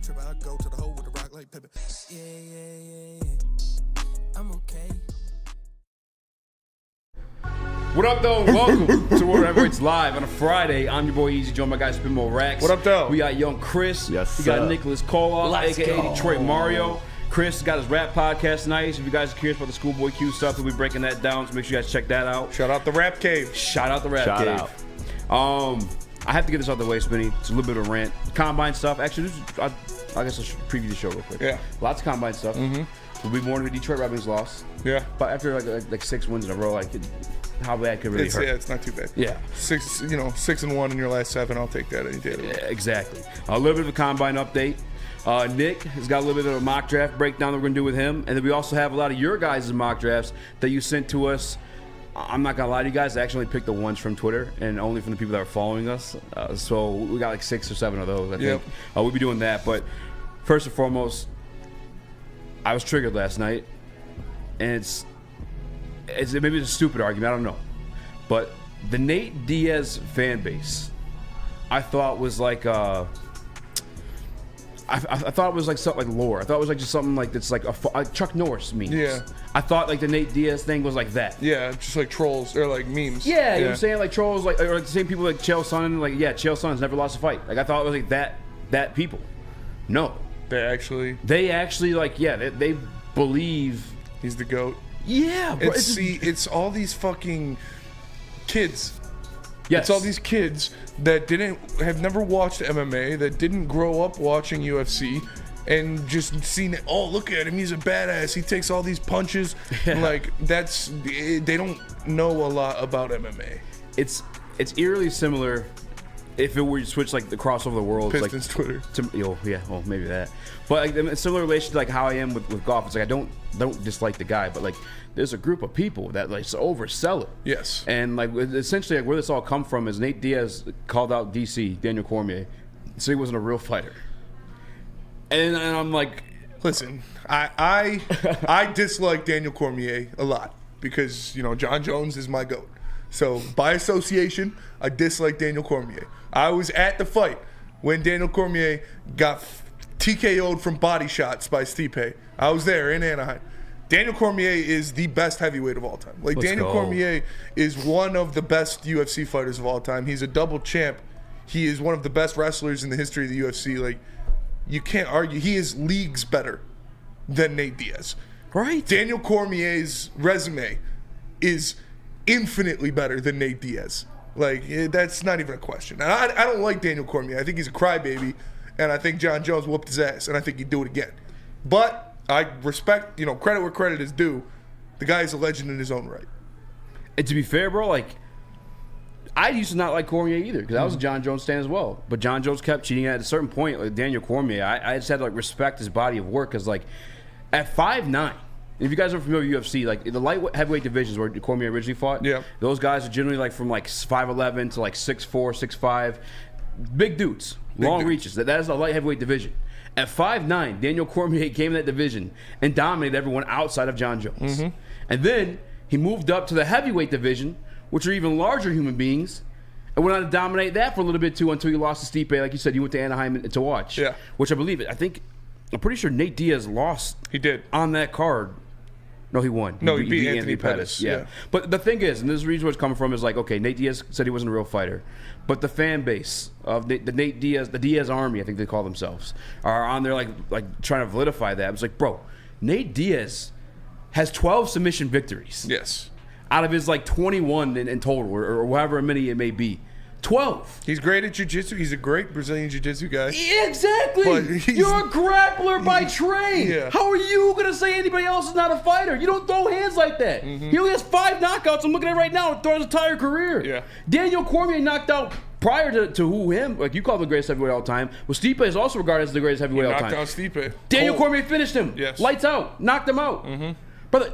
trip, I go to the hole with the rock like Pippin. Yeah. I'm okay. What up, though? Welcome to Woodward Heavyweights Live on a Friday. I'm your boy Eazy, joined by guy Spinball Rax. What up, though? We got young Chris. Yes, We got sir. Nicholas Koloff, Let's a.k.a. go. Detroit Mario. Chris got his rap podcast tonight. So if you guys are curious about the Schoolboy Q stuff, we'll be breaking that down. So make sure you guys check that out. Shout out the Rap Cave. Shout out the Rap Shout Cave. I have to get this out the way, Spinny. It's a little bit of a rant. Combine stuff. Actually, I guess I should preview the show real quick. Yeah. Lots of combine stuff. Mm-hmm. We'll be mourning the Detroit Red Wings loss. Yeah. But after like 6 wins in a row, how bad could it really hurt? Yeah, it's not too bad. Yeah. 6-1 in your last 7. I'll take that any day. Yeah, exactly. A little bit of a combine update. Nick has got a little bit of a mock draft breakdown that we're going to do with him. And then we also have a lot of your guys' mock drafts that you sent to us. I'm not going to lie to you guys. I actually picked the ones from Twitter and only from the people that are following us. So we got like 6 or 7 of those, I think. We'll be doing that. But first and foremost, I was triggered last night. And it's maybe it's a stupid argument. I don't know. But the Nate Diaz fan base, I thought was like I thought it was like something like lore. I thought it was like just something like that's like a Chuck Norris memes. Yeah. I thought like the Nate Diaz thing was like that. Yeah, just like trolls or like memes. Yeah, you know what I'm saying? Like trolls, like or like the same people like Chael Sonnen, like Chael Sonnen's never lost a fight. Like I thought it was like that people. No. They actually like they believe he's the GOAT. Yeah, bro. It's all these fucking kids. Yes. It's all these kids that have never watched MMA, that didn't grow up watching UFC, and just seen it. Oh, look at him, he's a badass. He takes all these punches. Yeah. Like they don't know a lot about MMA. It's eerily similar. If it were to switch like the crossover the world, Pistons like, Twitter. Maybe that. But like, a similar relation to like how I am with golf. It's like I don't dislike the guy, but like there's a group of people that like oversell it. Yes. And like essentially like where this all come from is Nate Diaz called out DC Daniel Cormier, so he wasn't a real fighter. And I'm like, listen, I dislike Daniel Cormier a lot because John Jones is my GOAT. So by association, I dislike Daniel Cormier. I was at the fight when Daniel Cormier got TKO'd from body shots by Stipe. I was there in Anaheim. Daniel Cormier is the best heavyweight of all time. Like Daniel Cormier is one of the best UFC fighters of all time. He's a double champ. He is one of the best wrestlers in the history of the UFC. Like you can't argue. He is leagues better than Nate Diaz. right? Daniel Cormier's resume is infinitely better than Nate Diaz. Like, that's not even a question. And I don't like Daniel Cormier. I think he's a crybaby, and I think John Jones whooped his ass, and I think he'd do it again. But I respect, credit where credit is due. The guy is a legend in his own right. And to be fair, bro, like, I used to not like Cormier either because I was a John Jones fan as well. But John Jones kept cheating. At a certain point, like Daniel Cormier, I just had to like respect his body of work because like at 5'9", if you guys are familiar with UFC, like the light heavyweight divisions where Cormier originally fought, those guys are generally like from like 5'11" to like 6'4", 6'5", big dudes, long reaches. That is the light heavyweight division. At 5'9", Daniel Cormier came in that division and dominated everyone outside of John Jones. And then he moved up to the heavyweight division, which are even larger human beings, and went on to dominate that for a little bit too until he lost to Stipe. Like you said, you went to Anaheim to watch. Yeah. Which I believe, I'm pretty sure Nate Diaz lost. He did. On that card. No, he won. No, he beat Anthony Pettis. Yeah. But the thing is, and this is the reason where it's coming from, is like, okay, Nate Diaz said he wasn't a real fighter. But the fan base of the Nate Diaz, the Diaz Army, I think they call themselves, are on there like trying to validify that. It's like, bro, Nate Diaz has 12 submission victories. Yes. Out of his like 21 in total, or however many it may be. 12. He's great at jiu-jitsu. He's a great Brazilian jiu-jitsu guy. Exactly. You're a grappler by trade. Yeah. How are you going to say anybody else is not a fighter? You don't throw hands like that. He only has 5 knockouts. I'm looking at it right now throughout his entire career. Yeah. Daniel Cormier knocked out prior to him, like you call him the greatest heavyweight of all time. Well, Stipe is also regarded as the greatest heavyweight of all time. Knocked out Stipe. Daniel Cormier finished him. Yes. Lights out. Knocked him out. Brother,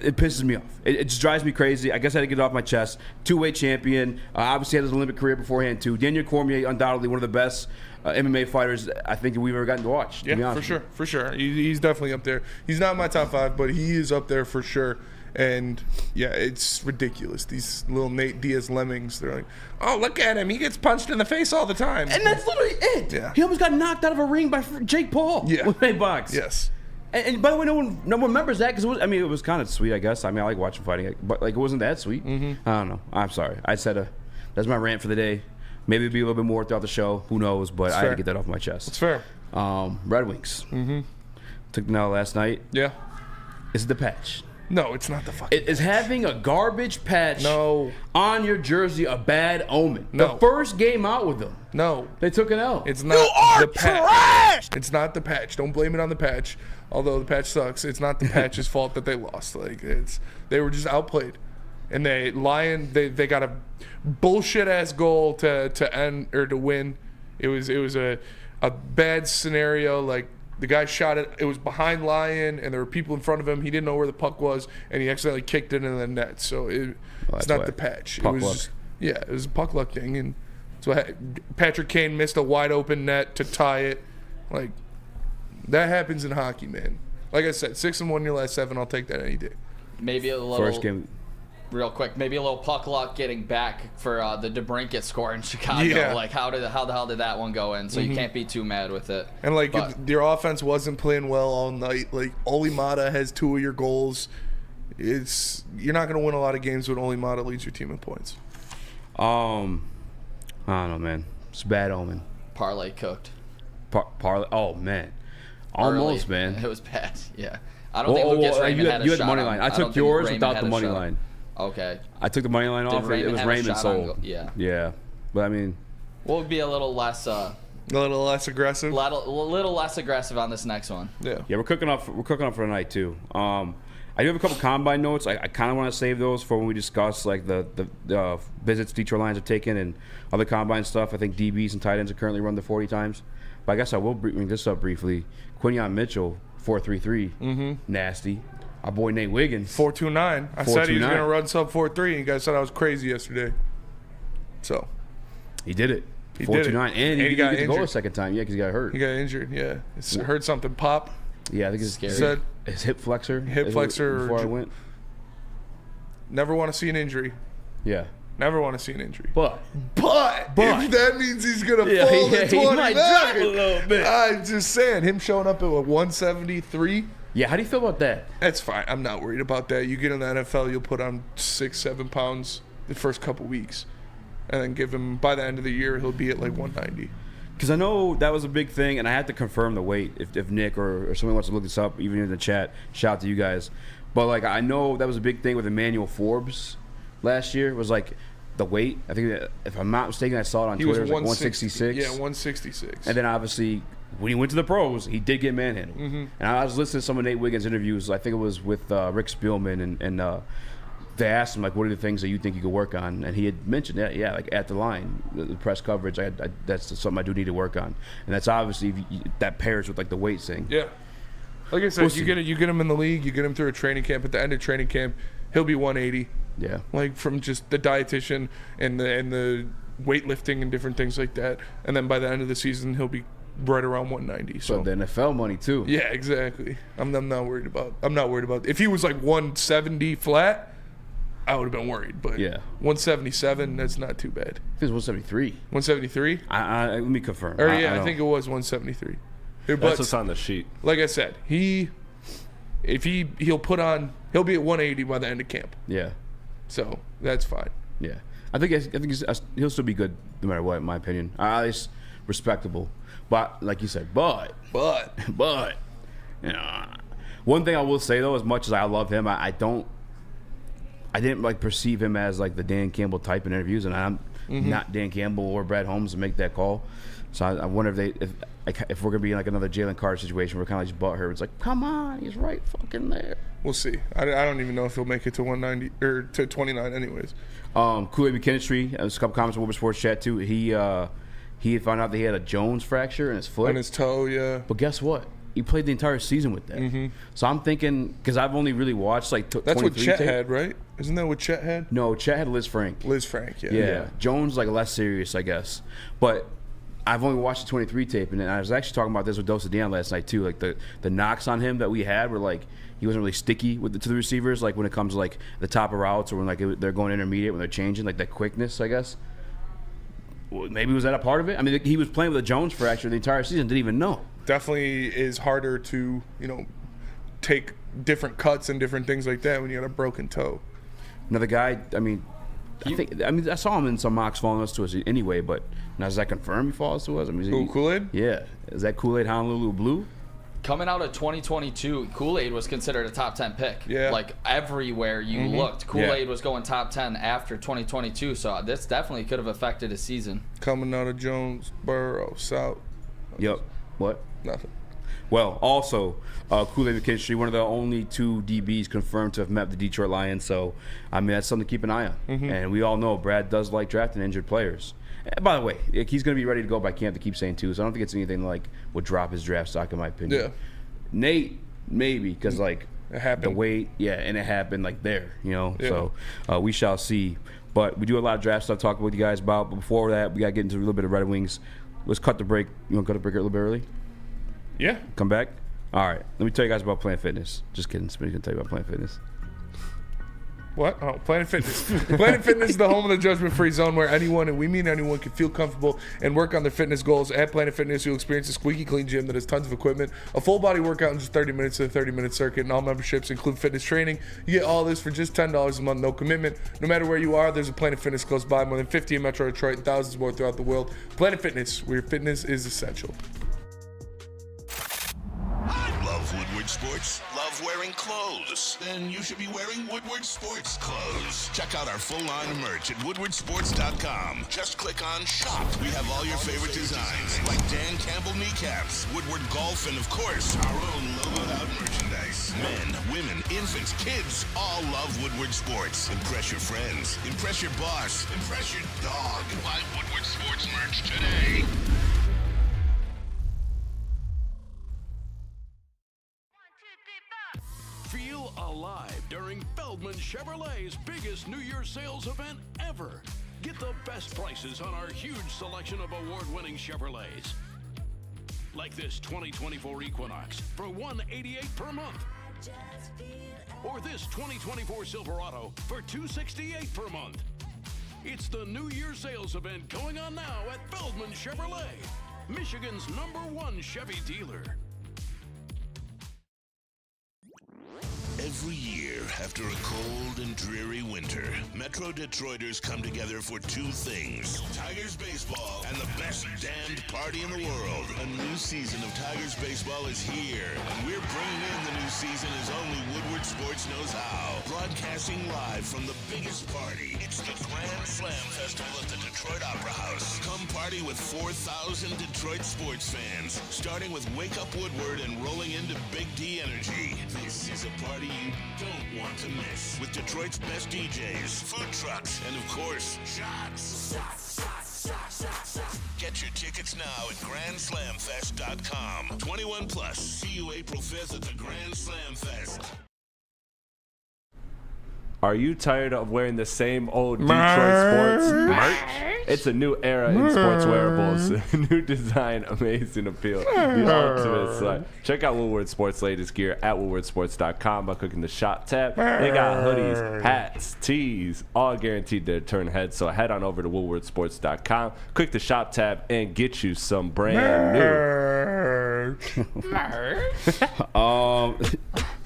it pisses me off. It just drives me crazy. I guess I had to get it off my chest. 2-weight champion. Obviously had his Olympic career beforehand too. Daniel Cormier, undoubtedly one of the best MMA fighters I think that we've ever gotten to watch. Yeah, for sure. He's definitely up there. He's not in my top 5, but he is up there for sure. And yeah, it's ridiculous. These little Nate Diaz lemmings, they're like, oh, look at him. He gets punched in the face all the time. And that's literally it. Yeah. He almost got knocked out of a ring by Jake Paul. Yeah. With a box. Yes. And by the way, no one remembers that because it was kind of sweet, I guess. I mean, I like watching fighting, but like it wasn't that sweet. I don't know. I'm sorry. I said that's my rant for the day. Maybe it'll be a little bit more throughout the show. Who knows? But I had to get that off my chest. It's fair. Red Wings. Took the L last night. Yeah. Is it the patch? No, it's not the fucking. Is having a garbage patch No. on your jersey a bad omen? No. The first game out with them, No. they took an L. It's not the patch. It's not the patch. Don't blame it on the patch. Although the patch sucks, it's not the patch's fault that they lost. Like they were just outplayed, and they got a bullshit ass goal to end or to win. It was a bad scenario. Like the guy shot it. It was behind Lion, and there were people in front of him. He didn't know where the puck was, and he accidentally kicked it into the net. So it's not the patch. Puck it was luck. It was a puck luck thing, and so Patrick Kane missed a wide open net to tie it. Like that happens in hockey, man. Like I said, 6-1 your last 7. I'll take that any day. Maybe a little. First game. Real quick, maybe a little puck luck getting back for the DeBrincat score in Chicago. Yeah. Like, how the hell did that one go in? So you can't be too mad with it. And like But- your offense wasn't playing well all night. Like Oli Mata has 2 of your goals. You're not going to win a lot of games when Oli Mata leads your team in points. I don't know, man. It's a bad omen. Parlay cooked. Parlay. Oh man, almost, Early. man. It was bad. Yeah. I don't think Lucas Raymond had a you had shot the money on- line. I don't took think yours Raymond without had the a money shot. line. Okay. I took the money line off. It Raymond was have a Raymond shot on sold. goal? Yeah. Yeah, but I mean, What would be a little less aggressive. little less aggressive on this next one? Yeah. yeah, we're cooking up for tonight too. I do have a couple combine notes. I kind of want to save those for when we discuss like the visits Detroit Lions have taken and other combine stuff. I think DBs and tight ends are currently run the 40 times. But I guess I will bring this up briefly. Quinion Mitchell, 4.33, nasty. Our boy Nate Wiggins, 4.29. I said he was 4.29. going to run sub 4.3, and you guys said I was crazy yesterday. So he did it. He did it. 4.29, and he And he didn't got get to go injured. a second time. Yeah, because he got hurt. he got injured. Yeah, heard something pop. Yeah, I think it's Scary. Said his hip flexor. Hip is what- flexor before I went. never want to see an injury. Yeah, Never want to see an injury. but But if that means he's gonna Yeah, fall yeah, to he 29, might drop a little bit. I'm just saying, him showing up at 173. yeah, how do you feel about that? That's fine. I'm not worried about that. You get in the NFL, you'll put on 6-7 pounds the first couple weeks, and then give him by the end of the year he'll be at like 190. Because I know that was a big thing, and I had to confirm the weight. If Nick or someone wants to look this up, even in the chat, shout out to you guys. But like I know that was a big thing with Emmanuel Forbes last year. Was like the weight. I think that, if I'm not mistaken, I saw it on He Twitter. was It was like 160. 166. Yeah, 166. And then obviously when he went to the pros, he did get manhandled. And I was listening to some of Nate Wiggins' interviews. I think it was with Rick Spielman, and they asked him like, "What are the things that you think you could work on?" And he had mentioned that, yeah, like at the line, the press coverage. That's something I do need to work on, and that's obviously that pairs with like the weight thing. Yeah. Like I said, We'll see. you get him in the league, you get him through a training camp. At the end of training camp, he'll be 180. Yeah. Like from just the dietitian and the weightlifting and different things like that. And then by the end of the season, he'll be right around 190. So So the NFL money too. yeah, exactly. I'm not worried about. If he was like 170 flat, I would have been worried. But Yeah. 177, that's not too bad. I think it was 173. 173? Let me confirm. Or I I don't- think it was 173. That's But what's on the sheet. like I said, he'll be at 180 by the end of camp. Yeah. So that's fine. Yeah. I think he'll still be good no matter what, in my opinion. It's respectable, but like you said, but you know, one thing I will say though, as much as I love him, I didn't like perceive him as like the Dan Campbell type in interviews, and I'm not Dan Campbell or Brad Holmes to make that call. So I wonder if we're gonna be in like another Jalen Carter situation, where we're kind of like just butthurt. It's like, come on, he's right fucking there. We'll see. I don't even know if he'll make it to 190 or to 29 anyways. Kool-Aid McKinstry, there's a couple comments on Woodward Sports Chat too. He had found out that he had a Jones fracture in his foot. On his toe, yeah. But guess what? He played the entire season with that. So I'm thinking, because I've only really watched like That's what 23 Chet tape. had, right? Isn't that what Chet had? No, Chet had Liz Frank. Liz Frank, yeah. Yeah. Jones like less serious, I guess. But I've only watched the 23 tape, and I was actually talking about this with Dosa Dan last night too. Like the knocks on him that we had were like he wasn't really sticky to the receivers. Like when it comes to like the top of routes or when like they're going intermediate when they're changing, like that quickness, I guess. Well, maybe was that a part of it? I mean, he was playing with the Jones for actually the entire season, didn't even know. Definitely is harder to take different cuts and different things like that when you got a broken toe. Another guy, I saw him in some mocks following to us anyway, but now does that confirm he follows to us? I mean, Kool-Aid? Yeah. Is that Kool-Aid Honolulu Blue? Coming out of 2022, Kool-Aid was considered a top 10 pick. Yeah. Like everywhere you looked, Kool-Aid was going top 10 after 2022. So this definitely could have affected his season. Coming out of Jonesboro South. Yep. What? Nothing. Well, also, Kool-Aid McKinstry, one of the only 2 DBs confirmed to have met the Detroit Lions. So, I mean, that's something to keep an eye on. And we all know Brad does like drafting injured players. And by the way, he's going to be ready to go by camp to keep saying too. So I don't think it's anything like would drop his draft stock in my opinion. Yeah. Nate, maybe, because like it happened. The weight, and it happened like there, Yeah. So we shall see. But we do a lot of draft stuff to talk with you guys about. But before that, we got to get into a little bit of Red Wings. Let's cut the break. You want to cut the break a little bit early? Yeah. Come back? All right. Let me tell you guys about Planet Fitness. Just kidding. Spinny's going to tell you about Planet Fitness. What? Oh, Planet Fitness. Planet Fitness is the home of the judgment-free zone where anyone, and we mean anyone, can feel comfortable and work on their fitness goals. At Planet Fitness, you'll experience a squeaky clean gym that has tons of equipment, a full-body workout in just 30 minutes to a 30-minute circuit, and all memberships include fitness training. You get all this for just $10 a month, no commitment. No matter where you are, there's a Planet Fitness close by, more than 50 in Metro Detroit and thousands more throughout the world. Planet Fitness, where fitness is essential. Love Woodward Sports? Love wearing clothes? Then you should be wearing Woodward Sports clothes. Check out our full line of merch at woodwardsports.com. Just click on shop. We have all your favorite designs, like Dan Campbell kneecaps, Woodward golf, and of course, our own logoed out merchandise. Men, women, infants, kids, all love Woodward Sports. Impress your friends. Impress your boss. Impress your dog. Buy Woodward Sports merch today. Feel alive during Feldman Chevrolet's biggest New Year's sales event ever. Get the best prices on our huge selection of award-winning Chevrolets. Like this 2024 Equinox for $188 per month. Or this 2024 Silverado for $268 per month. It's the New Year's sales event going on now at Feldman Chevrolet, Michigan's #1 Chevy dealer. Every year, after a cold and dreary winter, Metro Detroiters come together for 2 things: Tigers baseball and the best damned party in the world. A new season of Tigers baseball is here, and we're bringing in the new season as only Woodward Sports knows how. Broadcasting live from the biggest party. It's the Grand Slam Festival at the Detroit Opera House. Come party with 4,000 Detroit sports fans, starting with Wake Up Woodward and rolling into Big D Energy. This is a party you don't want to miss, with Detroit's best DJs, food trucks, and of course, shots. Get your tickets now at GrandSlamFest.com. 21 plus. See you April 5th at the Grand Slam Fest. Are you tired of wearing the same old Detroit sports merch? It's a new era in sports wearables. New design, amazing appeal, the ultimate select. Check out Woodward Sports' latest gear at woodwardsports.com by clicking the shop tab. They got hoodies, hats, tees, all guaranteed to turn heads. So head on over to woodwardsports.com, click the shop tab, and get you some brand new.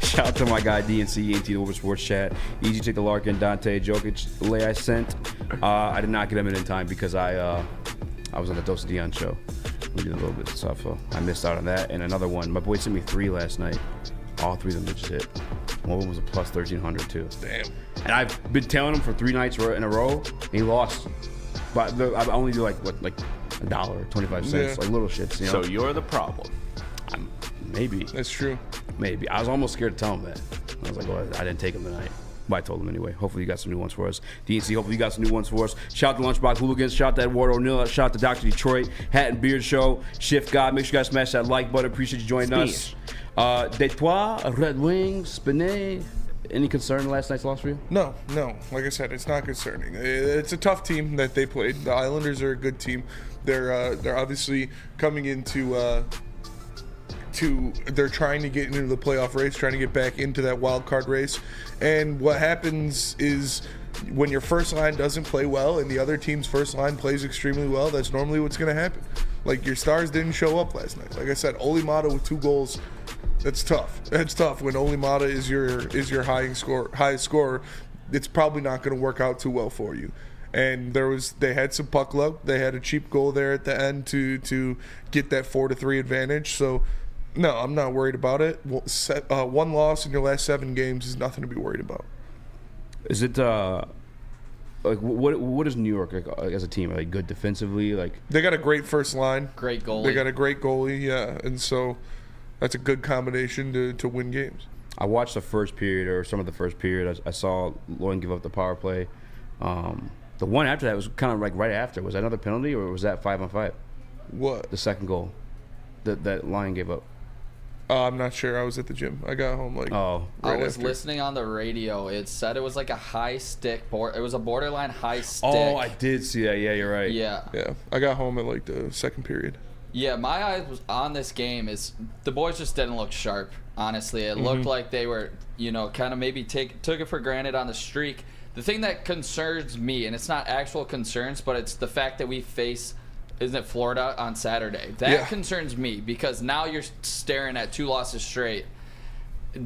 Shout out to my guy DNC, ENT, the Woodward Sports Chat. Easy take the Larkin, Dante, Jokic, the lay I sent. I did not get him in time because I was on the Dosa Dion show. We did a little bit of stuff, so I missed out on that. And another one, my boy sent me 3 last night. All 3 of them just hit. One of them was a plus 1,300 too. Damn. And I've been telling him for 3 nights in a row, and he lost. But I only do like $1, 25 cents, like little shits. You know? So you're the problem. Maybe. That's true. Maybe. I was almost scared to tell him that. I was like, well, I didn't take him tonight. But I told him anyway. Hopefully you got some new ones for us. DNC, hopefully you got some new ones for us. Shout out to Lunchbox Hooligans. Shout out to Edward O'Neill. Shout out to Dr. Detroit. Hat and Beard Show. Shift God. Make sure you guys smash that like button. Appreciate you joining us. Detroit, Red Wings, Spinay. any concern in last night's loss for you? No. Like I said, it's not concerning. It's a tough team that they played. The Islanders are a good team. They're obviously coming into they're trying to get into the playoff race, trying to get back into that wild card race. And what happens is when your first line doesn't play well and the other team's first line plays extremely well, that's normally what's going to happen. Like, your stars didn't show up last night. Like I said, Ole Mata with 2 goals, that's tough. That's tough. When Ole Mata is your highest scorer, it's probably not going to work out too well for you. And they had some puck luck. They had a cheap goal there at the end to get that 4-3 advantage. So, no, I'm not worried about it. One loss in your last 7 games is nothing to be worried about. Is it like what is New York like, as a team? Are they good defensively? Like, they got a great first line. Great goalie. They got a great goalie, yeah, and so that's a good combination to win games. I watched the first period or some of the first period. I saw Lloyd give up the power play. The one after that was kind of like right after. Was that another penalty or was that 5-on-5? What? The second goal that Lion gave up. I'm not sure. I was at the gym. I got home right I was after. listening on the radio. It said it was like a high stick board. It was a borderline high stick. Oh, I did see that. Yeah, you're right. Yeah. Yeah, I got home at like the second period. Yeah, my eyes was on this game is the boys just didn't look sharp. Honestly, it looked like they were, kind of maybe took it for granted on the streak. The thing that concerns me, and it's not actual concerns, but it's the fact that we face. Isn't it Florida on Saturday? That concerns me because now you're staring at 2 losses straight,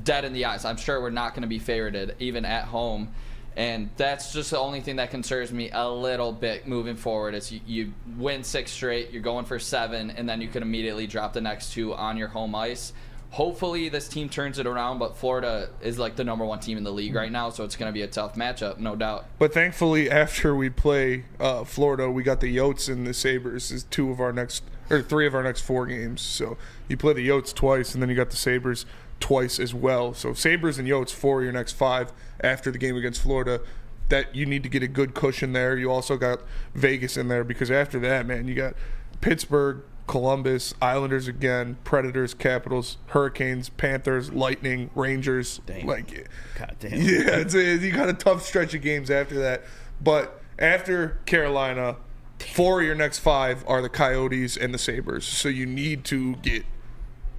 dead in the eyes. I'm sure we're not going to be favorited even at home, and that's just the only thing that concerns me a little bit moving forward. Is you win 6 straight, you're going for 7, and then you can immediately drop the next 2 on your home ice. Hopefully this team turns it around, but Florida is like the number 1 team in the league right now, so it's going to be a tough matchup, no doubt. But thankfully, after we play Florida, we got the Yotes and the Sabres as 3 of our next 4 games. So you play the Yotes twice, and then you got the Sabres twice as well. So Sabres and Yotes 4 of your next 5 after the game against Florida. That you need to get a good cushion there. You also got Vegas in there because after that, man, you got Pittsburgh, Columbus, Islanders again, Predators, Capitals, Hurricanes, Panthers, Lightning, Rangers. Dang. God damn. Yeah, you got a tough stretch of games after that. But after Carolina, 4 of your next 5 are the Coyotes and the Sabres. So you need to get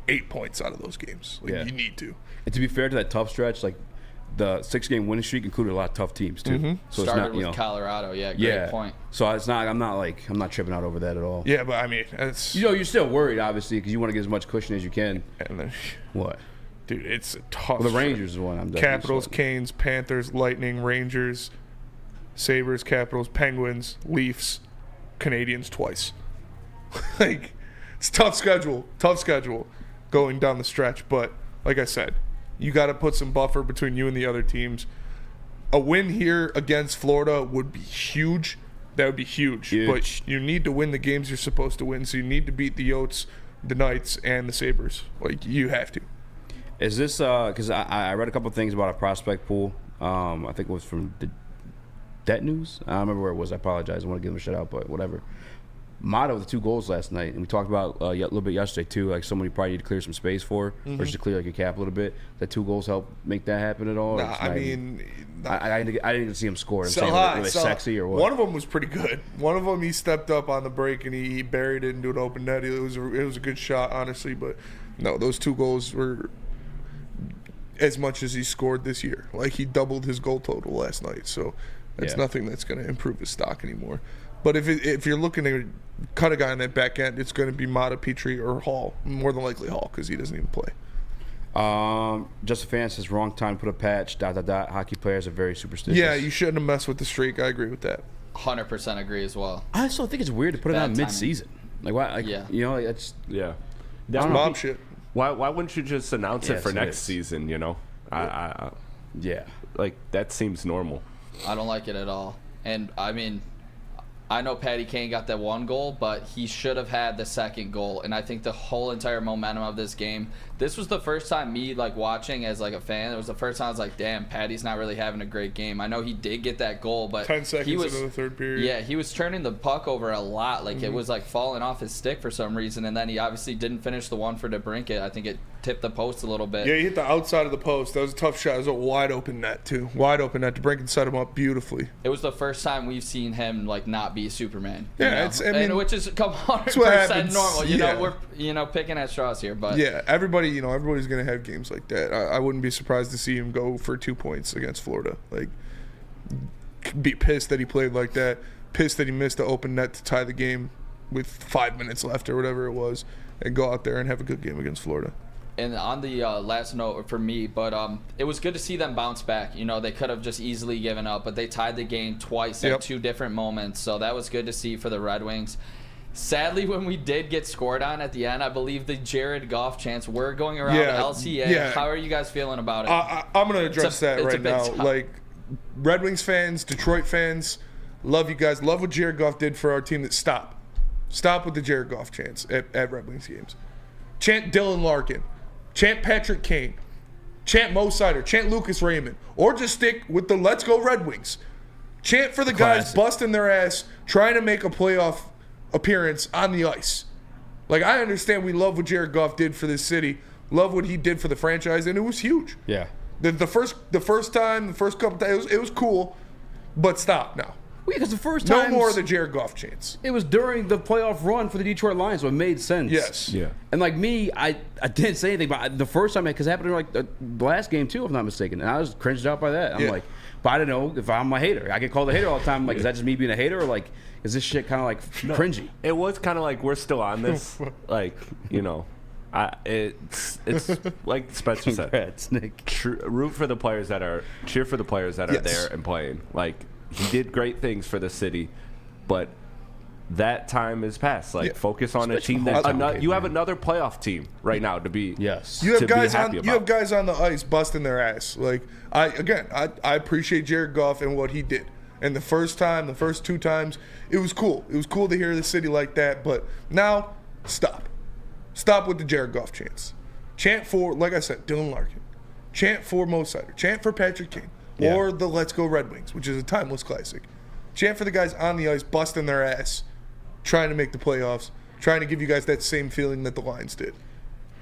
8 points out of those games. You need to. And to be fair to that tough stretch, like the 6-game winning streak included a lot of tough teams too. So Started it's not, with Colorado, great point. So it's not. I'm not tripping out over that at all. Yeah, but I mean, it's you're still worried obviously because you want to get as much cushion as you can. and then, What? dude, it's a tough. Well, the Rangers is one I'm definitely Capitals, sweating. Canes, Panthers, Lightning, Rangers, Sabres, Capitals, Penguins, Leafs, Canadians twice. Like, it's tough schedule going down the stretch. But like I said, you got to put some buffer between you and the other teams. A win here against Florida would be huge. That would be huge. But you need to win the games you're supposed to win. So you need to beat the Yotes, the Knights, and the Sabres. Like, you have to. Is this because I read a couple things about a prospect pool. I think it was from the Det News. I don't remember where it was. I apologize. I want to give him a shout out, but whatever. Mata with 2 goals last night, and we talked about a little bit yesterday too. Like someone you probably need to clear some space for, or just to clear like your cap a little bit. That 2 goals help make that happen at all? Nah, I mean, I didn't get to see him score. I'm so saying, high, were they so sexy or what? One of them was pretty good. One of them, he stepped up on the break and he buried it into an open net. It was a good shot, honestly. But no, those 2 goals were as much as he scored this year. Like, he doubled his goal total last night. So that's nothing that's going to improve his stock anymore. But if you're looking to cut a guy on that back end, it's going to be Mata, Petrie, or Hall. More than likely Hall because he doesn't even play. Just a fan says wrong time to put a patch. ... Hockey players are very superstitious. Yeah, you shouldn't have messed with the streak. I agree with that. 100% agree as well. I still think it's weird to put it Bad on timing. mid-season. Like why? Like, like that's Yeah. That's mob shit. Why wouldn't you just announce it Yes, for it next is. season, I yeah. like, that seems normal. I don't like it at all. And I mean, I know Patty Kane got that one goal, but he should have had the second goal. And I think the whole entire momentum of this game, this was the first time me like watching as like a fan. It was the first time I was like, damn, Patty's not really having a great game. I know he did get that goal, but 10 seconds he was, into the third period. Yeah, he was turning the puck over a lot. Like it was like falling off his stick for some reason. And then he obviously didn't finish the one for DeBrincat. I think it tipped the post a little bit. Yeah, he hit the outside of the post. That was a tough shot. It was a wide open net too. Wide open net. DeBrincat set him up beautifully. It was the first time we've seen him like not be Superman. Yeah, you know? it's- I mean, and which is 100% happens. normal. You Yeah. know, we're picking at straws here, but Yeah, everybody's gonna have games like that. I wouldn't be surprised to see him go for 2 points against Florida. Like, be pissed that he played like that. Pissed that he missed the open net to tie the game with 5 minutes left or whatever it was, and go out there and have a good game against Florida. And on the last note for me, but it was good to see them bounce back. You know, they could have just easily given up, but they tied the game twice at 2 different moments. So that was good to see for the Red Wings. Sadly, when we did get scored on at the end, I believe the Jared Goff chants were going around LCA. yeah. How are you guys feeling about it? I'm going to address that it's a right big now. topic. Like, Red Wings fans, Detroit fans, love you guys. Love what Jared Goff did for our team. That Stop with the Jared Goff chants at Red Wings games. Chant Dylan Larkin. Chant Patrick Kane. Chant Mo Sider. Chant Lucas Raymond. Or just stick with the Let's Go Red Wings. Chant for the guys busting their ass, trying to make a playoff appearance on the ice. Like, I understand we love what Jared Goff did for this city. Love what he did for the franchise, and it was huge. Yeah. The first couple times, it was cool, but stop now. Because the first No time more of the Jared Goff chants. it was during the playoff run for the Detroit Lions, so it made sense. Yes. Yeah. And like me, I didn't say anything, but the first time, because it happened in like the last game too, if I'm not mistaken, and I was cringed out by that. I'm Yeah. like, but I don't know if I'm a hater. I get called a hater all the time. Like, is that just me being a hater, or like, is this shit kind of like cringy? It was kind of like we're still on this, like, you know, it's like Spencer said. Congrats, Nick. Cheer for the players that are Yes. there and playing. Like, he did great things for the city, but that time is past. Like, Yeah. focus on a Especially team the that whole time, you have man. another playoff team right now to be. Yes. You have to be guys happy on. You have about. guys on the ice busting their ass. Like, I appreciate Jared Goff and what he did. And the first 2 times, it was cool. It was cool to hear the city like that. But now, stop with the Jared Goff chants. Chant for, like I said, Dylan Larkin. Chant for Mo Sider. Chant for Patrick Kane. Yeah. Or the Let's Go Red Wings, which is a timeless classic. Chant for the guys on the ice busting their ass, trying to make the playoffs, trying to give you guys that same feeling that the Lions did.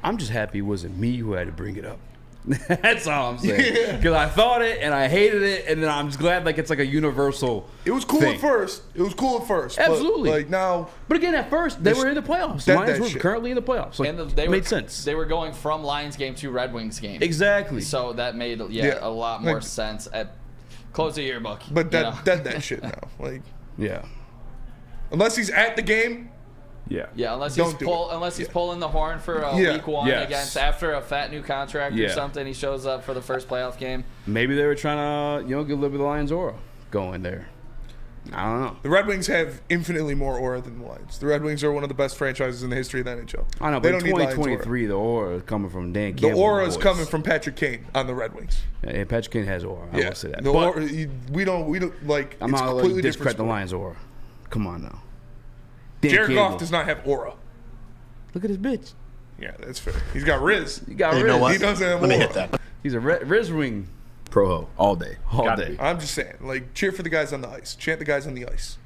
I'm just happy it wasn't me who had to bring it up. That's all I'm saying. Because I thought it and I hated it, and then I'm just glad like it's like a universal. It was cool thing. at first. Absolutely. But, like, now, But again, at first they were in the playoffs. The that Lions were shit. currently in the playoffs. So and it they made were, sense. They were going from Lions game to Red Wings game. Exactly. So that made Yeah. a lot more Like- sense at close the yearbook. but you know? that shit now. Like, Yeah. unless he's at the game, Yeah. Yeah, unless Don't do he's pulling the horn for Yeah. week 1 Yes. against after a fat new contract or Yeah. something, he shows up for the first playoff game. Maybe they were trying to, get a little bit of the Lions aura going there. I don't know. the Red Wings have infinitely more aura than the Lions. The Red Wings are one of the best franchises in the history of the NHL. I know, They but in don't need Lions aura. 2023, the aura is coming from Dan The Campbell. aura and is boys. coming from Patrick Kane on the Red Wings. Yeah, Patrick Kane has aura. I will say that. The But aura, we don't like. I'm it's not completely going to different. discredit the sport. Lions aura. Come on now. Dan Jared Campbell. Goff does not have aura. Look at this bitch. Yeah, that's fair. He's got Riz. You got Hey, you Riz. know what? He doesn't have Let me aura. hit that. He's a Riz wing Pro ho all day. all Gotta day. be. I'm just saying, like, cheer for the guys on the ice. Chant the guys on the ice.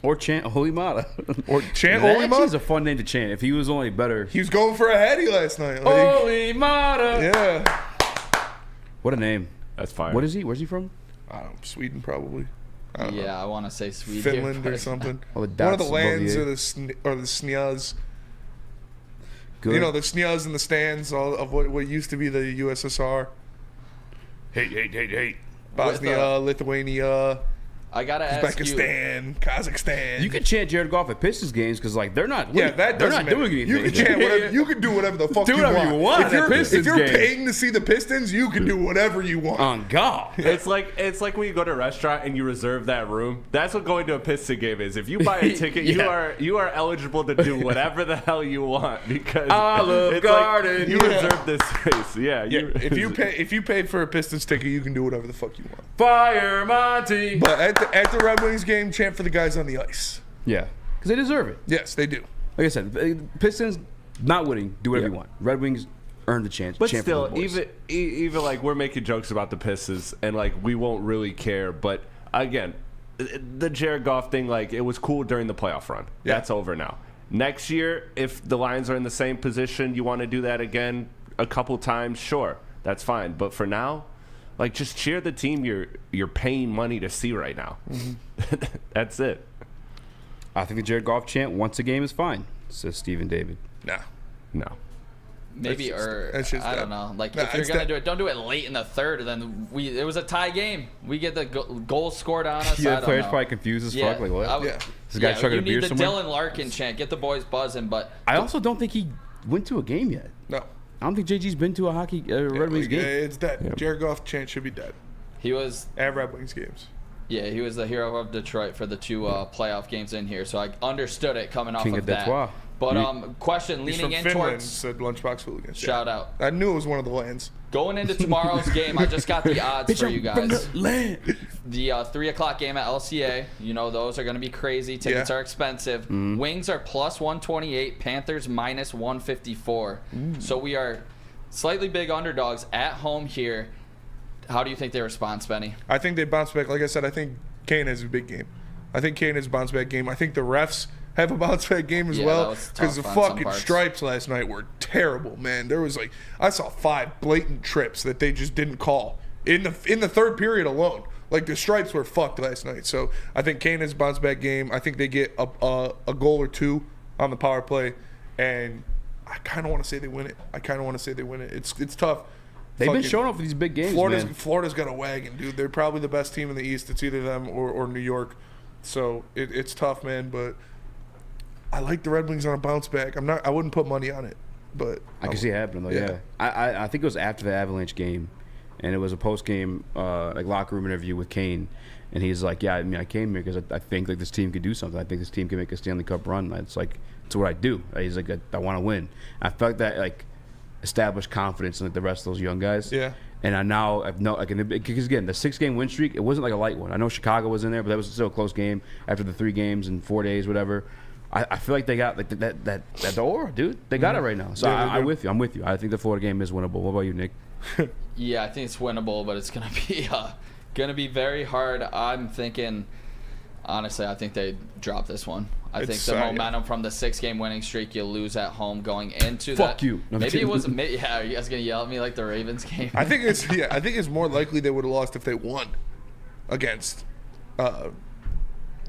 Or chant Holy Mata. Or chant That Holy actually is Mata. a fun name to chant. If he was only better. He was going for a hattie last night. Like, Holy Mata. yeah. What a name. That's fine. What is he? Where's he from? I don't know, Sweden probably. I don't know. Yeah, I want to say Sweden. Finland but or something. All the One of dots the above lands the or A. the Snyaz. Good. You know, the Snyaz in the stands of what used to be the USSR. Hey. Bosnia, Lithuania, I gotta ask you. Uzbekistan, Kazakhstan. You can chant Jared Goff at Pistons games because, like, they're not. Yeah, that they're doesn't not doing matter. anything. You can chant whatever. You can do whatever the fuck Do you whatever want. you want If you're, at Pistons if you're games. paying to see the Pistons, you can do whatever you want. On God. It's like when you go to a restaurant and you reserve that room. That's what going to a Piston game is. If you buy a ticket, Yeah. you are eligible to do whatever the hell you want because Olive it's Garden. Like you reserve this space. Yeah, Yeah, if you pay for a Pistons ticket, you can do whatever the fuck you want. Fire Monty. But at the Red Wings game, chant for the guys on the ice. Yeah, because they deserve it. Yes, they do. Like I said, Pistons not winning, do whatever you want. Red Wings earn the chance. But chant still, for the boys. even like we're making jokes about the Pistons, and like we won't really care. But again, the Jared Goff thing, like it was cool during the playoff run. Yeah. That's over now. Next year, if the Lions are in the same position, you want to do that again a couple times, sure, that's fine. But for now, like just cheer the team you're paying money to see right now. Mm-hmm. That's it. I think the Jared Goff chant once a game is fine, says Stephen David. No. Maybe, that's just I that. don't know. Like, Nah, if you're it's going to that- do it, don't do it late in the third. Then it was a tie game. We get the goal scored on us. Yeah, I the don't players know. probably confused as fuck. Like, what? Yeah. Is the guy chugging a beer You need the somewhere? Dylan Larkin chant. Get the boys buzzing. But I also don't think he went to a game yet. No. I don't think JG's been to a Red Wings game. It's dead. Jared Goff chant should be dead he was at Red Wings games. Yeah, he was the hero of Detroit for the two playoff games in here, so I understood it coming off King of of that. Detroit. But question, He's leaning from in Finland, towards said Lunchbox Hooligans. shout out. I knew it was one of the lands. Going into tomorrow's game, I just got the odds for you guys. Land. The 3 o'clock game at LCA, you know those are going to be crazy. Tickets Yeah. are expensive. Wings are plus 128, Panthers minus 154. So we are slightly big underdogs at home here. How do you think they respond, Spenny? I think they bounce back. Like I said, I think Kane has a big game. I think Kane has a bounce back game. I think the refs have a bounce back game as Yeah, well that was because the tough on some fucking parts. stripes last night were terrible, man. There was like I saw 5 blatant trips that they just didn't call in the third period alone. Like the stripes were fucked last night. So I think Kane has a bounce back game. I think they get a goal or two on the power play, and I kind of want to say they win it. It's tough. They've been Fucking- showing up for these big games, man. Florida's got a wagon, dude. They're probably the best team in the East. It's either them or New York. So it's tough, man. But I like the Red Wings on a bounce back. I wouldn't put money on it, but I can see it happening, though, yeah. I think it was after the Avalanche game, and it was a post-game like locker room interview with Kane, and he's like, yeah, I mean, I came here because I think like this team could do something. I think this team can make a Stanley Cup run. It's like, it's what I do. He's like, I want to win. I felt like that, like, established confidence in like the rest of those young guys. Yeah. And I've because again, the 6-game win streak, it wasn't like a light one. I know Chicago was in there, but that was still a close game after the 3 games in 4 days, whatever. I feel like they got like that aura, dude. They got it right now. So Yeah, I'm with you. I think the Florida game is winnable. What about you, Nick? Yeah, I think it's winnable, but it's gonna be very hard. I'm thinking, honestly, I think they drop this one. I think the momentum from the 6-game winning streak you lose at home going into Fuck that. you. No, I'm Maybe it kidding. was. Yeah, are you guys gonna yell at me like the Ravens game? I think it's more likely they would have lost if they won against.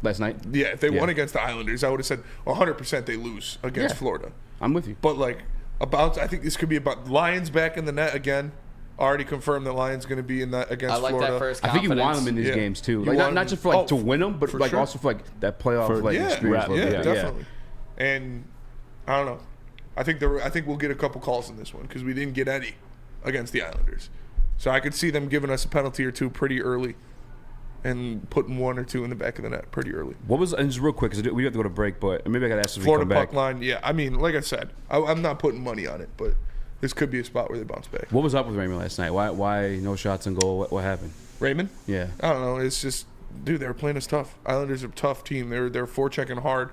Last night? If they won against the Islanders, I would have said 100% they lose against Yeah. Florida. I'm with you. But like I think this could be about Lions back in the net again. Already confirmed that Lions going to be in that against I like Florida. that first I think you confidence. want them in these Yeah. games too. You Like want not them- just for like to win them, but for like sure. also for like that playoff For- like Yeah, experience. a little yeah, bit. definitely. And I don't know. I think we'll get a couple calls in this one because we didn't get any against the Islanders. So I could see them giving us a penalty or two pretty early, and putting 1 or 2 in the back of the net pretty early. What was, and just real quick, because we have to go to break, but maybe I got to ask if we Florida come back. puck line, yeah. I mean, like I said, I'm not putting money on it, but this could be a spot where they bounce back. What was up with Raymond last night? Why no shots on goal? What happened? Raymond? Yeah. I don't know. It's just, dude, they were playing us tough. Islanders are a tough team. They're forechecking hard,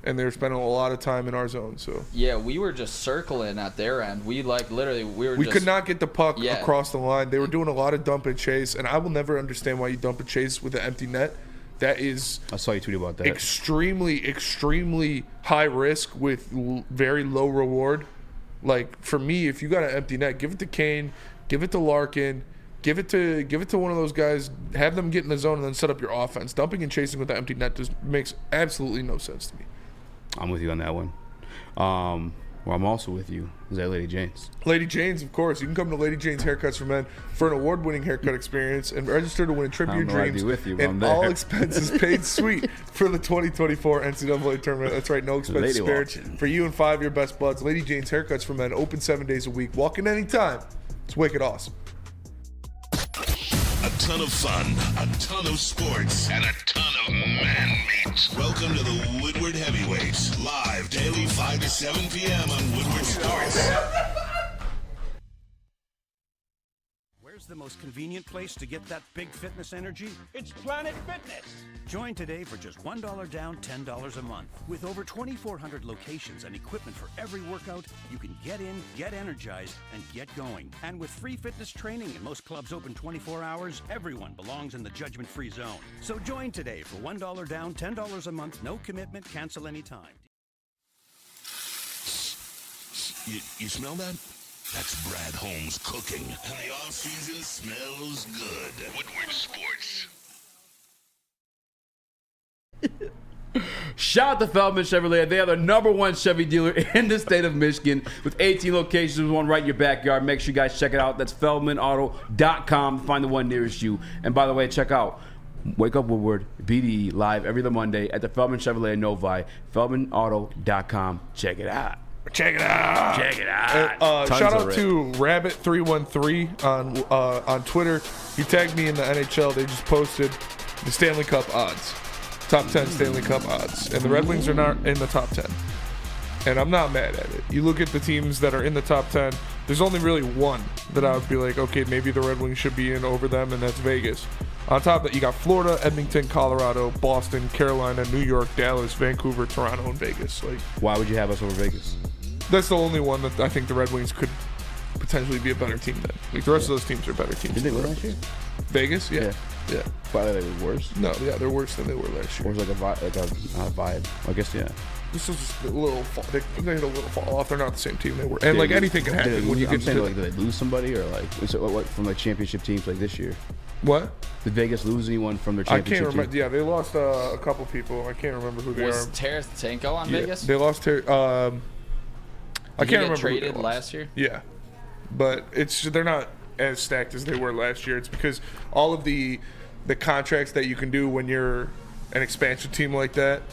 and they're spending a lot of time in our zone. So Yeah, we were just circling at their end. We we could not get the puck Yeah. across the line. They were doing a lot of dump and chase, and I will never understand why you dump and chase with an empty net. That is I saw you tweet about that. extremely, extremely high risk with very low reward. Like for me, if you got an empty net, give it to Kane, give it to Larkin, give it to one of those guys. Have them get in the zone and then set up your offense. Dumping and chasing with the empty net just makes absolutely no sense to me. I'm with you on that one. Well, I'm also with you. Is that Lady Jane's? Lady Jane's, of course. You can come to Lady Jane's Haircuts for Men for an award-winning haircut experience and register to win a trip to I your don't know what I'd dreams do with you, but I'm and there. all expenses paid suite for the 2024 NCAA tournament. That's right, no expenses Lady spared watching. for you and 5 of your best buds. Lady Jane's Haircuts for Men, open 7 days a week. Walk in anytime. It's wicked awesome. A ton of fun, a ton of sports, and a ton of man meat. Welcome to the Woodward Heavyweights, live daily 5 to 7 p.m. on Woodward Sports. Where's the most convenient place to get that big fitness energy? It's Planet Fitness. Join today for just $1 down, $10 a month. With over 2,400 locations and equipment for every workout, you can get in, get energized, and get going. And with free fitness training and most clubs open 24 hours, everyone belongs in the judgment-free zone. So join today for $1 down, $10 a month, no commitment, cancel anytime. You smell that? That's Brad Holmes cooking. And the off-season smells good. Woodward Sports. Shout out to Feldman Chevrolet. They are the #1 Chevy dealer in the state of Michigan with 18 locations, one right in your backyard. Make sure you guys check it out. That's feldmanauto.com. Find the one nearest you. And by the way, check out Wake Up Woodward, BDE, live every other Monday at the Feldman Chevrolet in Novi. feldmanauto.com. Check it out. Check it out. Check it out. Shout out to Rabbit313 on Twitter. He tagged me in the NHL. They just posted the Stanley Cup odds. Top 10 Stanley Cup odds. And the Red Wings are not in the top 10. And I'm not mad at it. You look at the teams that are in the top 10, there's only really one that I would be like, okay, maybe the Red Wings should be in over them, and that's Vegas. On top of that, you got Florida, Edmonton, Colorado, Boston, Carolina, New York, Dallas, Vancouver, Toronto, and Vegas. Like, why would you have us over Vegas? That's the only one that I think the Red Wings could potentially be a better team than. Like, the rest of those teams are better teams. Did they win last year? Vegas? Yeah. Why are they worse? No, yeah, they're worse than they were last year. Or was like a vibe? I guess, yeah. This was just a little fall. They had a little fall off. They're not the same team they were. And, like, anything can happen when you get to... Like, did they lose somebody? Or, like, what from, like, championship teams like this year? What? Did Vegas lose anyone from their championship I can't remember. team? Yeah, they lost a couple people. I can't remember who they Was are. Tarasenko on Vegas? They lost I can't remember traded who they lost. last year? Yeah. But they're not as stacked as they were last year. It's because all of the contracts that you can do when you're an expansion team like that,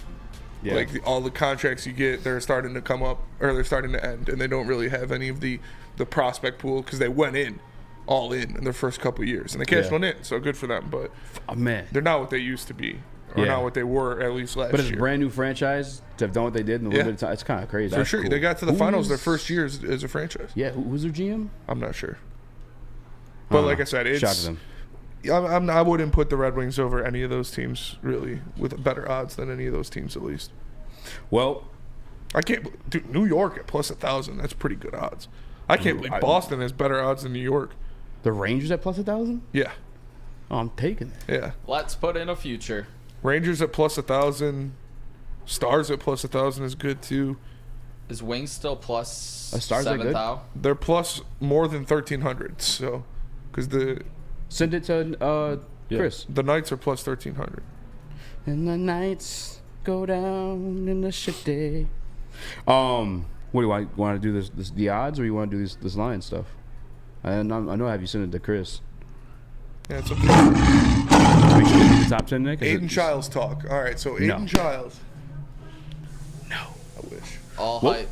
all the contracts you get, they're starting to come up or they're starting to end, and they don't really have any of the prospect pool because they went all in their first couple of years, and they cashed one in, so good for them. But they're not what they used to be, or not what they were at least last year. But it's a brand new franchise to have done what they did in a little bit of time. It's kind of crazy. For sure. Cool. They got to the finals their first year as a franchise. Yeah, who's their GM? I'm not sure. But like I said, shout to them. I wouldn't put the Red Wings over any of those teams, really, with better odds than any of those teams, at least. Well, I can't. Dude, New York at plus 1,000. That's pretty good odds. I can't believe Boston has better odds than New York. The Rangers at plus 1,000? Yeah. Oh, I'm taking it. Yeah. Let's put in a future. Rangers at plus 1,000. Stars at plus 1,000 is good too. Is Wings still plus Stars are good? 7,000? They're plus more than 1,300. So, because send it to Chris. The Knights are plus 1,300. And the Knights go down in the shitty. What do you want to do? This the odds, or you want to do this line stuff? I know I have you send it to Chris. Yeah, it's okay. The top 10, Nick? Aiden Childs talk. All right, so Aiden Childs. No. I wish. All hype.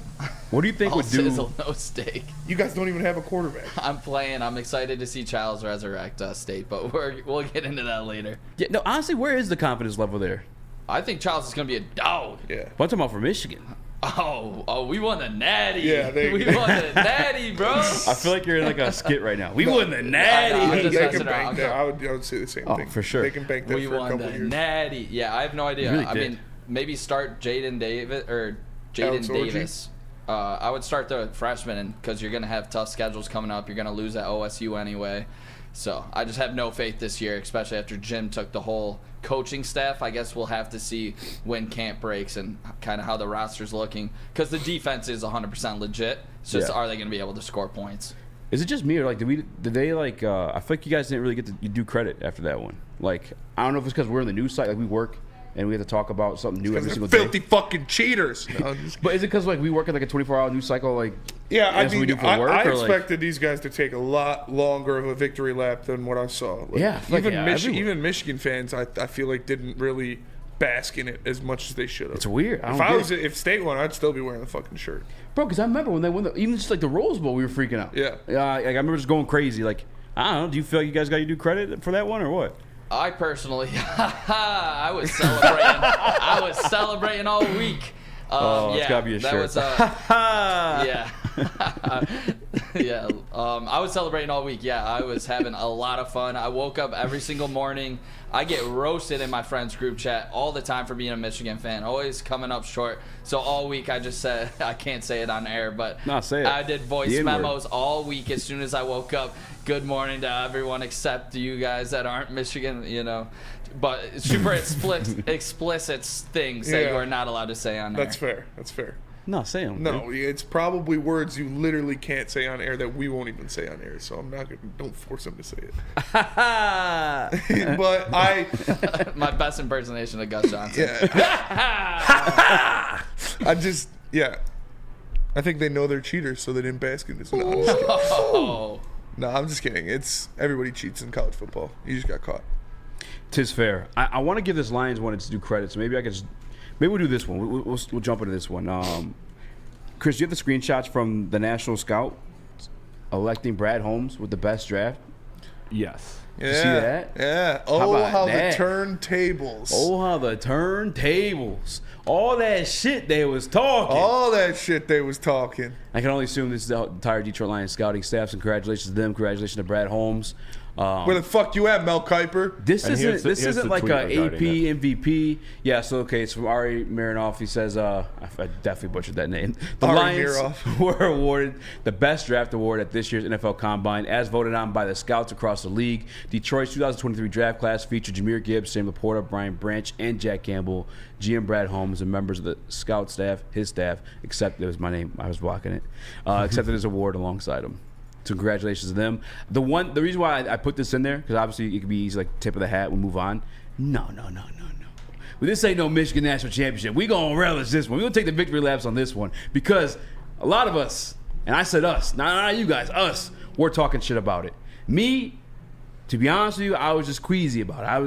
What do you think All would do? sizzle, no steak. You guys don't even have a quarterback. I'm playing. I'm excited to see Childs resurrect State, but we'll get into that later. Yeah, no, honestly, where is the confidence level there? I think Childs is going to be a dog. Yeah. What I'm talking about for Michigan? Oh, we won the Natty. Yeah, we won the Natty, bro. I feel like you're in like a skit right now. We won the Natty. I'm just They messing can around. bank that. I would say the same thing. For sure. They can bank that We for a won couple the years. Natty. Yeah, I have no idea. Really I did. mean, maybe start Jaden Alex Orji? Davis. I would start the freshman because you're going to have tough schedules coming up. You're going to lose at OSU anyway. So I just have no faith this year, especially after Jim took the whole coaching staff. I guess we'll have to see when camp breaks and kind of how the roster's looking, because the defense is 100% legit. It's just, are they going to be able to score points? Is it just me, or like did they like? I feel like you guys didn't really get to do credit after that one. Like, I don't know if it's because we're in the news site, like we work and we have to talk about something new every single day. Filthy fucking cheaters. No, but is it because like we work at like a 24-hour news cycle, like? Yeah, I as we mean, do for work, I or, like- expected these guys to take a lot longer of a victory lap than what I saw. Like, Yeah, I feel like, even Michigan fans, I feel like didn't really bask in it as much as they should have. It's weird. If State won, I'd still be wearing the fucking shirt. Bro, because I remember when they won even just like the Rose Bowl, we were freaking out. Yeah. Like, I remember just going crazy. Like, I don't know. Do you feel like you guys got to do credit for that one or what? I personally, I was celebrating. I was celebrating all week. It's gotta be a that shirt. was yeah. Yeah, I was celebrating all week. Yeah, I was having a lot of fun. I woke up every single morning. I get roasted in my friends group chat all the time for being a Michigan fan, always coming up short. So all week I just said, I can't say it on air, but say it. I did voice The N-word. memos all week as soon as I woke up. Good morning to everyone except you guys that aren't Michigan, But super explicit things that you are not allowed to say on air. That's fair. That's fair. No, say them. No, it's probably words you literally can't say on air that we won't even say on air. So I'm not gonna. Don't force him to say it. But My best impersonation of Gus Johnson. Yeah. I think they know they're cheaters, so they didn't bask in this. No, I'm just kidding. Oh. No, I'm just kidding. Everybody cheats in college football. You just got caught. Tis fair. I want to give this Lions one its due credit, so maybe we'll do this one. We'll jump into this one. Chris, do you have the screenshots from the National Scout electing Brad Holmes with the best draft? Yes. Yeah. You see that? Yeah. How the that? turntables. Oh, how the turntables. All that shit they was talking. All that shit they was talking. I can only assume this is the entire Detroit Lions scouting staff. So congratulations to them. Congratulations to Brad Holmes. Where the fuck you at, Mel Kiper? This And isn't here's the like tweet a regarding AP MVP. Yeah, so okay, it's from Ari Marinoff. He says, I definitely butchered that name. The Ari Lions Miroff. were awarded the best draft award at this year's NFL Combine, as voted on by the scouts across the league. Detroit's 2023 draft class featured Jahmyr Gibbs, Sam Laporta, Brian Branch, and Jack Campbell. GM Brad Holmes and members of the scout staff, his staff, except it was my name, I was blocking it, accepted his award alongside him. So congratulations to them. The reason why I put this in there, because obviously it could be easy, like tip of the hat, we move on. No. Well, this ain't no Michigan National Championship. We gonna relish this one. We gonna take the victory laps on this one, because a lot of us, and I said us, not you guys, us, we're talking shit about it. Me, to be honest with you, I was just queasy about it. I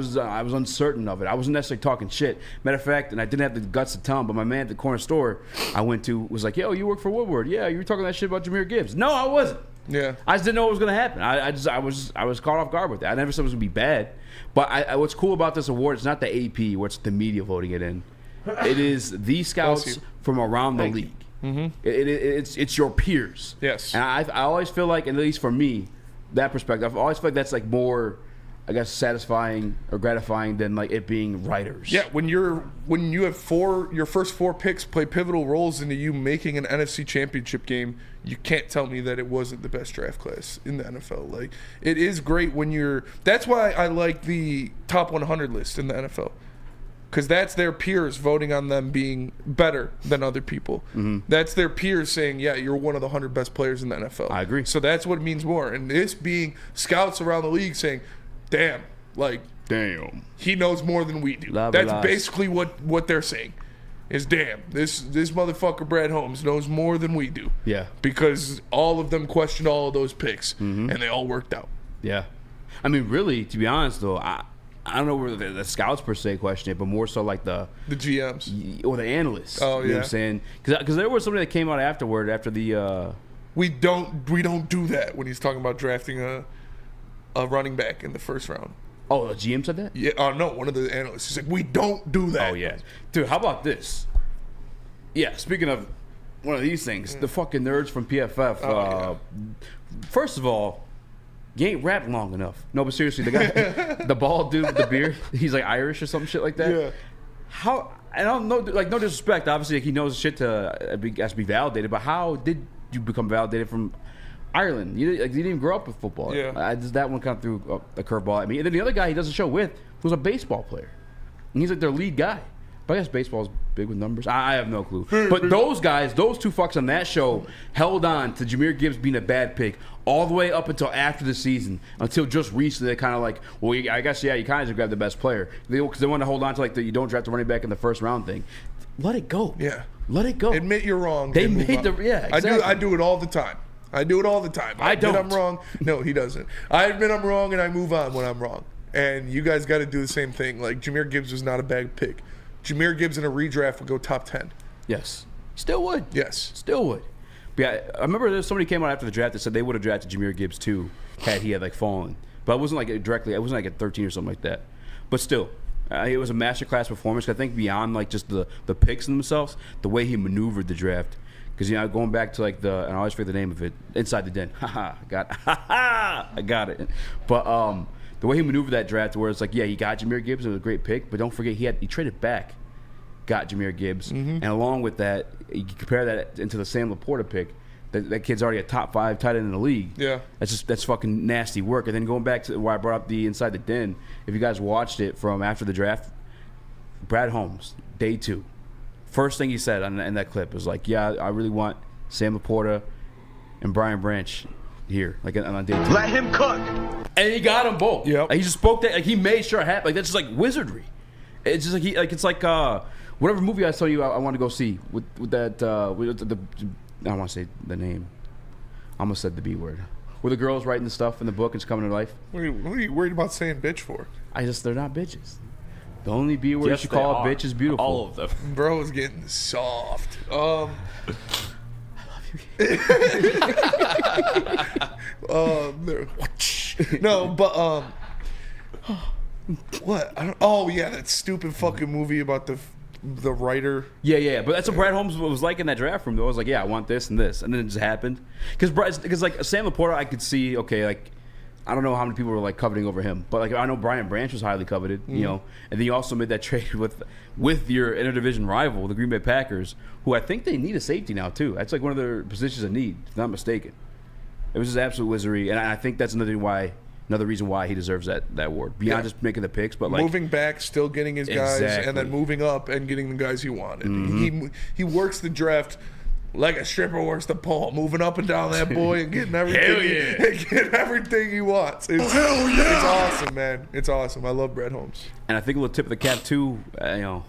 was uncertain of it. I wasn't necessarily talking shit. Matter of fact, and I didn't have the guts to tell him, but my man at the corner store I went to was like, yo, you work for Woodward. Yeah, you were talking that shit about Jahmyr Gibbs. No, I wasn't. Yeah. I just didn't know what was going to happen. I was caught off guard with that. I never said it was going to be bad. But what's cool about this award, it's not the AP where it's the media voting it in. It is the scouts from around the league. Mm-hmm. It's your peers. Yes. And I always feel like, and at least for me, that perspective, I always feel like that's like more, I guess, satisfying or gratifying than like it being writers. Yeah, when you have your first four picks play pivotal roles into you making an NFC Championship game, you can't tell me that it wasn't the best draft class in the NFL. Like, it is great when you're. That's why I like the top 100 list in the NFL, because that's their peers voting on them being better than other people. Mm-hmm. That's their peers saying, yeah, you're one of the 100 best players in the NFL. I agree. So that's what it means more. And this being scouts around the league saying, damn, he knows more than we do. That's basically what they're saying. Is damn, this motherfucker Brad Holmes knows more than we do. Yeah. Because all of them questioned all of those picks, and they all worked out. Yeah. I mean, really, to be honest, though, I don't know where the scouts per se question it, but more so like the GMs or the analysts. Oh, you know what I'm saying? Because there was somebody that came out afterward after the. We don't do that when he's talking about drafting a running back in the first round. Oh, the GM said that? Yeah, no, one of the analysts. He's like, we don't do that. Oh, yeah. Dude, how about this? Yeah, speaking of one of these things, the fucking nerds from PFF. First of all, you ain't rapped long enough. No, but seriously, the guy, the bald dude with the beard, he's like Irish or some shit like that. Yeah. How, I don't know, like, no disrespect. Obviously, like, he knows shit has to be validated, but how did you become validated from Ireland? You didn't even grow up with football. Yeah. That one kind of threw a curveball at me. And then the other guy he does a show with was a baseball player. And he's like their lead guy. But I guess baseball's big with numbers. I have no clue. But those guys, those two fucks on that show held on to Jahmyr Gibbs being a bad pick all the way up until after the season, until just recently they kind of like, well, I guess, yeah, you kind of just grab the best player. Because they want to hold on to like you don't draft a running back in the first round thing. Let it go. Yeah. Let it go. Admit you're wrong. They made the, yeah, exactly. I do it all the time. I admit I'm wrong. No, he doesn't. I admit I'm wrong, and I move on when I'm wrong. And you guys got to do the same thing. Like, Jahmyr Gibbs was not a bad pick. Jahmyr Gibbs in a redraft would go top 10. Yes. Still would. Yes. Still would. But yeah, I remember somebody came out after the draft that said they would have drafted Jahmyr Gibbs too had he had like fallen. But it wasn't like directly. It wasn't like at 13 or something like that. But still, it was a masterclass performance. I think beyond like just the picks themselves, the way he maneuvered the draft. Because going back to like and I always forget the name of it, Inside the Den. I got it. But the way he maneuvered that draft, where it's like, yeah, he got Jahmyr Gibbs, it was a great pick, but don't forget he traded back, got Jahmyr Gibbs, and along with that, you compare that into the Sam Laporta pick. That kid's already a top 5 tight end in the league. Yeah, that's fucking nasty work. And then going back to why I brought up the Inside the Den, if you guys watched it from after the draft, Brad Holmes, day 2, first thing he said in that clip was like, yeah, I really want Sam Laporta and Brian Branch here, like on day 2. Let him cook. And he got them both. Yep. Like, he just spoke that. Like, he made sure it happened. Like, that's just like wizardry. It's just like it's like whatever movie I told you I want to go see with that with the I don't want to say the name. I almost said the B word. Where the girl's writing the stuff in the book and it's coming to life. What are you worried about saying bitch for? They're not bitches. The only B word you should call a bitch is beautiful. All of them. Bro is getting soft. No, but what? Oh yeah, that stupid fucking movie about the writer. Yeah, but that's what Brad Holmes was like in that draft room. Though I was like, yeah, I want this and this, and then it just happened. Because like Sam Laporta, I could see, okay, like I don't know how many people were like coveting over him, but like I know Brian Branch was highly coveted, you know, and then you also made that trade with your interdivision rival, the Green Bay Packers, who I think they need a safety now too. That's like one of their positions of need, if not mistaken. It was just absolute wizardry, and I think that's another reason why he deserves that award. Beyond just making the picks, but like moving back, still getting his guys, and then moving up and getting the guys he wanted. He works the draft like a stripper works the pole, moving up and down that boy and getting everything. Getting everything he wants. It's awesome, man. It's awesome. I love Brad Holmes. And I think a little tip of the cap too. No,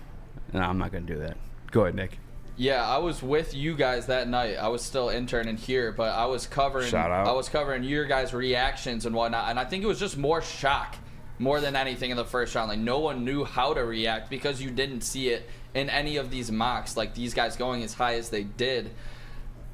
I'm not gonna do that. Go ahead, Nick. Yeah, I was with you guys that night. I was still interning here, but I was covering. Shout out. I was covering your guys' reactions and whatnot, and I think it was just more shock, more than anything in the first round. Like no one knew how to react because you didn't see it in any of these mocks. Like these guys going as high as they did.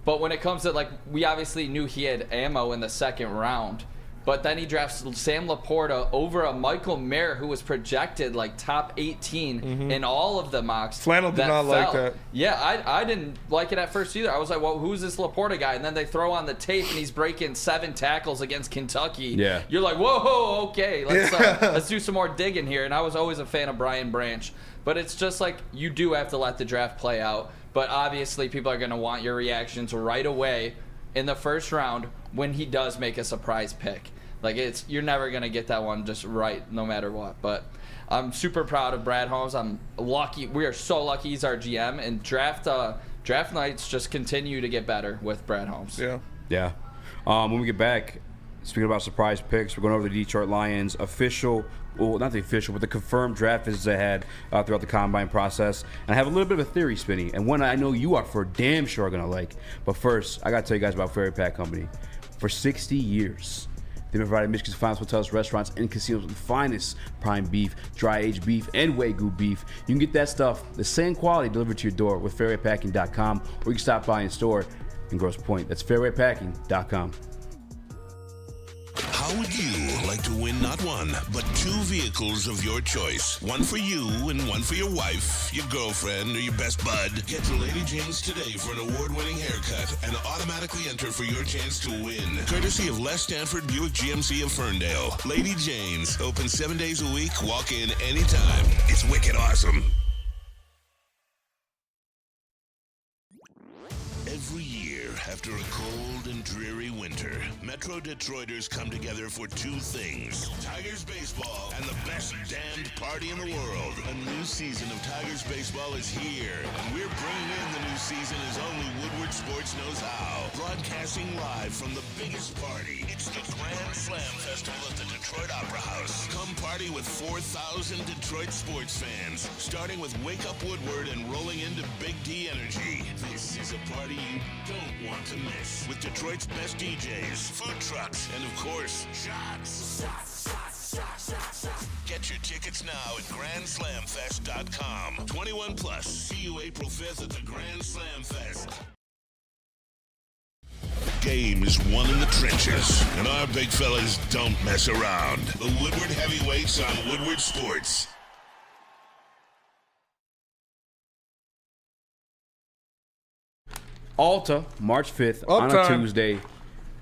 But when it comes to like, we obviously knew he had ammo in the second round. But then he drafts Sam Laporta over a Michael Mayer who was projected like top 18 in all of the mocks. Flannel did not like that. Yeah, I didn't like it at first either. I was like, well, who's this Laporta guy? And then they throw on the tape and he's breaking 7 tackles against Kentucky. Yeah. You're like, whoa, okay, let's do some more digging here. And I was always a fan of Brian Branch. But it's just like, you do have to let the draft play out. But obviously people are going to want your reactions right away in the first round when he does make a surprise pick. Like, you're never going to get that one just right no matter what. But I'm super proud of Brad Holmes. I'm lucky. We are so lucky he's our GM. And draft nights just continue to get better with Brad Holmes. Yeah. When we get back, speaking about surprise picks, we're going over the Detroit Lions official, well, not the official, but the confirmed draft visits they had throughout the combine process. And I have a little bit of a theory, Spinny, and one I know you are for damn sure going to like. But first, I got to tell you guys about Ferry Pack Company. For 60 years, they've provided Michigan's finest hotels, restaurants, and casinos with the finest prime beef, dry-aged beef, and Wagyu beef. You can get that stuff, the same quality, delivered to your door with fairwaypacking.com, or you can stop by in store in Grosse Pointe. That's fairwaypacking.com. How would you like to win not one, but 2 vehicles of your choice? One for you and one for your wife, your girlfriend, or your best bud. Get to Lady Jane's today for an award-winning haircut and automatically enter for your chance to win. Courtesy of Les Stanford Buick GMC of Ferndale. Lady Jane's, open 7 days a week, walk in anytime. It's wicked awesome. Every year, after a cold and dreary winter, Metro Detroiters come together for 2 things: Tigers baseball and the best damned party in the world. A new season of Tigers baseball is here, and we're bringing in the new season as only Woodward Sports knows how. Broadcasting live from the biggest party. It's the Grand Slam Festival at the Detroit Opera House. Come party with 4,000 Detroit sports fans, starting with Wake Up Woodward and rolling into Big D Energy. This is a party you don't want to miss, with Detroit's best DJs, food trucks, and of course, shots. Get your tickets now at GrandSlamFest.com. 21 plus. See you April 5th at the Grand Slam Fest. Game is won in the trenches, and our big fellas don't mess around. The Woodward Heavyweights on Woodward Sports. Alta, March 5th on a Uptime. Tuesday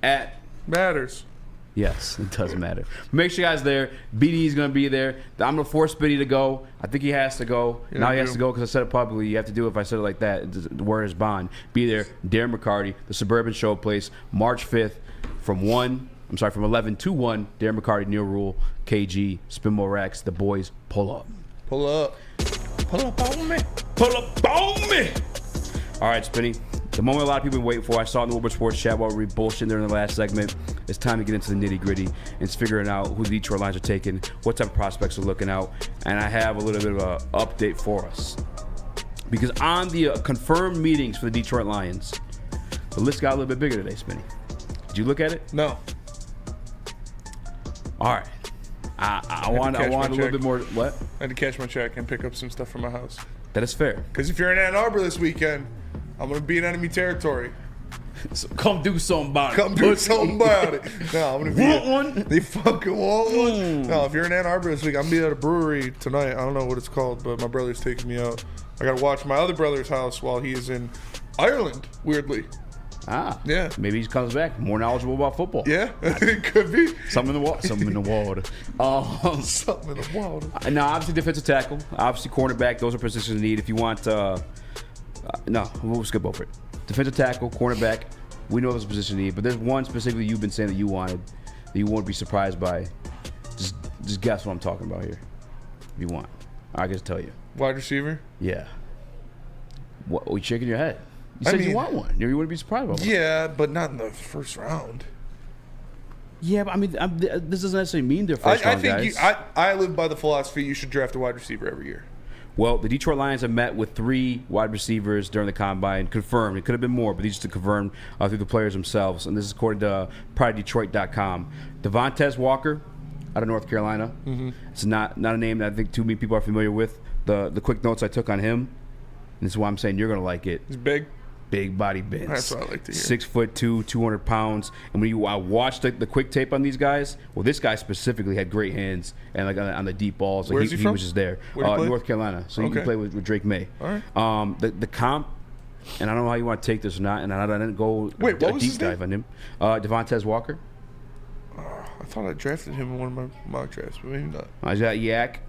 at Matters. Yes, it does matter. Make sure you guys there. BD's going to be there. I'm going to force Biddy to go. I think he has to go. Yeah, now he I has do. to go because I said it publicly. You have to do it if I said it like that. The word is bond. Be there. Darren McCarty, the Suburban Showplace, March 5th from 11 to 1. Darren McCarty, Neil Rule, KG, Spinmo Rax, the boys, pull up. Pull up. Pull up on me. Pull up on me. All right, Spinny. The moment a lot of people have been waiting for, I saw it in the Woodward Sports chat while we were bullshitting there in the last segment. It's time to get into the nitty-gritty and it's figuring out who the Detroit Lions are taking, what type of prospects are looking out, and I have a little bit of an update for us. Because on the confirmed meetings for the Detroit Lions, the list got a little bit bigger today, Spinny. Did you look at it? No. All right. I want catch a my little check. bit more. What? I had to cash my check and pick up some stuff from my house. That is fair. Because if you're in Ann Arbor this weekend, I'm going to be in enemy territory. So come do something about it. Come do something about it. No, I'm going to be. Want one? They fucking want one. No, if you're in Ann Arbor this week, I'm going to be at a brewery tonight. I don't know what it's called, but my brother's taking me out. I got to watch my other brother's house while he is in Ireland, weirdly. Ah. Yeah. Maybe he comes back more knowledgeable about football. Yeah, it could be. Something in the water. Something in the water. Something in the water. Now, obviously, defensive tackle. Obviously, cornerback. Those are positions in need. If you want, no, we'll skip over it. Defensive tackle, cornerback. We know those positions in need, but there's one specifically you've been saying that you wanted, that you won't be surprised by. Just guess what I'm talking about here. If you want, I can tell you. Wide receiver? Yeah. What? Are you shaking your head? You I said you mean- want one. You wouldn't be surprised about one. Yeah, but not in the first round. Yeah, but I mean, this doesn't necessarily mean they're first I round think guys. I live by the philosophy you should draft a wide receiver every year. Well, the Detroit Lions have met with 3 wide receivers during the combine, confirmed. It could have been more, but these are confirmed through the players themselves. And this is according to PrideDetroit.com. Devontae Walker out of North Carolina. Mm-hmm. It's not a name that I think too many people are familiar with. The quick notes I took on him, and this is why I'm saying you're going to like it. He's big. Big body bends. That's what I like to hear. 6'2", 200 pounds. And when I watched the quick tape on these guys, well, this guy specifically had great hands and like on the deep balls. Like Where's he he from? was just there. Where'd he play? North Carolina. So he Okay. can play with Drake May. All right. The comp, and I don't know how you want to take this or not, and I didn't go Wait, what was deep his dive on him. Devontae Walker. I thought I drafted him in one of my mock drafts, but maybe not. He's got Yak.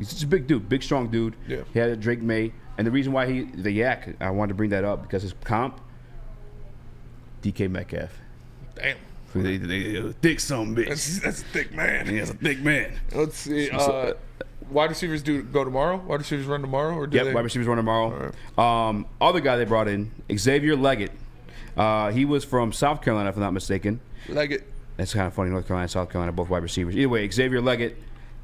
He's just a big dude, big strong dude. Yeah. He had Drake May, and the reason why the Yak, I wanted to bring that up because his comp, DK Metcalf. Damn. Thick son of a bitch. That's a thick man. He's a big man. Let's see. Wide receivers go tomorrow? Wide receivers run tomorrow? Or do Yep, they? wide receivers run tomorrow. Other guy they brought in, Xavier Leggett. He was from South Carolina, if I'm not mistaken. Like it. That's kind of funny. North Carolina, South Carolina, both wide receivers. Either way, Xavier Leggett,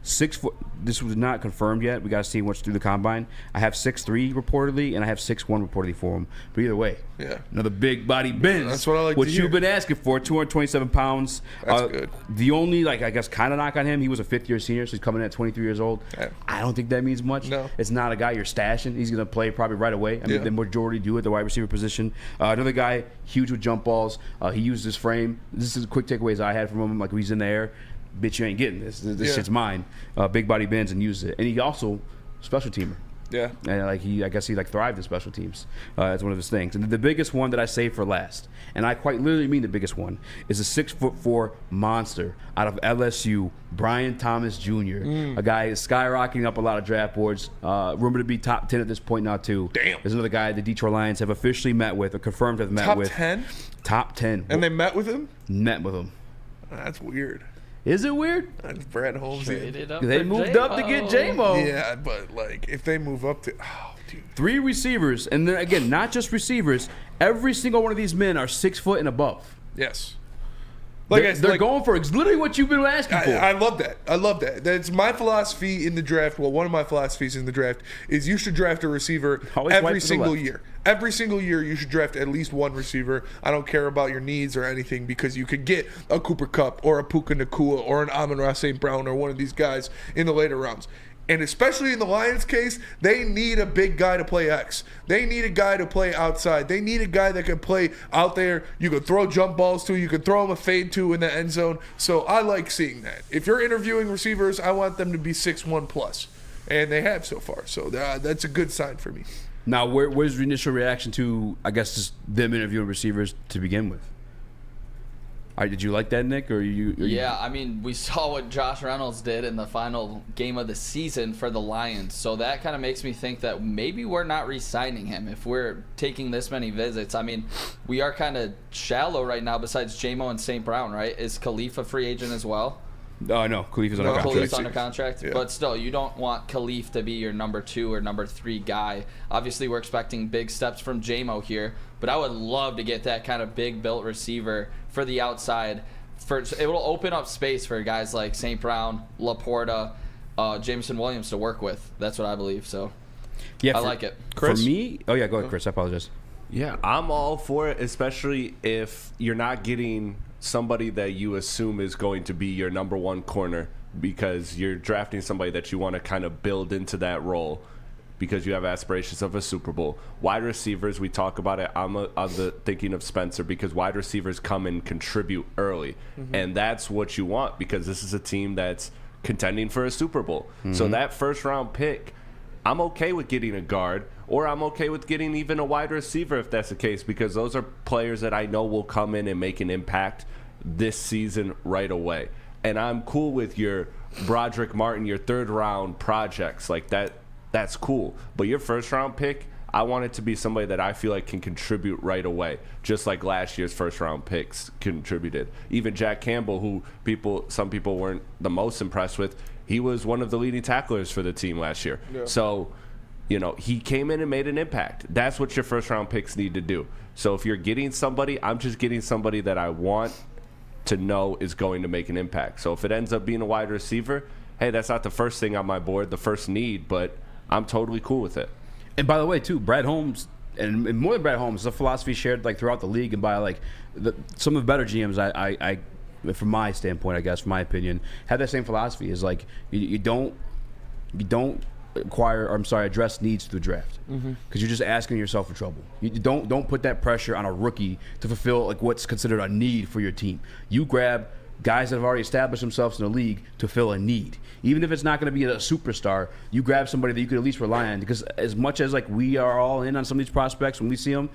6 foot. This was not confirmed yet. We got to see what's through the combine. I have 6'3" reportedly, and I have 6'1" reportedly for him. But either way, Yeah. another big body bends. That's what I like What to you've hear. been asking for, 227 pounds. That's good. The only, I guess, kind of knock on him, he was a fifth-year senior, so he's coming in at 23 years old. Yeah. I don't think that means much. No. It's not a guy you're stashing. He's going to play probably right away. I mean, Yeah. the majority do at the wide receiver position. Another guy, huge with jump balls. He used his frame. This is quick takeaways I had from him. Like, when he's in the air, bitch, you ain't getting this. This Yeah. shit's mine. Big body bends and uses it. And he also, special teamer. Yeah. And I guess he thrived in special teams. That's one of his things. And the biggest one that I saved for last, and I quite literally mean the biggest one, is a 6'4" monster out of LSU, Brian Thomas Jr. A guy is skyrocketing up a lot of draft boards. Rumored to be top 10 at this point now too. Damn. There's another guy the Detroit Lions have officially met with, or confirmed have met Top with. 10? Top 10. And they met with him? met with him. That's weird. Is it weird? That's Brad Holmes. Traded up They for moved up to get J-Mo. Yeah, but like if they move up to, oh, dude. 3 receivers, and then again, not just receivers. Every single one of these men are 6 foot and above. Yes. They're going for literally what you've been asking for. I love that. I love that. That's my philosophy in the draft. Well, one of my philosophies in the draft is you should draft a receiver Always wipe every to the single left. year. Every single year, you should draft at least one receiver. I don't care about your needs or anything because you could get a Cooper Kupp or a Puka Nacua or an Amon-Ra St. Brown or one of these guys in the later rounds. And especially in the Lions' case, they need a big guy to play X. They need a guy to play outside. They need a guy that can play out there. You can throw jump balls to. You can throw him a fade to in the end zone. So I like seeing that. If you're interviewing receivers, I want them to be 6'1 plus. And they have so far. So that's a good sign for me. Now, where's your initial reaction to, I guess, just them interviewing receivers to begin with? Did you like that, Nick? Yeah, I mean, we saw what Josh Reynolds did in the final game of the season for the Lions, so that kind of makes me think that maybe we're not re-signing him if we're taking this many visits. I mean, we are kind of shallow right now besides J-Mo and St. Brown, right? Is Khalif a free agent as well? No, Khalif is under contract. Khalif's under contract, Yeah. but still, you don't want Khalif to be your number 2 or number 3 guy. Obviously, we're expecting big steps from J-Mo here, but I would love to get that kind of big-built receiver for the outside. It will open up space for guys like St. Brown, Laporta, Jameson Williams to work with. That's what I believe. So, I like it. Chris? For me, go ahead, Chris. I apologize. Yeah, I'm all for it, especially if you're not getting somebody that you assume is going to be your number 1 corner because you're drafting somebody that you want to kind of build into that role because you have aspirations of a Super Bowl. Wide receivers, we talk about it. I'm thinking of Spencer because wide receivers come and contribute early, and that's what you want because this is a team that's contending for a Super Bowl. So that first-round pick, I'm okay with getting a guard, or I'm okay with getting even a wide receiver if that's the case, because those are players that I know will come in and make an impact this season right away. And I'm cool with your Broderick Martin, your third-round projects. Like, that's cool. But your first-round pick, I want it to be somebody that I feel like can contribute right away, just like last year's first-round picks contributed. Even Jack Campbell, who some people weren't the most impressed with, he was one of the leading tacklers for the team last year. Yeah. So, he came in and made an impact. That's what your first-round picks need to do. So if you're getting somebody, I'm just getting somebody that I want to know is going to make an impact. So if it ends up being a wide receiver, hey, that's not the first thing on my board, the first need, but I'm totally cool with it. And by the way, too, Brad Holmes, and more than Brad Holmes, the philosophy shared like throughout the league and by some of the better GMs, I from my standpoint, I guess, from my opinion, have that same philosophy. Is like you don't address needs through the draft because you're just asking yourself for trouble. You don't put that pressure on a rookie to fulfill like what's considered a need for your team. You grab guys that have already established themselves in the league to fill a need. Even if it's not going to be a superstar, you grab somebody that you could at least rely on, because as much as like we are all in on some of these prospects when we see them,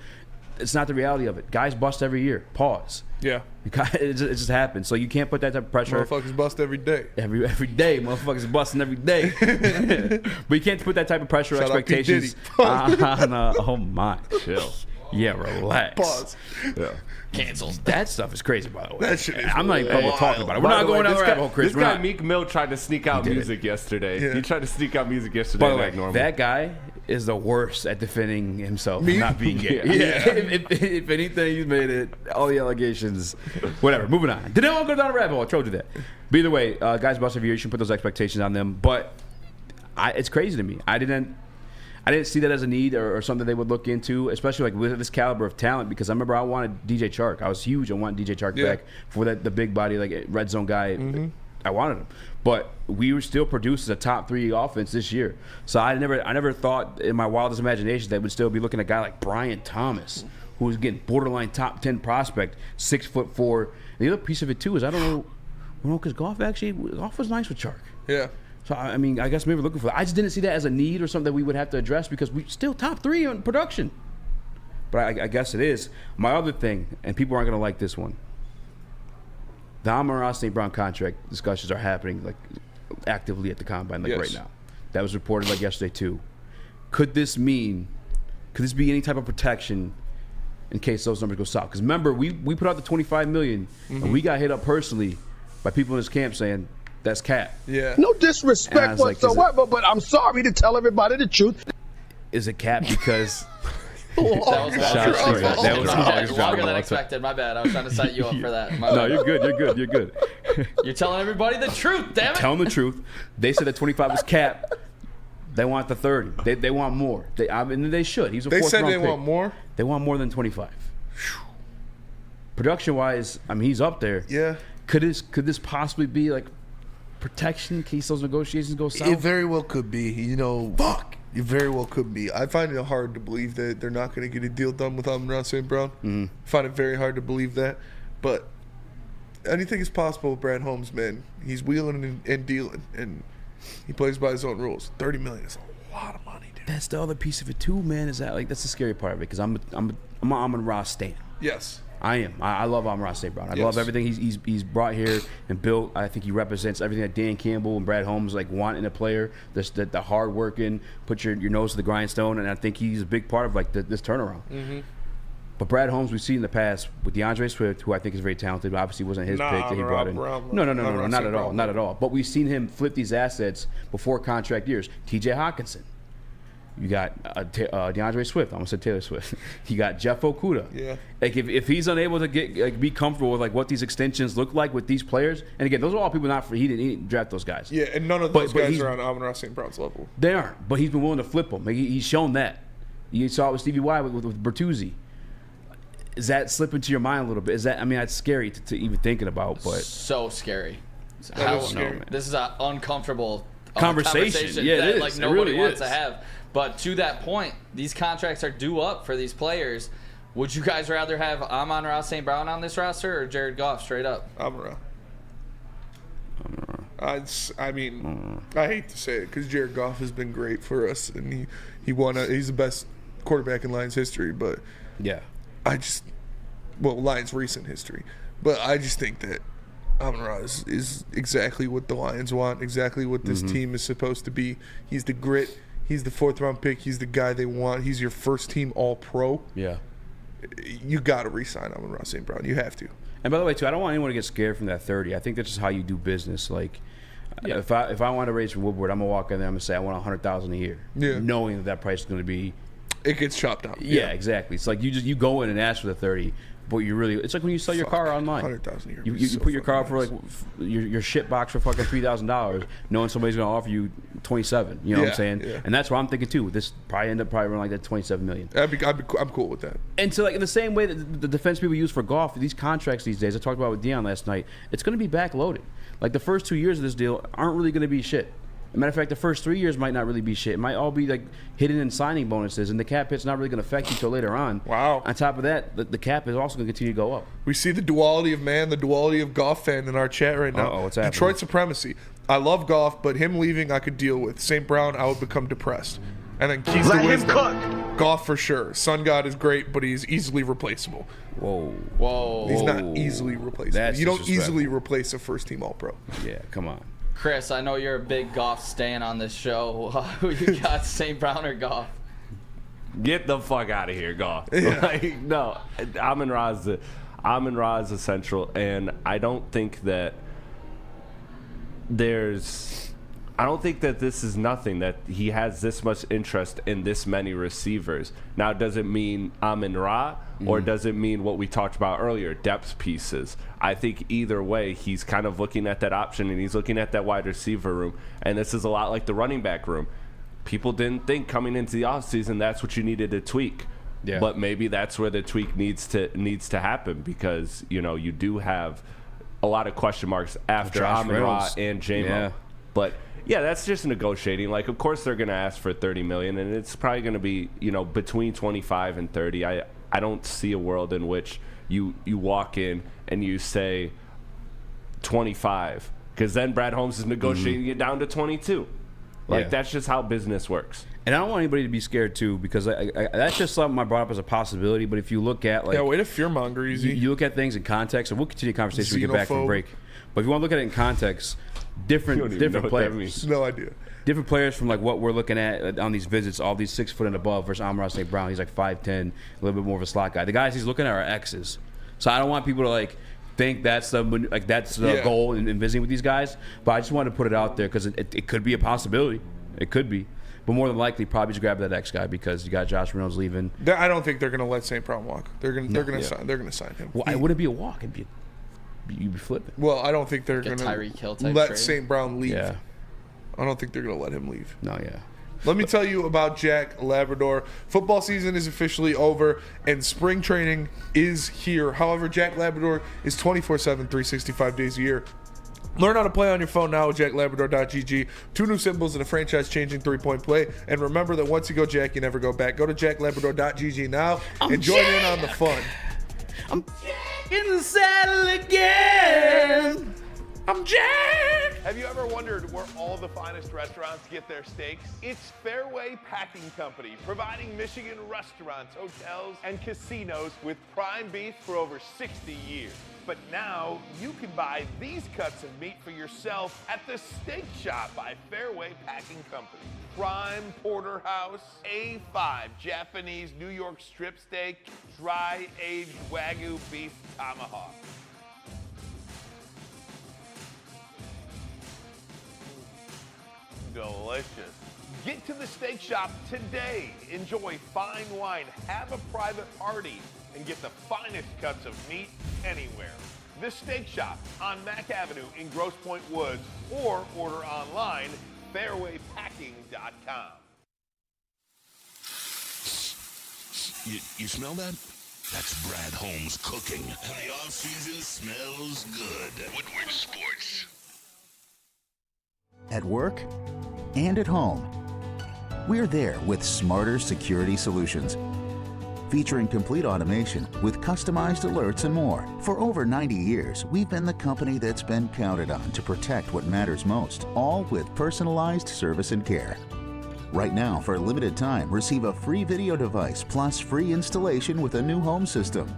it's not the reality of it. Guys bust every year. Pause. Yeah. It just happens. So you can't put that type of pressure. Motherfuckers bust every day. Every day. Motherfuckers busting every day. But you can't put that type of pressure or expectations on oh my. Chill. Yeah, relax. Pause. Yeah. Cancels. That stuff is crazy, by the way. That shit is I'm not even comfortable talking about it. We're not going down the rabbit hole, Chris. This guy Meek Mill tried to sneak out music yesterday. Yeah. He tried to sneak out music yesterday. By the way, normal. That guy is the worst at defending himself not being gay. Yeah. If anything, he's made it. All the allegations. Whatever. Moving on. Didn't want to go down a rabbit hole. I told you that. But either way, guys bust every year. You should put those expectations on them. But it's crazy to me. I didn't see that as a need or something they would look into, especially like with this caliber of talent, because I remember I wanted DJ Chark. I was huge. I wanted DJ Chark back for the big body, like red zone guy. I wanted him. But we were still produced as a top 3 offense this year. So I never thought in my wildest imagination that we'd still be looking at a guy like Brian Thomas, who was getting borderline top 10 prospect, 6'4". And the other piece of it too is I don't know, because Goff was nice with Chark. Yeah. So, I mean, I guess maybe we're looking for that. I just didn't see that as a need or something that we would have to address because we still top 3 in production. But I guess it is. My other thing, and people aren't going to like this one, the Amon-Ra St. Brown contract discussions are happening like actively at the Combine right now. That was reported like yesterday too. Could this be any type of protection in case those numbers go south? Because remember, we put out the $25 million, and we got hit up personally by people in this camp saying, that's cap. Yeah. No disrespect whatsoever, but I'm sorry to tell everybody the truth. Is it cap because that was longer than expected. My bad. I was trying to set you up for that. No, you're good. You're good. You're telling everybody the truth, damn it. Telling the truth. They said that 25 was cap. They want the 30. They want more. They should. He's a fourth round pick. Want more? They want more than 25. Production-wise, I mean, he's up there. Yeah. Could this possibly be like protection in case those negotiations go south? It very well could be. Fuck. It very well could be. I find it hard to believe that they're not going to get a deal done with Amon-Ra St. Brown. I find it very hard to believe that. But anything is possible with Brad Holmes, man. He's wheeling and dealing, and he plays by his own rules. $30 million is a lot of money, dude. that's the other piece of it too, man. Is that like that's the scary part of it because I'm an Amon-Ra stan. Yes. I am. I love Amon-Ra St. Brown. I Yes. love everything he's brought here and built. I think he represents everything that Dan Campbell and Brad Holmes like want in a player. The hard working, put your nose to the grindstone, and I think he's a big part of like this turnaround. Mm-hmm. But Brad Holmes, we've seen in the past with DeAndre Swift, who I think is very talented. Obviously, wasn't his pick that he brought in. No, not at all, not at all. But we've seen him flip these assets before contract years. T.J. Hawkinson. You got DeAndre Swift. I almost said Taylor Swift. You got Jeff Okuda. Yeah. Like if he's unable to be comfortable with like what these extensions look like with these players, and again, those are all people he didn't draft those guys. Yeah, and none of those guys are on Amon-Ra St. Brown's level. They aren't. But he's been willing to flip them. Like, he's shown that. You saw it with Stevie Y with Bertuzzi. Is that slipping to your mind a little bit? Is that? I mean, that's scary to even thinking about. But so scary. That is scary. This is an uncomfortable conversation. Yeah, that it is. like It nobody really wants is. to have. But to that point, these contracts are due up for these players. Would you guys rather have Amon-Ra St. Brown on this roster or Jared Goff straight up? Amon-Ra. I mean, I hate to say it because Jared Goff has been great for us, and he won. He's the best quarterback in Lions history. But yeah, Lions recent history. But I just think that Amon-Ra is exactly what the Lions want, exactly what this team is supposed to be. He's the grit. He's the 4th-round pick. He's the guy they want. He's your first-team All-Pro. Yeah. You got to re-sign Amon-Ra St. Brown. You have to. And by the way, too, I don't want anyone to get scared from that 30. I think that's just how you do business. Like, if I want to raise from Woodward, I'm going to walk in there and I'm going to say I want $100,000 a year, knowing that price is going to be. It gets chopped down. Yeah, exactly. It's like you go in and ask for the 30. But it's like when you sell your car online. $100,000 a year. You put your car for like your shit box for fucking $3,000, knowing somebody's gonna offer you $27. You know what I'm saying? Yeah. And that's what I'm thinking too. This probably end up running like that $27 million. I'm cool with that. And so like in the same way that the defense people use for golf, these contracts these days, I talked about with Dion last night. It's gonna be backloaded. Like the first 2 years of this deal aren't really gonna be shit. As a matter of fact, the first 3 years might not really be shit. It might all be like hidden in signing bonuses, and the cap hit's not really going to affect you until later on. Wow. On top of that, the cap is also going to continue to go up. We see the duality of man, the duality of Goff fan in our chat right now. Uh-oh, what's happening? Detroit supremacy. I love Goff, but him leaving I could deal with. St. Brown, I would become depressed. And then keys to wisdom. Goff for sure. Sun God is great, but he's easily replaceable. Whoa. He's not easily replaceable. That's you don't disrespectful. easily replace a first-team All-Pro. Yeah, come on. Chris, I know you're a big Goff stan on this show. Who you got, St. Brown or Goff? Get the fuck out of here, Goff. Yeah. Like, no, Amon-Ra is essential, and I don't think that I don't think that this is nothing, that he has this much interest in this many receivers. Now, does it mean Amon-Ra, or does it mean what we talked about earlier, depth pieces? I think either way, he's kind of looking at that option, and he's looking at that wide receiver room. And this is a lot like the running back room. People didn't think coming into the offseason that's what you needed to tweak. Yeah. But maybe that's where the tweak needs to happen, because, you do have a lot of question marks after Amon-Ra and J-Mo. Yeah. But yeah, that's just negotiating. Like, of course they're going to ask for $30 million, and it's probably going to be, between 25 and 30. I don't see a world in which you walk in and you say 25, because then Brad Holmes is negotiating it down to 22. Like, that's just how business works. And I don't want anybody to be scared too, because that's just something I brought up as a possibility. But if you look at way to fearmonger, Eazy. You look at things in context, and we'll continue the conversation when we get back from break. But if you want to look at it in context, different players. No idea. Different players from like what we're looking at on these visits, all these 6 foot and above versus Amon-Ra St. Brown. He's like 5'10", a little bit more of a slot guy. The guys he's looking at are X's. So I don't want people to like think that's the goal in visiting with these guys. But I just wanted to put it out there because it could be a possibility. It could be. But more than likely, probably just grab that X guy because you got Josh Reynolds leaving. I don't think they're going to let St. Brown walk. They're going to sign him. Well, it wouldn't be a walk. You'd be flipping. Well, I don't think they're going to let St. Brown leave. Yeah. I don't think they're going to let him leave. No, yeah. Let me tell you about Jack Labrador. Football season is officially over, and spring training is here. However, Jack Labrador is 24/7, 365 days a year. Learn how to play on your phone now with jacklabrador.gg. 2 new symbols and a franchise-changing 3-point play. And remember that once you go Jack, you never go back. Go to jacklabrador.gg now and join in on the fun. I'm in the saddle again. I'm Jack. Have you ever wondered where all the finest restaurants get their steaks? It's Fairway Packing Company, providing Michigan restaurants, hotels, and casinos with prime beef for over 60 years. But now you can buy these cuts of meat for yourself at the Steak Shop by Fairway Packing Company. Prime porterhouse, A5 Japanese New York strip steak, dry aged Wagyu beef tomahawk. Delicious. Get to the Steak Shop today. Enjoy fine wine, have a private party, and get the finest cuts of meat anywhere. The Steak Shop on Mack Avenue in Grosse Pointe Woods, or order online, fairwaypacking.com. You smell that? That's Brad Holmes cooking. And the off-season smells good. Woodward Sports. At work and at home, we're there with smarter security solutions. Featuring complete automation with customized alerts and more. For over 90 years, we've been the company that's been counted on to protect what matters most, all with personalized service and care. Right now, for a limited time, receive a free video device plus free installation with a new home system.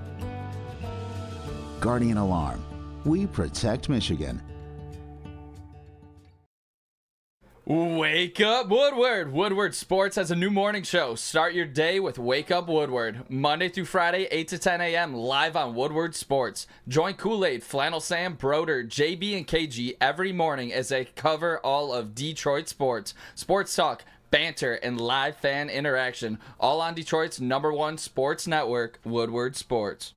Guardian Alarm. We protect Michigan. Wake up, Woodward! Woodward Sports has a new morning show. Start your day with Wake Up Woodward. Monday through Friday, 8 to 10 a.m. live on Woodward Sports. Join Kool-Aid, Flannel Sam, Broder, JB, and KG every morning as they cover all of Detroit sports. Sports talk, banter, and live fan interaction. All on Detroit's #1 sports network, Woodward Sports.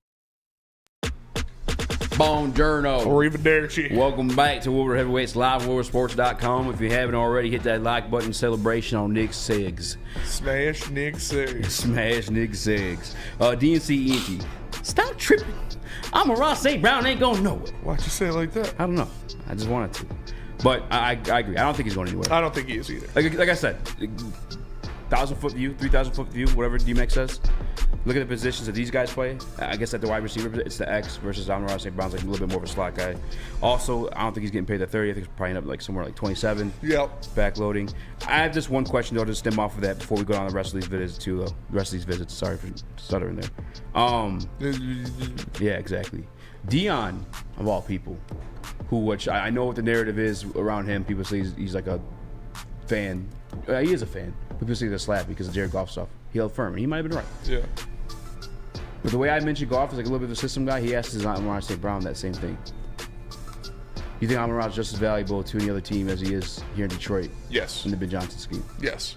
Buongiorno. Arrivederci. Welcome back to Woodward Heavyweights live at WoodwardSports.com. If you haven't already, hit that like button celebration on Nick Seggs. Smash Nick Seggs. Smash Nick Seggs. DNC Inky. Stop tripping. I'm a Ross St. Brown ain't going nowhere. Why'd you say it like that? I don't know. I just wanted to. But I agree. I don't think he's going anywhere. I don't think he is either. Like I said, 1,000-foot view, 3,000-foot view, whatever DMX says. Look at the positions that these guys play. I guess at the wide receiver, it's the X versus Amon-Ra St. Brown's like a little bit more of a slot guy. Also, I don't think he's getting paid the 30. I think he's probably end up like somewhere like 27. Yep. Backloading. I have just one question though to stem off of that before we go on the rest of these visits too. Though the rest of these visits. Sorry for stuttering there. Yeah, exactly. Dion, of all people, which I know what the narrative is around him. People say he's like a fan. He is a fan. People say he's a slap because of Jared Goff stuff. He held firm, and he might have been right. Yeah. But the way I mentioned Goff is like a little bit of a system guy. He asked his Amon-Ra St. Brown that same thing. You think Amon-Ra is just as valuable to any other team as he is here in Detroit? Yes. In the Ben Johnson scheme. Yes.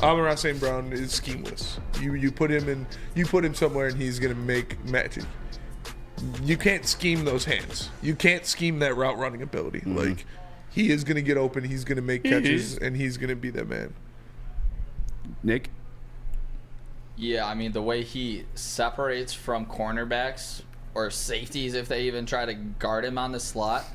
Amon-Ra St. Brown is schemeless. You put him somewhere, and he's gonna make magic. You can't scheme those hands. You can't scheme that route running ability. Mm-hmm. Like, he is gonna get open. He's gonna make catches, and he's gonna be that man. Nick? Yeah, I mean, the way he separates from cornerbacks or safeties, if they even try to guard him on the slot,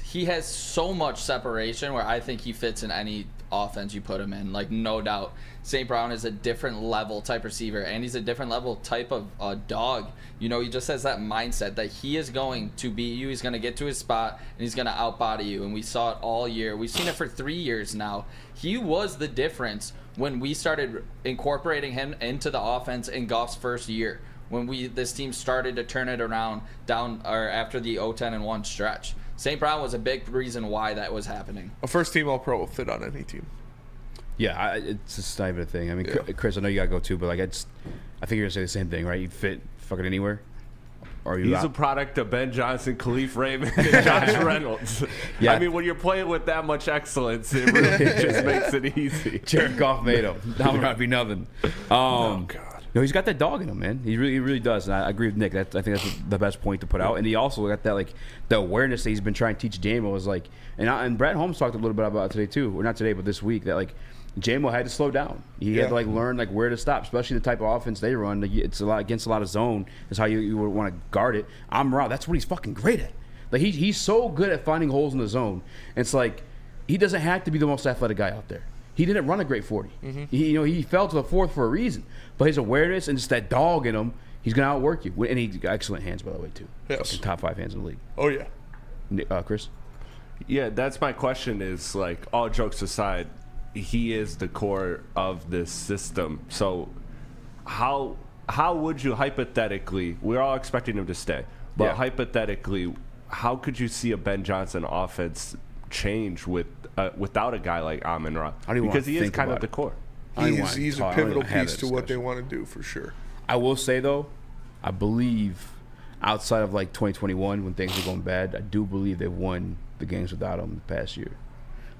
he has so much separation where I think he fits in any offense you put him in, like, no doubt. St. Brown is a different level type receiver, and he's a different level type of dog. You know, he just has that mindset that he is going to beat you, he's going to get to his spot, and he's going to outbody you, and we saw it all year. We've seen it for 3 years now. He was the difference when we started incorporating him into the offense in Goff's first year, when this team started to turn it around after the 0-10-1 stretch. St. Brown was a big reason why that was happening. A first-team All-Pro will fit on any team. Yeah, it's just not even a thing. I mean, yeah. Chris, I know you got to go too, but like, I think you're going to say the same thing, right? You fit fucking anywhere. Or He's a product of Ben Johnson, Khalif Raymond, and Josh Reynolds. Yeah. I mean, when you're playing with that much excellence, it really just makes it easy. Jared Goff made him. That would not be nothing. Oh, God. No, he's got that dog in him, man. He really does. And I agree with Nick. I think that's the best point to put out. And he also got that, like, the awareness that he's been trying to teach JMO is like, and Brad Holmes talked a little bit about it today too. Or not today, but this week, that like JMO had to slow down. He had to like learn like where to stop, especially the type of offense they run. It's a lot against a lot of zone. Is how you would want to guard it. That's what he's fucking great at. Like he's so good at finding holes in the zone. And it's like he doesn't have to be the most athletic guy out there. He didn't run a great 40. Mm-hmm. He fell to the fourth for a reason. But his awareness and just that dog in him, he's gonna outwork you. And he's got excellent hands, by the way, too. Yes. Top 5 hands in the league. Oh yeah. Chris. Yeah, that's my question is, like, all jokes aside, he is the core of this system. So how would you hypothetically, we're all expecting him to stay, but hypothetically, how could you see a Ben Johnson offense change without a guy like Amon-Ra? Because he is kind of the core. He's a pivotal piece to what they want to do, for sure. I will say, though, I believe outside of like 2021 when things were going bad, I do believe they've won the games without him the past year.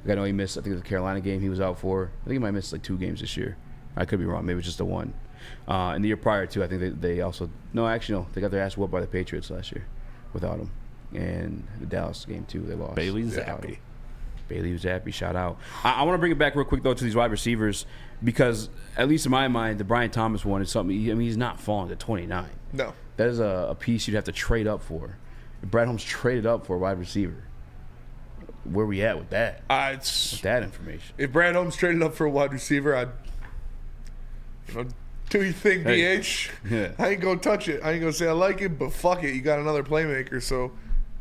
Like, I know he missed, I think the Carolina game he was out for. I think he might have missed like 2 games this year. I could be wrong. Maybe it's just the one. And the year prior, too, I think they also – no, actually, no. They got their ass whooped by the Patriots last year without him. And the Dallas game, too, they lost. Bailey Zappi. Bailey Zappi, shout out. I want to bring it back real quick, though, to these wide receivers because, at least in my mind, the Brian Thomas one is something – I mean, he's not falling to 29. No. That is a piece you'd have to trade up for. If Brad Holmes traded up for a wide receiver, where we at with that? With that information. If Brad Holmes traded up for a wide receiver, I'd do your thing, BH. Yeah. I ain't gonna touch it. I ain't gonna say I like it, but fuck it. You got another playmaker, so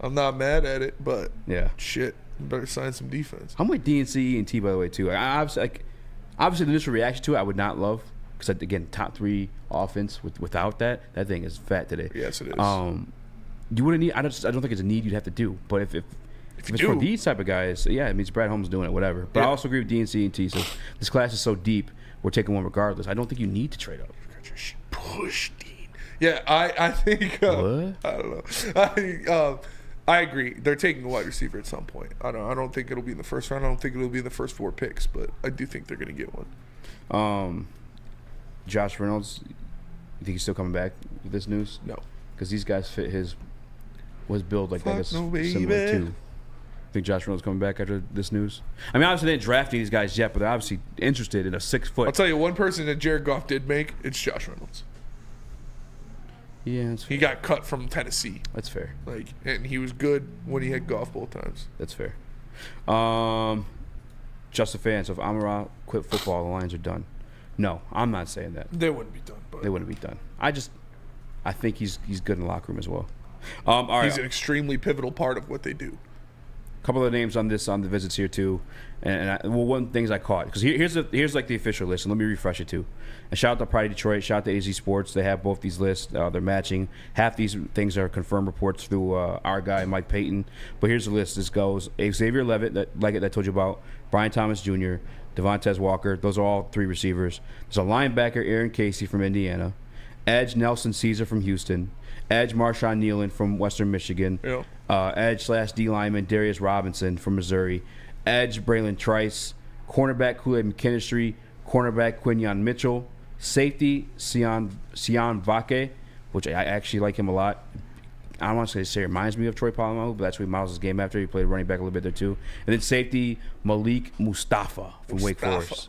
I'm not mad at it. But shit, you better sign some defense. I'm with DNC and T, by the way, too. Obviously, the initial reaction to it, I would not love because, again, top 3 offense without that thing is fat today. Yes, it is. You wouldn't need. I don't think it's a need you'd have to do. But if it's for these type of guys, yeah, it means Brad Holmes doing it, whatever. But I also agree with DNC and T. So this class is so deep, we're taking one regardless. I don't think you need to trade up. Push, Dean. Yeah, I think. What? I don't know. I agree. They're taking a wide receiver at some point. I don't think it'll be in the first round. I don't think it'll be in the first 4 picks, but I do think they're going to get one. Josh Reynolds, you think he's still coming back with this news? No, because these guys fit was built like that. Similar too. Think Josh Reynolds coming back after this news? I mean, obviously they didn't draft these guys yet, but they're obviously interested in a 6-foot. I'll tell you one person that Jared Goff did make. It's Josh Reynolds. Yeah, that's fair. He got cut from Tennessee. That's fair. And he was good when he had Goff both times. That's fair. Just a fan. So if Amon-Ra quit football, the Lions are done. No, I'm not saying that. They wouldn't be done. But they wouldn't be done. I think he's good in the locker room as well. All right. He's an extremely pivotal part of what they do. A couple of names on the visits here too, one things I caught because here's like the official list, and let me refresh it too. And shout out to Pride Detroit, shout out to Eazy Sports. They have both these lists. They're matching. Half these things are confirmed reports through our guy Mike Payton. But here's the list. This goes Xavier Levitt, that I told you about, Brian Thomas Jr., Devontae Walker. Those are all 3 receivers. There's a linebacker, Aaron Casey from Indiana, edge Nelson Caesar from Houston, edge Marshawn Nealon from Western Michigan. Yeah. Edge/D lineman Darius Robinson from Missouri, edge Braylon Trice, cornerback Kool-Aid McKinstry, cornerback Quinyon Mitchell, safety Sion Vake, which I actually like him a lot. I don't want to say it reminds me of Troy Polamalu, but that's what he models his game after. He played running back a little bit there too. And then safety Malik Mustafa from Wake Forest.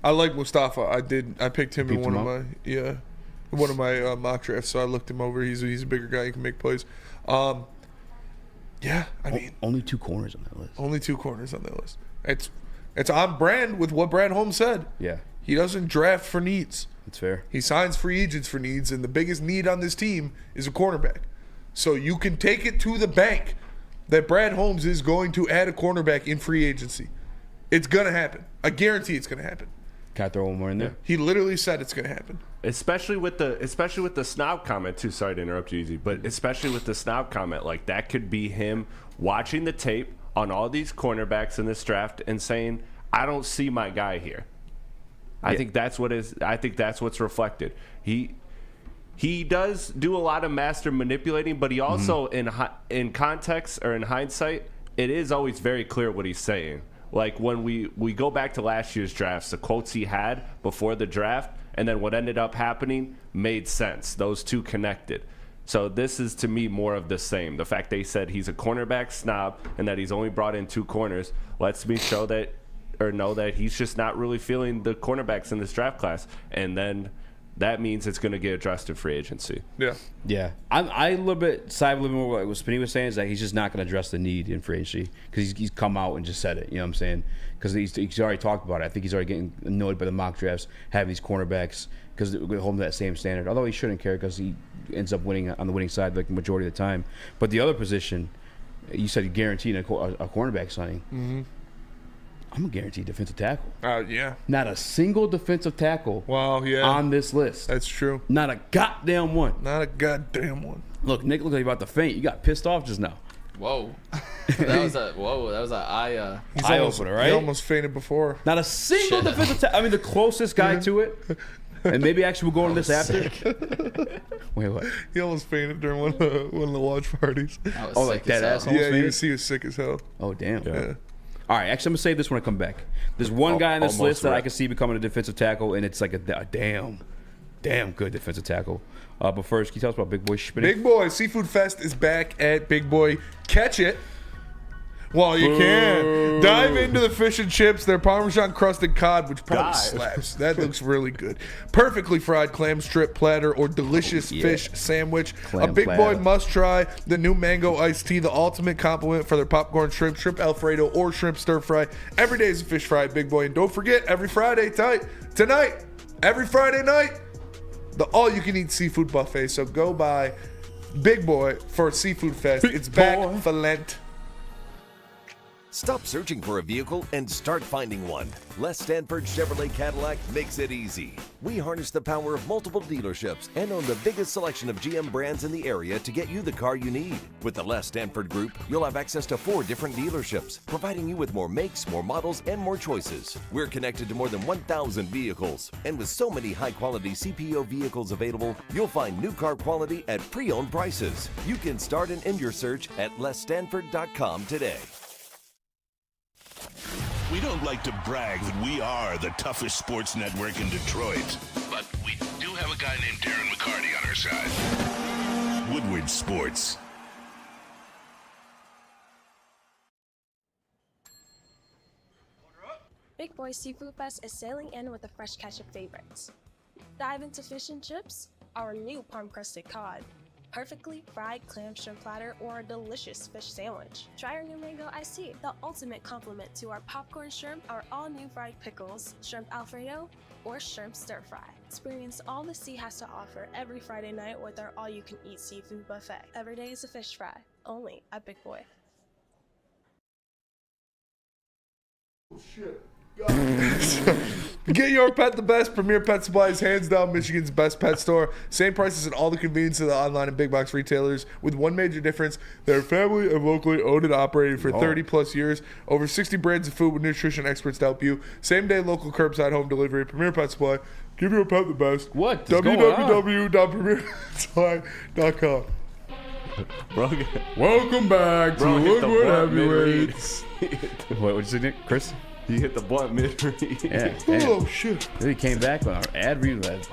I like Mustafa. I picked him in one of my mock drafts, so I looked him over. He's a bigger guy. He can make plays. Yeah, I mean, only 2 corners on that list. Only 2 corners on that list. It's on brand with what Brad Holmes said. Yeah, he doesn't draft for needs. That's fair. He signs free agents for needs, and the biggest need on this team is a cornerback. So you can take it to the bank that Brad Holmes is going to add a cornerback in free agency. It's gonna happen. I guarantee it's gonna happen. Can I throw one more in there? Yeah. He literally said it's gonna happen. Especially with the snob comment too. Sorry to interrupt you, Eazy, but especially with the snob comment, like that could be him watching the tape on all these cornerbacks in this draft and saying, "I don't see my guy here." I think that's what's reflected. He does do a lot of master manipulating, but he also in context or in hindsight, it is always very clear what he's saying. Like when we go back to last year's drafts, the quotes he had before the draft and then what ended up happening made sense. Those two connected. So this is, to me, more of the same. The fact they said he's a cornerback snob and that he's only brought in 2 corners lets me know that he's just not really feeling the cornerbacks in this draft class. And then that means it's going to get addressed in free agency. Yeah. I a little bit side a little more what Spinney was saying is that he's just not going to address the need in free agency because he's come out and just said it. You know what I'm saying? Because he's already talked about it. I think he's already getting annoyed by the mock drafts having these cornerbacks because they hold him to that same standard. Although he shouldn't care because he ends up winning on the winning side like the majority of the time. But the other position, You said you guaranteed a cornerback signing. Mm-hmm. I'm a guaranteed defensive tackle. Yeah. Not a single defensive tackle yeah. on this list. That's true. Not a goddamn one. Not a goddamn one. Look, Nick looked like he about to faint. You got pissed off just now. Whoa. That was an eye opener, right? He almost fainted before. Not a single defensive tackle. I mean, the closest guy to it. And maybe actually we'll go into this after. Wait, what? He almost fainted during one of the watch parties. Like that ass almost fainted? He was sick as hell. Oh, damn. Yeah. All right, actually, I'm going to save this when I come back. There's one guy on this list that I can see becoming a defensive tackle, and it's like a damn good defensive tackle. But first, can you tell us about Big Boy Spinning? Big Boy Seafood Fest is back at Big Boy. Catch it while you can. Dive into the fish and chips, their Parmesan crusted cod, which probably slaps. That looks really good. Perfectly fried clam strip platter or delicious fish sandwich. Clam a Big platter. Boy must try the new mango iced tea, the ultimate compliment for their popcorn shrimp Alfredo, or shrimp stir fry. Every day is a fish fry at Big Boy. And don't forget, every Friday tonight, every Friday night, the all-you-can-eat seafood buffet. So go by Big Boy for Seafood Fest. It's back for Lent. Stop searching for a vehicle and start finding one. Les Stanford Chevrolet Cadillac makes it easy. We harness the power of multiple dealerships and own the biggest selection of GM brands in the area to get you the car you need. With the Les Stanford Group, you'll have access to 4 different dealerships, providing you with more makes, more models, and more choices. We're connected to more than 1,000 vehicles. And with so many high-quality CPO vehicles available, you'll find new car quality at pre-owned prices. You can start and end your search at lesstanford.com today. We don't like to brag that we are the toughest sports network in Detroit, but we do have a guy named Darren McCarty on our side. Woodward Sports. Big Boy Seafood Fest is sailing in with a fresh catch of favorites. Dive into fish and chips, our new palm-crusted cod, perfectly fried clam shrimp platter, or a delicious fish sandwich. Try our new mango iced tea, the ultimate complement to our popcorn shrimp, our all-new fried pickles, shrimp Alfredo, or shrimp stir fry. Experience all the sea has to offer every Friday night with our all-you-can-eat seafood buffet. Every day is a fish fry, only at Big Boy. Oh, shit. Get your pet the best. Premier Pet Supplies, hands down Michigan's best pet store. Same prices at all the convenience of the online and big box retailers, with one major difference: they're family and locally owned and operated for 30 plus years. Over 60 brands of food with nutrition experts to help you. Same day local curbside home delivery. Premier Pet Supply. Give your pet the best. What? www.premierpetsupplies.com. Welcome back to Woodward Heavyweights. What'd you say, Nick? Chris? He hit the blunt mid-read. Yeah. Oh, shit. Then he came back on our ad read that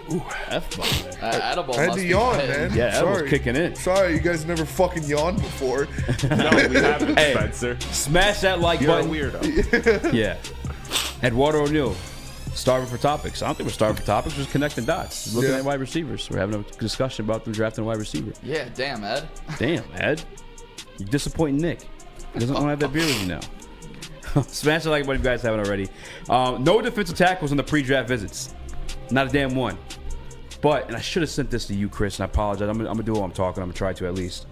F-bomb there. Edible I had must to be yawn, hitting. man. Yeah, that Sorry. was kicking in. Sorry, you guys never fucking yawned before. No, we haven't, Hey. Spencer. Smash that like You're a button. weirdo. Yeah. Eduardo O'Neill, starving for topics. I don't think we're starving for topics. We're just connecting dots. Looking at wide receivers. We're having a discussion about them drafting a wide receiver. Yeah, damn, Ed. Damn, Ed. You're disappointing Nick. He doesn't want to have that beer with you now. Smash the like button if you guys haven't already. No defensive tackles in the pre-draft visits. Not a damn one. But, and I should have sent this to you, Chris, and I apologize. I'm gonna do while I'm talking. I'm gonna try to at least.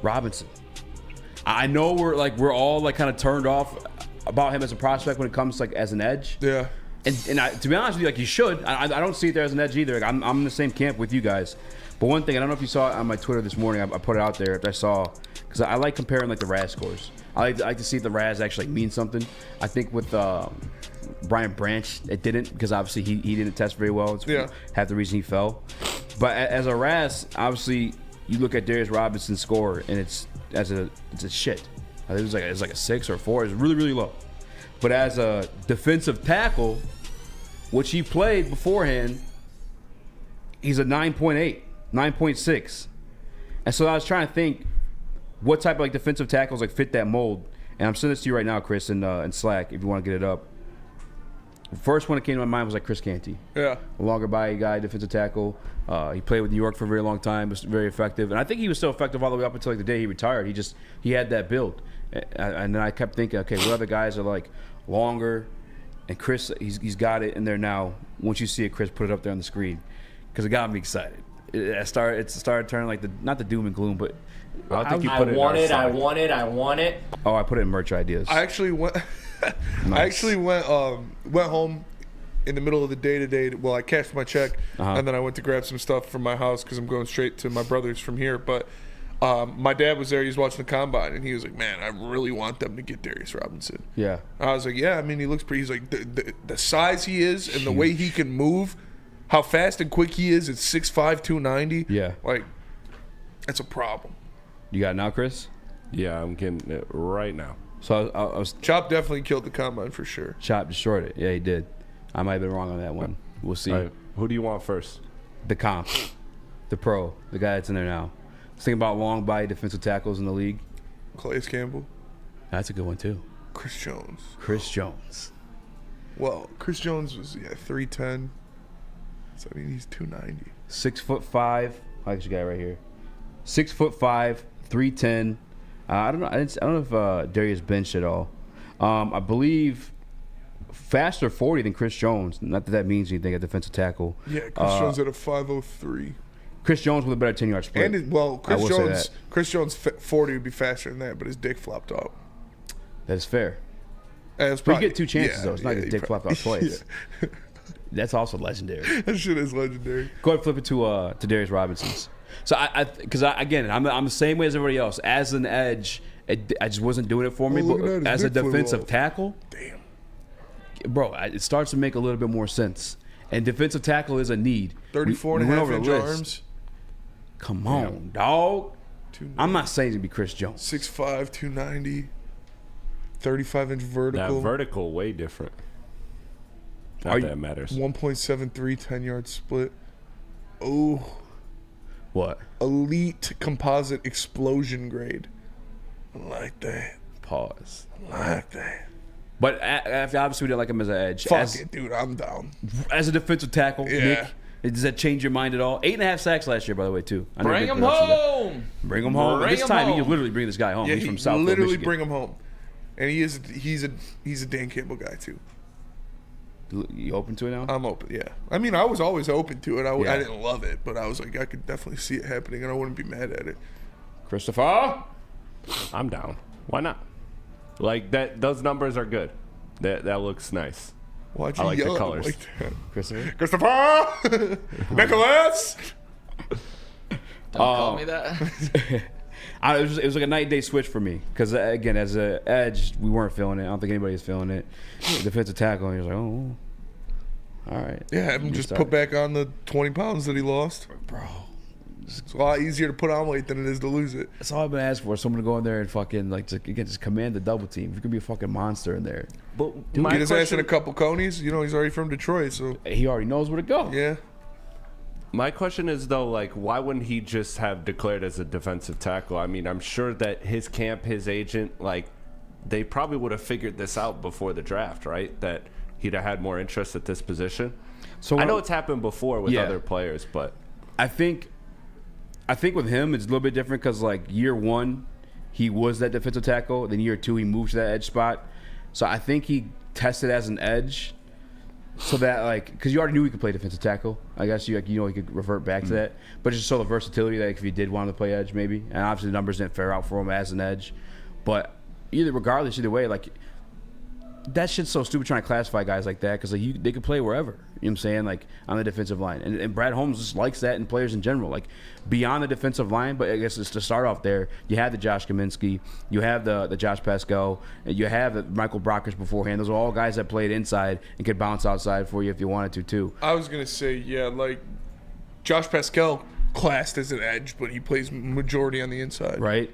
Robinson. I know we're all like kind of turned off about him as a prospect when it comes to, like, as an edge. Yeah. And I, to be honest with you, like, you should. I don't see it there as an edge either. Like, I'm in the same camp with you guys. But one thing, I don't know if you saw it on my Twitter this morning. I put it out there. I saw, because I like comparing like the RAS scores. I like to see if the RAS actually mean something. I think with Brian Branch, it didn't, because obviously he didn't test very well. It's half the reason he fell. But as a RAS, obviously you look at Darius Robinson's score and it's a shit. I think it's like a 6 or 4. It's really, really low. But as a defensive tackle, which he played beforehand, he's a 9.8, 9.6. And so I was trying to think what type of like defensive tackles like fit that mold. And I'm sending this to you right now, Chris, in Slack if you want to get it up. The first one that came to my mind was like Chris Canty. Yeah. A longer body guy, defensive tackle. He played with New York for a very long time, was very effective. And I think he was still effective all the way up until like the day he retired. He had that build. And then I kept thinking, okay, what other guys are like longer? And Chris, he's got it in there now. Once you see it, Chris, put it up there on the screen. Because it got me excited. it started turning like not the doom and gloom, but I don't think you I put it in want our it. I side. want it. I want it. Oh, I put it in merch ideas. I actually went. I actually went home in the middle of the day today. Well, I cashed my check, and then I went to grab some stuff from my house because I'm going straight to my brother's from here. But my dad was there. He was watching the combine, and he was like, "Man, I really want them to get Darius Robinson." Yeah. I was like, "Yeah, I mean, he looks pretty." He's like, the size he is and the way he can move, how fast and quick he is at 6'5", 290. Yeah. Like, that's a problem. You got it now, Chris? Yeah, I'm getting it right now. So I was Chop definitely killed the combine for sure. Chop destroyed it. Yeah, he did. I might have been wrong on that one. We'll see. All right, who do you want first? The comp, the pro, the guy that's in there now. Let's think about long body defensive tackles in the league. Calais Campbell. That's a good one too. Chris Jones. Chris Jones. Well, Chris Jones was 310. So I mean he's 290. 6'5". I like your guy right here. 6'5", 310. I don't know. I don't know if Darius benched at all. I believe faster 40 than Chris Jones. Not that means anything at defensive tackle. Yeah, Chris Jones at a 503. Chris Jones with a better 10-yard split. And Chris Jones 40 would be faster than that, but his dick flopped out. That is fair. But you get two chances though. It's not his dick flopped out twice. Yeah. That's also legendary. That shit is legendary. Go ahead and flip it to Darius Robinson's. So because again, I'm the same way as everybody else. As an edge, I just wasn't doing it for me. But as a defensive tackle, damn, bro, it starts to make a little bit more sense. And defensive tackle is a need. 34 and a half inch arms. Come on, dog. I'm not saying to be Chris Jones. 6'5", 290. 35-inch vertical. That vertical way different. Not that matters. 1.73 10-yard split. Oh. What? Elite composite explosion grade. I like that. Pause. I like that. But obviously we didn't like him as an edge. Fuck it, dude. I'm down. As a defensive tackle, yeah. Nick, does that change your mind at all? 8.5 sacks last year, by the way, too. Bring him home. Bring him home. This time, you literally bring this guy home. Yeah, He's from South literally Michigan. bring him home. And he's a Dan Campbell guy, too. You open to it now? I'm open, yeah. I mean, I was always open to it. I didn't love it, but I was like, I could definitely see it happening, and I wouldn't be mad at it. Christopher? I'm down. Why not? Like, those numbers are good. That looks nice. Why'd I you like yell the at him colors. like that? Christopher? Christopher! Nicholas! Don't call me that. It was like a night and day switch for me because again, as an edge, we weren't feeling it. I don't think anybody was feeling it. Defensive tackle, and he was like, "Oh, all right." Yeah, have him just put back on the 20 pounds that he lost, bro. It's a lot easier to put on weight than it is to lose it. That's all I've been asking for. Someone to go in there and fucking just command the double team. You could be a fucking monster in there. But get his ass in a couple conies. You know, he's already from Detroit, so he already knows where to go. Yeah. My question is, though, like, why wouldn't he just have declared as a defensive tackle? I mean, I'm sure that his camp, his agent, like, they probably would have figured this out before the draft, right? That he'd have had more interest at this position. So I know it's happened before with other players, but I think with him it's a little bit different because like year one he was that defensive tackle, then year two he moved to that edge spot. So I think he tested as an edge. So that, like, because you already knew he could play defensive tackle. I guess he could revert back to that. But just show the versatility that if he did want to play edge, maybe. And obviously the numbers didn't fare out for him as an edge. But regardless, either way, like, that shit's so stupid trying to classify guys like that because like, they could play wherever. You know what I'm saying? Like, on the defensive line. And Brad Holmes just likes that in players in general. Like, beyond the defensive line, but I guess it's to start off there, you have the Josh Kaminsky, you have the Josh Pascal, and you have the Michael Brockers beforehand. Those are all guys that played inside and could bounce outside for you if you wanted to, too. I was going to say, yeah, like, Josh Pascal classed as an edge, but he plays majority on the inside. Right.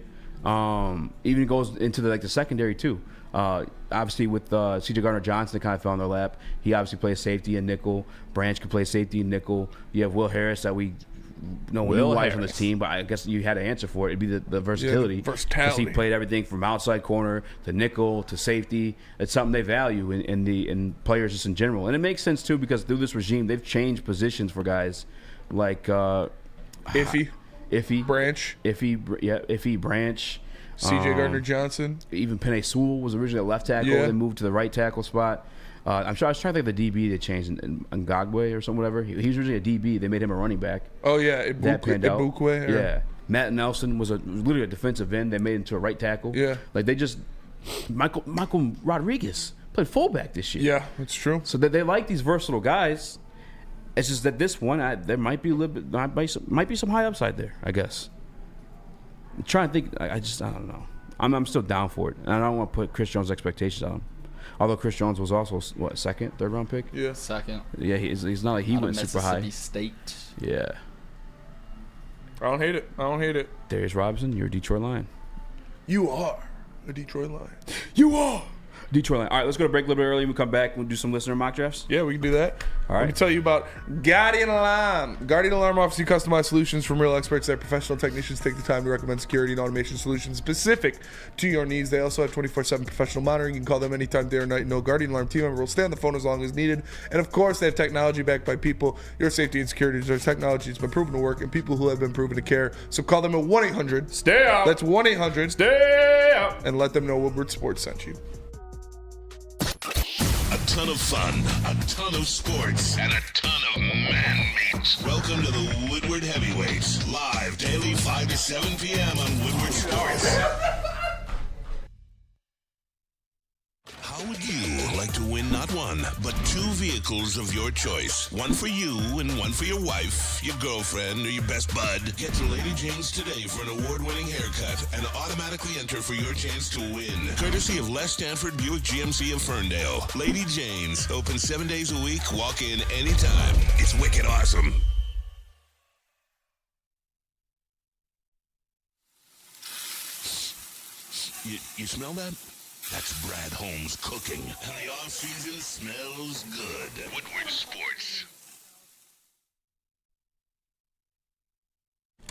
Even goes into the secondary, too. Obviously, with C.J. Gardner-Johnson, that kind of fell in their lap. He obviously plays safety and nickel. Branch can play safety and nickel. You have Will Harris that we know why on this team, but I guess you had to answer for it. It'd be the versatility. Yeah, versatility. Because he played everything from outside corner to nickel to safety. It's something they value in players just in general. And it makes sense, too, because through this regime, they've changed positions for guys like Iffy, Branch. Iffy, Branch. C.J. Gardner-Johnson. Even Penei Sewell was originally a left tackle, then moved to the right tackle spot. I'm sure I was trying to think of the DB they changed in Ngagwe or something, whatever. He was originally a DB. They made him a running back. Oh yeah, Ibukwe. Yeah. Matt Nelson was literally a defensive end. They made him to a right tackle. Yeah. Like they just Michael Rodriguez played fullback this year. Yeah, that's true. So that they like these versatile guys. It's just that this one, there might be a little bit, might be some high upside there, I guess. I'm trying to think. I don't know. I'm still down for it, and I don't want to put Chris Jones' expectations on him. Although Chris Jones was also what, second, third round pick? Yeah, second. Yeah, he's not like he went super high. Mississippi State. Yeah. I don't hate it. Darius Robinson, you're a Detroit Lion. You are a Detroit Lion. You are Detroit Lion. All right, let's go to break a little bit early. We'll come back. We'll do some listener mock drafts. Yeah, we can do that. All right. Let me tell you about Guardian Alarm. Guardian Alarm offers you customized solutions from real experts. Their professional technicians take the time to recommend security and automation solutions specific to your needs. They also have 24/7 professional monitoring. You can call them anytime, day or night. No Guardian Alarm team member will stay on the phone as long as needed. And of course, they have technology backed by people. Your safety and security is their technology. It's been proven to work, and people who have been proven to care. So call them at 1-800. Stay out. That's 1-800. Stay out. And let them know Woodward Sports sent you. A ton of fun, a ton of sports, and a ton of man-meat. Welcome to the Woodward Heavyweights, live daily 5 to 7 p.m. on Woodward Sports. How would you like to win not one, but 2 vehicles of your choice? One for you and one for your wife, your girlfriend, or your best bud. Get to Lady Jane's today for an award-winning haircut and automatically enter for your chance to win. Courtesy of Les Stanford Buick GMC of Ferndale. Lady Jane's, open 7 days a week, walk in anytime. It's wicked awesome. You smell that? That's Brad Holmes cooking. And the off-season smells good. Woodward Sports.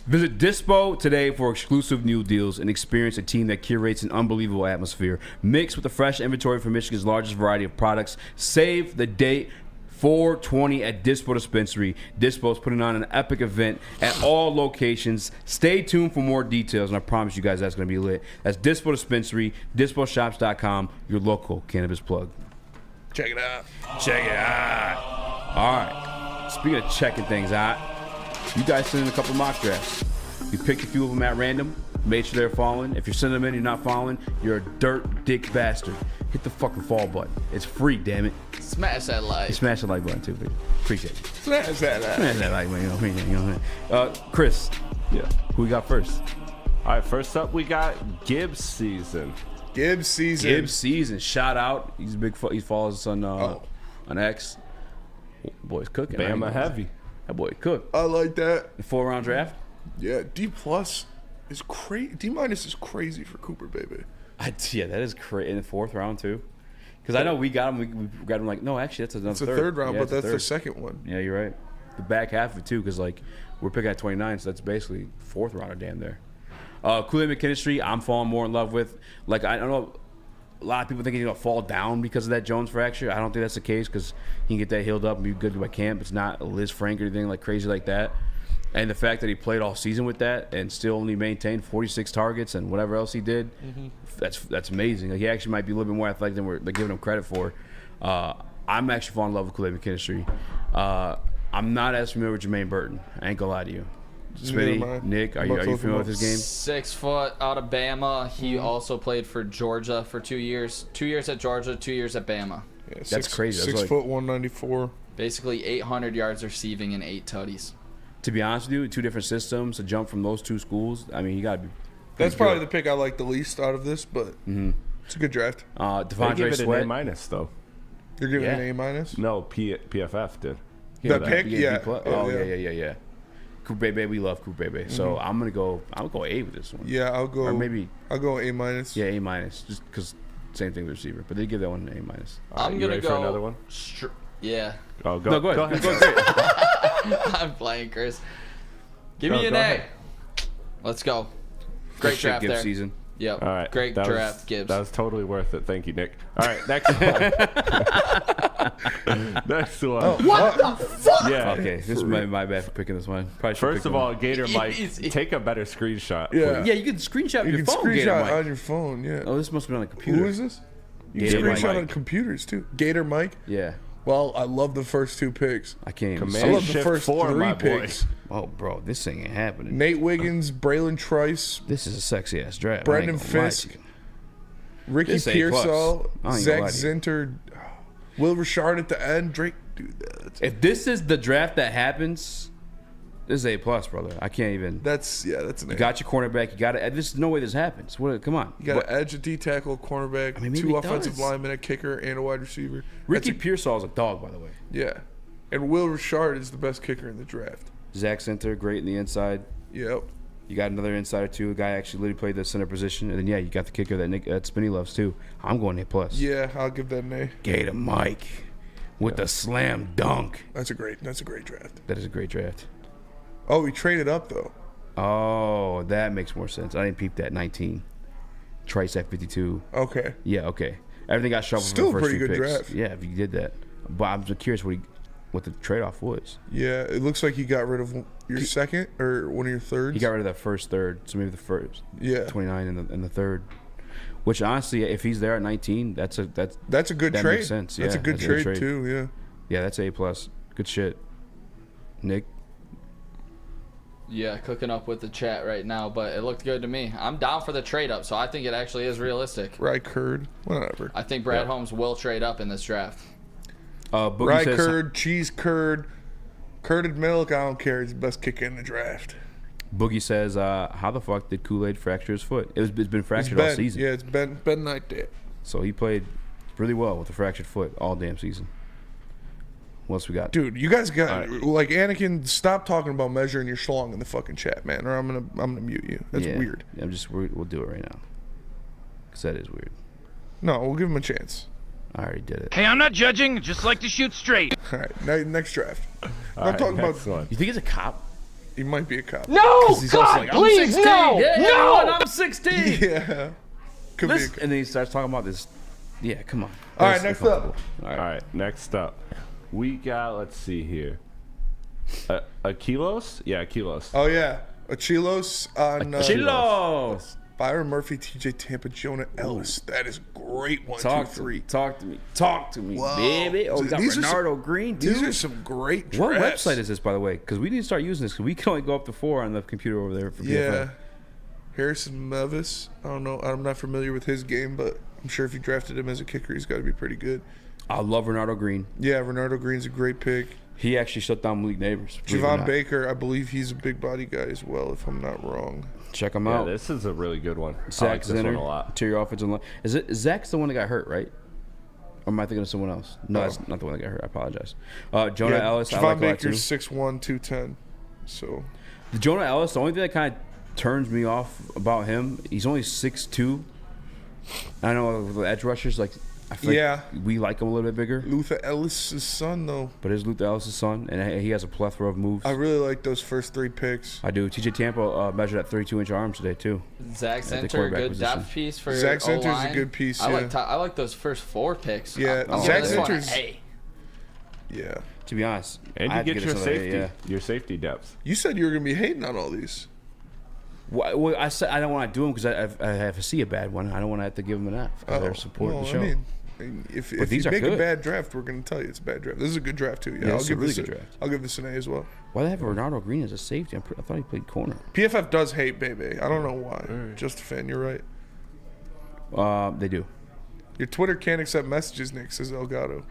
Visit Dispo today for exclusive new deals and experience a team that curates an unbelievable atmosphere. Mixed with the fresh inventory from Michigan's largest variety of products. Save the date. 420 at Dispo Dispensary. Dispo's putting on an epic event at all locations. Stay tuned for more details, and I promise you guys that's going to be lit. That's Dispo Dispensary, disposhops.com, your local cannabis plug. Check it out. Check it out. All right. Speaking of checking things out, you guys send in a couple mock drafts. You picked a few of them at random, made sure they're following. If you're sending them in and you're not following, you're a dirt dick bastard. Hit the fucking follow button. It's free, damn it. Smash that like. Smash the like button too, please. Appreciate it. Smash that like. Smash that like button. You know. Chris. Yeah. Who we got first? All right, first up we got Gibbs season. Gibbs season. Shout out. He's a big. He follows us on X. Boy's cooking. Bama heavy. That boy cook. I like that. The 4-round draft. Yeah, D+ is crazy. D- is crazy for Cooper, baby. Yeah, that is crazy. In the 4th round too. Because I know we got him. We got him like, no, actually, that's another It's a third round, yeah, but that's the second one. Yeah, you're right. The back half of it too, because like we're picking at 29, so that's basically 4th rounder damn there. Kool-Aid McKinstry, I'm falling more in love with. Like I don't know, a lot of people think he's gonna fall down because of that Jones fracture. I don't think that's the case because he can get that healed up and be good by camp. It's not a Liz Frank or anything like crazy like that. And the fact that he played all season with that and still only maintained 46 targets and whatever else he did, that's amazing. Like, he actually might be a little bit more athletic than we're giving him credit for. I'm actually falling in love with Kool-Aid McKinstry. I'm not as familiar with Jermaine Burton. I ain't gonna lie to you. Smitty, Nick, are you familiar with his game? 6 foot out of Bama. He also played for Georgia for 2 years. 2 years at Georgia, 2 years at Bama. Yeah, that's crazy. 6 foot 194. Basically 800 yards receiving and 8 tutties. To be honest with you, 2 different systems, to jump from those 2 schools, I mean, you got to be. That's probably the pick I like the least out of this, but it's a good draft. Devondre give it Sweat. an A- though. You're giving it an A-? No, PFF did. The pick? Yeah. Yeah. Coop Bebe, we love Coop Bebe. So I'm gonna go A with this one. Yeah, I'll go. Or maybe I'll go A-. Yeah, A-, just because same thing with receiver. But they give that one an A-. I'm gonna go for another one. Yeah. Oh, go. No, go ahead. I'm playing, Chris. Give me an A. ahead. Let's go. Great draft Gibbs there. season. Yep. All right. Great draft, Gibbs. That was totally worth it. Thank you, Nick. All right, next one. Next one. What the fuck? Yeah. Okay, this is my bad for picking this one. Probably First of all, Gator Mike, take a better screenshot. Yeah. Yeah, you can screenshot You your can phone. Gator screenshot Mike. on your phone, yeah. Oh, this must have been on the computer. Who is this? You Gator screenshot Mike. on computers too. Gator Mike. Yeah. Well, I love the first 2 picks. I can't even Command I love the Shift first 4, 3 my boy. picks. Oh, bro, this thing ain't happening. Nate Wiggins, Braylon Trice, This is a sexy ass draft. Brendan I ain't gonna lie to Fisk, you. Ricky This A+. Pearsall, I ain't Zach gonna lie to you. Zinter, Will Richard at the end. Drake, dude, If this is the draft that happens, this is A+, brother. I can't even. that's an You got your cornerback. You got it. There's no way this happens. What? Come on. You got What- an edge, a D tackle, cornerback, I mean, maybe 2 it offensive does. linemen, a kicker, and a wide receiver. Ricky That's Pearsall is a dog, by the way. yeah, and Will Richard is the best kicker in the draft. Zach Center, great in the inside. Yep. You got another insider too. A guy actually literally played the center position, and then you got the kicker that Spinney loves too. I'm going A+. Yeah, I'll give that an A. Gator Mike with the slam dunk. That's a great draft. That is a great draft. Oh, he traded up though. Oh, that makes more sense. I didn't peep that. 19. Trice at 52. Okay. Yeah, okay. Everything got shuffled Still for a the first pretty 2 good picks. draft. Yeah, if you did that. But I'm just curious what the trade-off was. Yeah, it looks like he got rid of your second or one of your thirds. He got rid of that first third, so maybe the first. Yeah. 29 and the third. Which honestly, if he's there at 19, that's a good that trade. Makes sense. That's Yeah, a good trade too. Yeah. Yeah, that's A+. Good shit. Nick? Yeah, cooking up with the chat right now, but it looked good to me. I'm down for the trade up, so I think it actually is realistic. Curd, whatever. I think Brad Holmes will trade up in this draft. Boogie Rye says, curd, cheese curd, curded milk. I don't care. He's the best kicker in the draft. Boogie says, how the fuck did Kool-Aid fracture his foot? It's been fractured all season. Yeah, it's been like that. So he played really well with a fractured foot all damn season. What else we got? Dude, you guys got like Anakin. Stop talking about measuring your schlong in the fucking chat, man, or I'm gonna mute you. That's weird. Yeah, we'll do it right now. Cause that is weird. No, we'll give him a chance. I already did it. Hey, I'm not judging. Just like to shoot straight. All right, next draft. I'm right, talking next about. one. You think he's a cop? He might be a cop. No, 'Cause he's also God, like, I'm please, 16. no, Yeah, no. everyone, I'm 16. Yeah. Could be a Listen, and then he starts talking about this. Yeah, come on. All right, Let's be next up. comfortable. All right, next up. We got, let's see here. Aquilos? Yeah, Aquilos. Oh yeah, Achilos on Chilos. Byron Murphy, TJ Tampa, Jonah Ellis. That is a great 1, 2, 3. Talk to me, Whoa. baby. Oh, we got These are Renardo some- Green, dude. These are some great What drafts. website is this, by the way? Because we need to start using this. Because we can only go up to 4 on the computer over there for PFF. Yeah. Harrison Mevis. I don't know. I'm not familiar with his game, but I'm sure if you drafted him as a kicker, he's got to be pretty good. I love Renardo Green. Yeah, Renardo Green's a great pick. He actually shut down Malik Neighbors. believe it or Javon not. Baker, I believe he's a big body guy as well, if I'm not wrong. Check him Yeah, out. this is a really good one. I Zach like this one Zinner, a lot. interior offensive line. Is it Zach's the one that got hurt, right? Or am I thinking of someone else? No, that's not the one that got hurt. I apologize. Jonah Ellis, I Javon like a lot too. Baker's 6'1", 210. So The Jonah Ellis, the only thing that kind of turns me off about him, he's only 6'2". I know the edge rushers, like, I feel Yeah. like we like him a little bit bigger. Luther Ellis' son, though. But it's Luther Ellis' son, and he has a plethora of moves. I really like those first 3 picks. I do. TJ Tampa measured at 32-inch arms today, too. Zach At the Center, quarterback good position. depth piece for Zach Center's a O-line. good piece, I yeah. I like those first 4 picks. Yeah, I'm Zach giving this one an Center's- A. Yeah. To be honest, And I you have to get give your this another A, safety, yeah. your safety depth. You said you were going to be hating on all these. Well, I said I don't want to do them because I have to see a bad one. I don't want to have to give them an F because they're supporting the show. I mean, if you these are make a good. bad draft, we're going to tell you it's a bad draft. This is a good draft, too. Yeah, Yeah, I'll it's a give really this good draft. I'll give this an A as well. Why do they have Renardo Green as a safety? I thought he played corner. PFF does hate Bebe. I don't know why. Just a fan. You're right. They do. Your Twitter can't accept messages, Nick, says Elgato.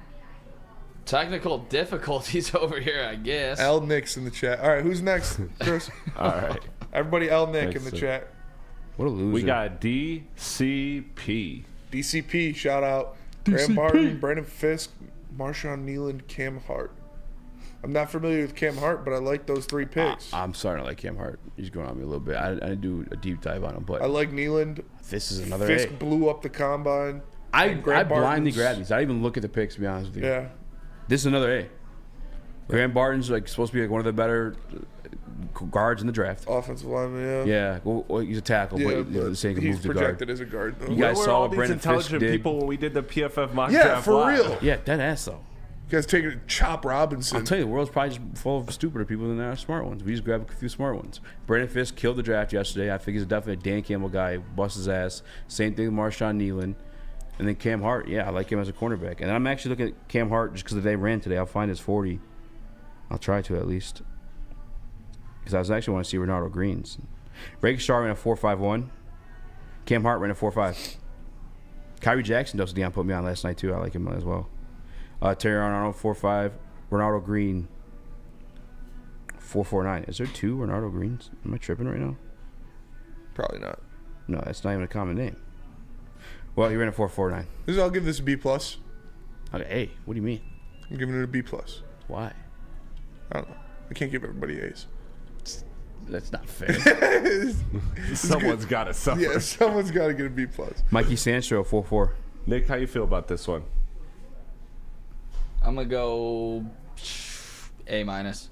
Technical difficulties over here, I guess. L. Nick's in the chat. All right, who's next, Chris? All right. Everybody L. Nick Next in the up. chat. What a loser. We got DCP. DCP, shout out. Graham Barton, Brandon Fisk, Marshawn Nealand, Cam Hart. I'm not familiar with Cam Hart, but I like those 3 picks. I'm starting to like Cam Hart. He's going on me a little bit. I didn't do a deep dive on him, but I like Nealand. this is another Fisk A. blew up the combine. I And Graham blindly Barton's- grab these. I didn't even look at the picks, to be honest with you. Yeah. This is another A. Graham Barton's like supposed to be like one of the better guards in the draft. Offensive lineman, yeah. Yeah, well, he's a tackle, Yeah, but you're saying he can he's move to guard. projected as a guard, though. You guys Where were saw all what these Brandon Fisk intelligent did. people when we did the PFF mock Yeah, draft for live? real. Yeah, dead ass though. You guys taking Chop Robinson. I'll tell you, the world's probably just full of stupider people than there are smart ones. We just grab a few smart ones. Brandon Fisk killed the draft yesterday. I think he's definitely a Dan Campbell guy. Bust his ass. Same thing with Marshawn Nealand. And then Cam Hart, yeah, I like him as a cornerback. And I'm actually looking at Cam Hart just because they ran today. I'll find his 40. I'll try to at least. Because I was actually want to see Ronaldo Green's. Raxter ran a 4.51. Cam Hart ran a 4.5. Kyrie Jackson, does Dion put me on last night too. I like him as well. Terry Arnold 4.5. Ronaldo Green 4.49. Is there 2 Ronaldo Greens? Am I tripping right now? Probably not. No, that's not even a common name. Well, he ran a 4.49. I'll give this a B plus. Okay, hey, what do you mean? I'm giving it a B plus. Why? I don't know. I can't give everybody A's. That's not fair. Someone's got to suffer. Yeah, someone's got to get a B plus. Mikey Sandstro 4.4. Nick, how you feel about this one? I'm gonna go A minus.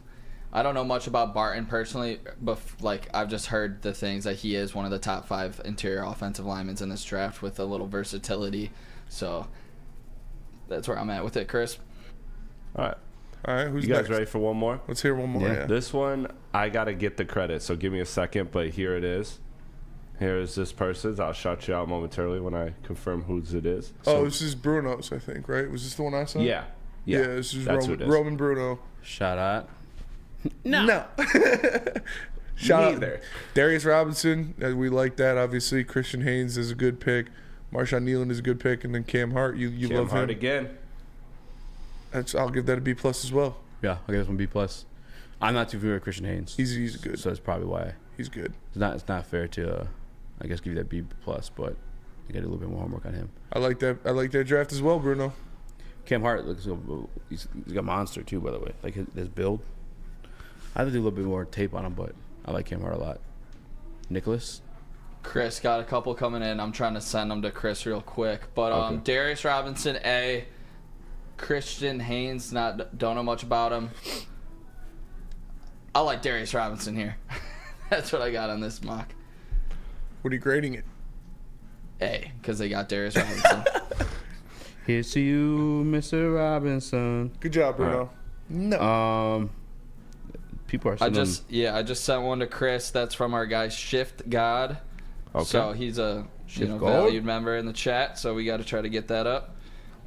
I don't know much about Barton personally, but like I've just heard the things that he is one of the top 5 interior offensive linemen in this draft with a little versatility. So that's where I'm at with it, Chris. All right. All right, who's you guys next? ready for one more? Let's hear one more. Yeah. This one, I got to get the credit, so give me a second, but here it is. Here is this person's. I'll shout you out momentarily when I confirm whose it is. So, this is Bruno's, I think, right? Was this the one I saw? Yeah. Yeah, this is That's who it is. Roman Bruno. Shout out. No. Shout out. Darius Robinson, we like that, obviously. Christian Haynes is a good pick. Marshawn Nealon is a good pick. And then Cam Hart, you Cam love Hart him. again. I'll give that a B plus as well. Yeah, I'll give this one B plus. I'm not too familiar with Christian Haynes. He's good. So that's probably why. He's good. It's not fair to, I guess, give you that B plus, but you got to do a little bit more homework on him. I like that draft as well, Bruno. Cam Hart looks he's got a monster too, by the way. Like his build. I have to do a little bit more tape on him, but I like Cam Hart a lot. Nicholas? Chris got a couple coming in. I'm trying to send them to Chris real quick. But Okay. Darius Robinson, A. Christian Haynes, don't know much about him. I like Darius Robinson here. That's what I got on this mock. What are you grading it? A, because they got Darius Robinson. Here's to you, Mr. Robinson. Good job, Bruno. All right. No. People are I sending just sent one to Chris. That's from our guy Shift God. Okay. So he's a Shift God? valued member in the chat. So we got to try to get that up.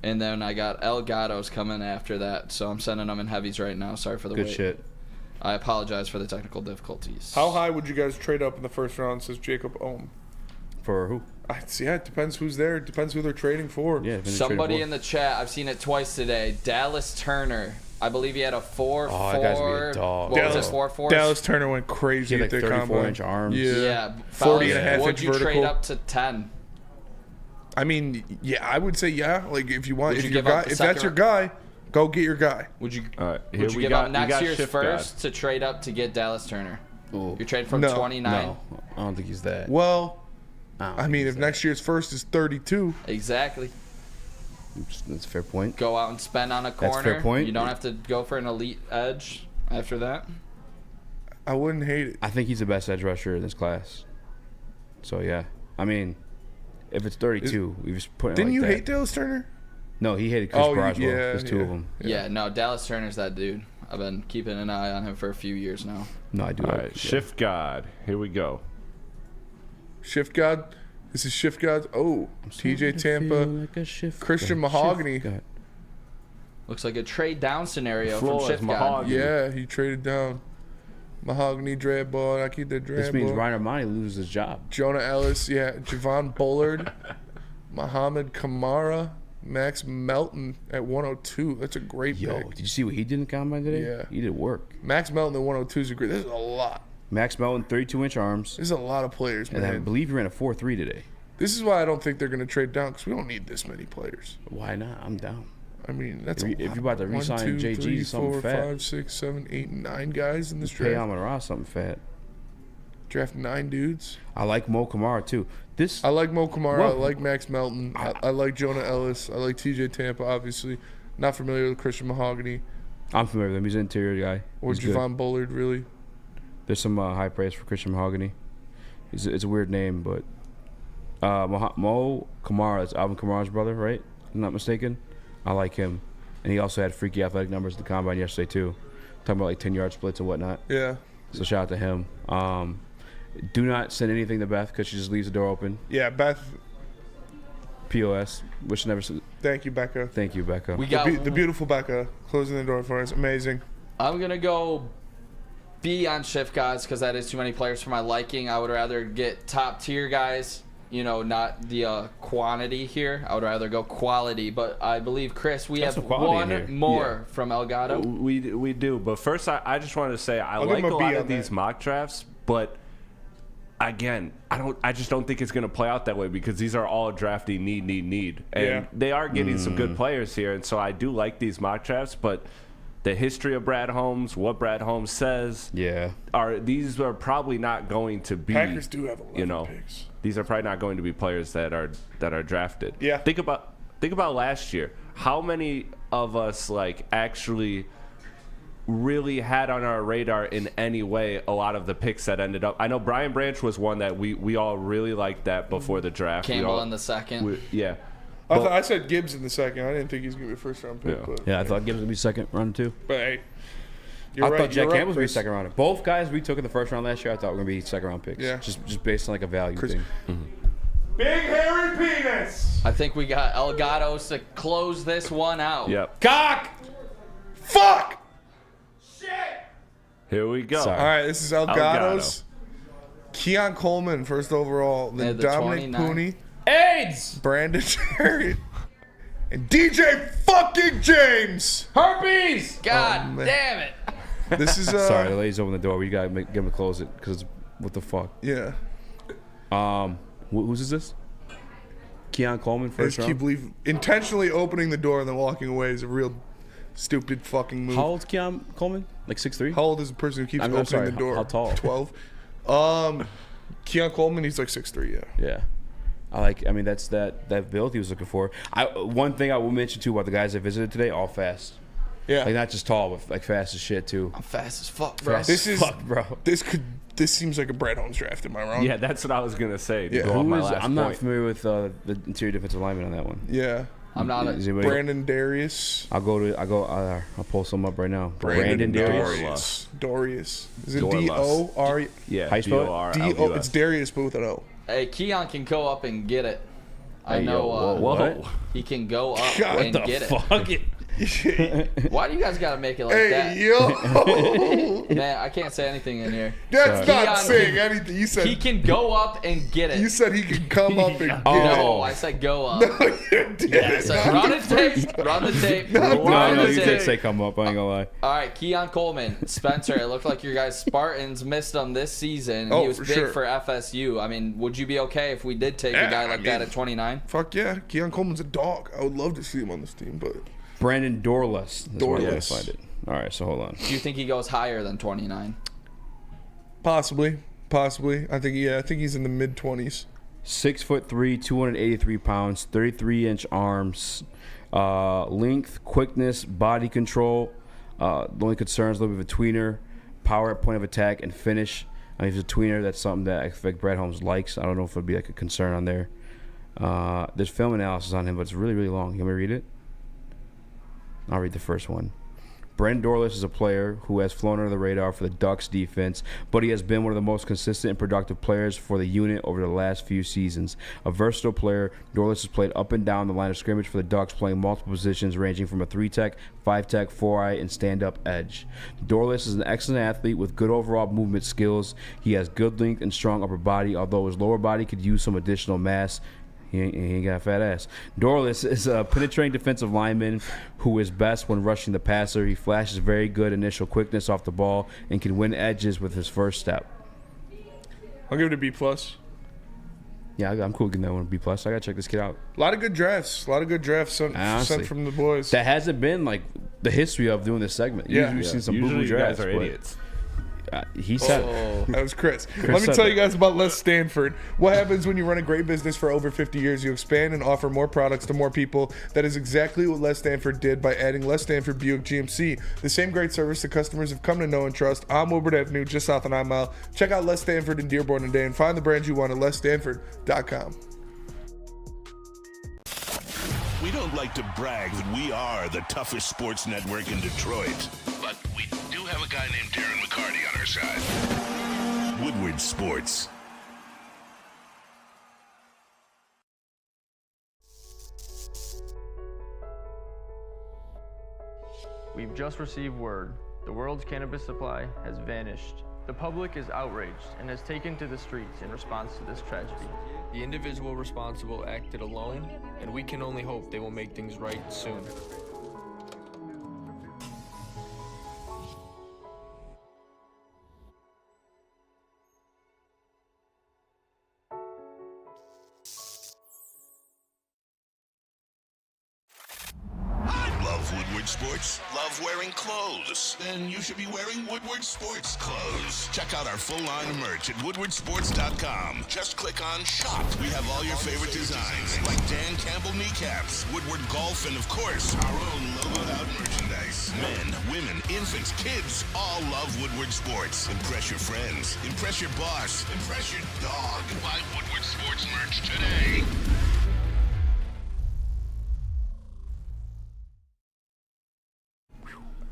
And then I got El Gatto's coming after that. So I'm sending them in heavy right now. Sorry for the Good wait. shit. I apologize for the technical difficulties. How high would you guys trade up in the first round, says Jacob Ohm? For who? Yeah, it depends who's there. It depends who they're trading for. Yeah, Somebody in the chat, I've seen it twice today. Dallas Turner. I believe he had a 4.4. Oh, that guy's gonna be a dog. What was it, 4.4? Dallas Turner went crazy He had at like the 34-inch combine. arms. Yeah. 40 and a fellas, half would inch you vertical. trade up to 10? I mean, yeah, I would say yeah. Like if you want, Would if you your give up guy, the if that's second your guy, go get your guy. Would you All right, here would you we give got, up we next got year's Shift first God. to trade up to get Dallas Turner? Ooh. You're trading from No. 29. No, I don't think he's that. Well, I don't I think mean, he's if next year's first is 32, Exactly. that's a fair point. Go out and spend on a corner. a fair point. You don't have to go for an elite edge after that. I wouldn't hate it. I think he's the best edge rusher in this class. So yeah, I mean, if it's 32, we just put it Didn't like you that. hate Dallas Turner? No, he hated Chris Broswell. yeah, There's two of them. Yeah. No, Dallas Turner's that dude. I've been keeping an eye on him for a few years now. No, I do. All like, right, Shift God. Here we go. Shift God. This is Shift God. Oh, TJ Tampa. Christian Mahogany. Looks like a trade down scenario Floor from is Shift God. mahogany. Yeah, he traded down. Mahogany dread ball. I keep that dread This means ball. Ryan Ermanni loses his job. Jonah Ellis. Yeah, Javon Bullard. Muhammad Kamara. Max Melton at 102. That's a great Yo, pick. did you see what he did in the combine today? Yeah. He did work. Max Melton at 102 is a great. This is a lot. Max Melton, 32-inch arms. This is a lot of players, And I man. believe he ran a 4.3 today. This is why I don't think they're going to trade down, because we don't need this many players. Why not? I'm down. I mean, that's If a you're about to re-sign 1, 2, JG, 3, something 4, fat. 5, 6, 7, 8, 9 guys in this Pay draft. Amon Ross something fat. Draft 9 dudes. I like Mo Kamara too. I like Mo Kamara. I Whoa. like Max Melton. I like Jonah Ellis. I like TJ Tampa, obviously. Not familiar with Christian Mahogany. I'm familiar with him. He's an interior guy. Or He's good. Javon Bullard, really. There's some high praise for Christian Mahogany. It's a weird name, but Mo Kamara is Alvin Kamara's brother, right? If I'm not mistaken. I like him. And he also had freaky athletic numbers at the combine yesterday too. Talking about like 10-yard splits and whatnot. Yeah. So shout out to him. Do not send anything to Beth because she just leaves the door open. Yeah, Beth. POS. Wish never. Thank you, Becca. Thank you, Becca. We got the beautiful Becca closing the door for us. Amazing. I'm gonna go B on shift guys because that is too many players for my liking. I would rather get top tier guys. Not the quantity here. I would rather go quality. But I believe, Chris, we have one more from Elgato. We do. But first, I just wanted to say I like a lot of these mock drafts, but again, I just don't think it's going to play out that way because these are all drafty need. And they are getting some good players here. And so I do like these mock drafts, but the history of Brad Holmes, what Brad Holmes says, these are probably not going to be. Packers do have 11 picks. These are probably not going to be players that are drafted. Yeah. Think about last year. How many of us actually really had on our radar in any way a lot of the picks that ended up? I know Brian Branch was one that we all really liked that before the draft. Campbell in the second. I said Gibbs in the second. I didn't think he was going to be a first-round pick. Yeah, I thought Gibbs would be second round too. But hey, I thought Jack Campbell was going to be second round. Both guys we took in the first round last year, I thought were going to be second-round picks. Yeah. Just based on a value thing. Big hairy penis. I think we got Elgatos to close this one out. Yep. Cock. Fuck. Shit. Here we go. Sorry. All right, this is Elgatos. Keon Coleman, first overall. Then Dominic 29. Pooney. AIDS. Brandon Jarrett. And DJ fucking James. Herpes. God damn it. This is Sorry, the ladies open the door. We got to get them to close it because what the fuck? Yeah. Whose is this? Keon Coleman, first round? I believe intentionally opening the door and then walking away is a real stupid fucking move. How old's Keon Coleman? Like 6'3"? How old is the person who keeps I'm opening sorry, the door? how tall? 12. Keon Coleman, he's like 6'3", Yeah. That's that build he was looking for. One thing I will mention too about the guys I visited today, all fast. Yeah. Like not just tall, but fast as shit too. I'm fast as fuck, bro. This seems like a Brad Holmes draft. Am I wrong? Yeah, that's what I was gonna say. Yeah. I'm not familiar with the interior defensive lineman on that one. Yeah. I'm not. Brandon Darius. I'll pull some up right now. Brandon Darius. Dorius. Is it D-O-R? Yeah. How you spell it? D-O. It's Darius, but with an O. Hey, Keon can go up and get it. I know. What? He can go up God, and get it. Fuck it. Why do you guys gotta make it like that? Yo. Man, I can't say anything in here. That's not saying anything. You said he can go up and get it. You said he can come up and get it. No, I said go up. No, you did. Yeah, I said run the tape. Run the tape. No, you did say come up. I ain't gonna lie. All right, Keon Coleman, Spencer. It looked like your guys Spartans missed him this season. Oh, he was for big sure. for FSU. I mean, would you be okay if we did take a guy like that at 29? Fuck yeah, Keon Coleman's a dog. I would love to see him on this team, but Brandon Dorless. Dorless. Find it. All right, so hold on. Do you think he goes higher than 29? possibly. I think he's in the mid-20s. 6'3", 283 pounds, 33-inch arms, length, quickness, body control. The only concerns a little bit of a tweener, power at point of attack, and finish. I mean, if he's a tweener, that's something that I think Brad Holmes likes. I don't know if it'd be like a concern on there. There's film analysis on him, but it's really, really long. You want me to read it? I'll read the first one. Brent Dorless is a player who has flown under the radar for the Ducks defense, but he has been one of the most consistent and productive players for the unit over the last few seasons. A versatile player, Dorless has played up and down the line of scrimmage for the Ducks, playing multiple positions ranging from a 3-tech, 5-tech, 4-eye, and stand-up edge. Dorless is an excellent athlete with good overall movement skills. He has good length and strong upper body, although his lower body could use some additional mass. He ain't got a fat ass. Dorless is a penetrating defensive lineman who is best when rushing the passer. He flashes very good initial quickness off the ball and can win edges with his first step. I'll give it a B+. Yeah, I'm cool giving that one a B+. I got to check this kid out. A lot of good drafts sent from the boys. That hasn't been like the history of doing this segment. Usually we've seen some boo-boo drafts. You guys are idiots. He said that was Chris. Let me tell you guys about Les Stanford. What happens when you run a great business for over 50 years? You expand and offer more products to more people. That is exactly what Les Stanford did by adding Les Stanford Buick GMC. The same great service that customers have come to know and trust on Woodward Avenue, just south of 9 Mile. Check out Les Stanford in Dearborn today and find the brand you want at lesstanford.com. We don't like to brag that we are the toughest sports network in Detroit, but we do have a guy named Darren McCarty on our side. Woodward Sports. We've just received word. The world's cannabis supply has vanished. The public is outraged and has taken to the streets in response to this tragedy. The individual responsible acted alone, and we can only hope they will make things right soon. Love Woodward Sports? Love wearing clothes? Then you should be wearing Woodward Sports clothes. Check out our full line of merch at woodwardsports.com. Just click on shop. We have all your favorite designs, like Dan Campbell kneecaps, Woodward golf, and of course, our own logoed out merchandise. Men, women, infants, kids all love Woodward Sports. Impress your friends. Impress your boss. Impress your dog. Buy Woodward Sports merch today.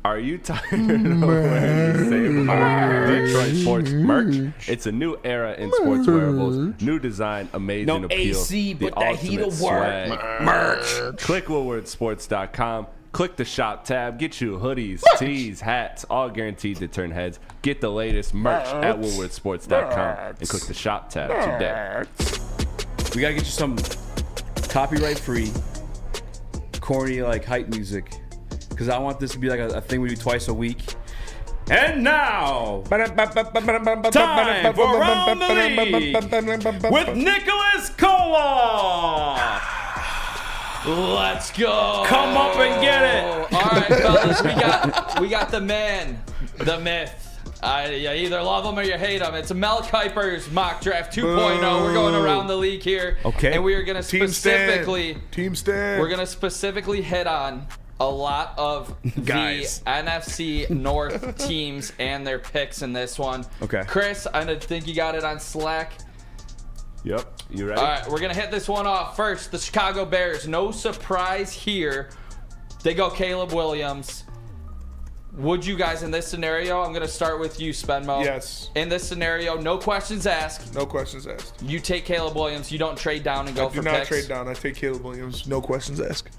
Are you tired of wearing the same Detroit sports merch? It's a new era in sports wearables. New design, amazing appeal. AC, the but the heat ultimate of work. swag. Merch. Click woodwardsports.com. Click the shop tab. Get you hoodies, tees, hats, all guaranteed to turn heads. Get the latest merch at woodwardsports.com and click the shop tab today. We gotta get you some copyright-free, corny like hype music. Because I want this to be like a thing we do twice a week. And now, time for Around the League with Nicholas Cola. Let's go. Come up and get it. All right, fellas, we got the man, the myth. You either love him or you hate him. It's Mel Kiper's mock draft 2.0. We're going around the league here. Okay. And we are going to specifically Team stand. We're going to specifically hit on a lot of Guys. the NFC North teams and their picks in this one. Okay. Chris, I think you got it on Slack. Yep. You ready? All right, we're going to hit this one off. First, the Chicago Bears. No surprise here. They go Caleb Williams. Would you guys, in this scenario, I'm going to start with you, Spenmo. Yes. In this scenario, no questions asked. No questions asked. You take Caleb Williams. You don't trade down and go for picks. I do not trade down. I take Caleb Williams. No questions asked.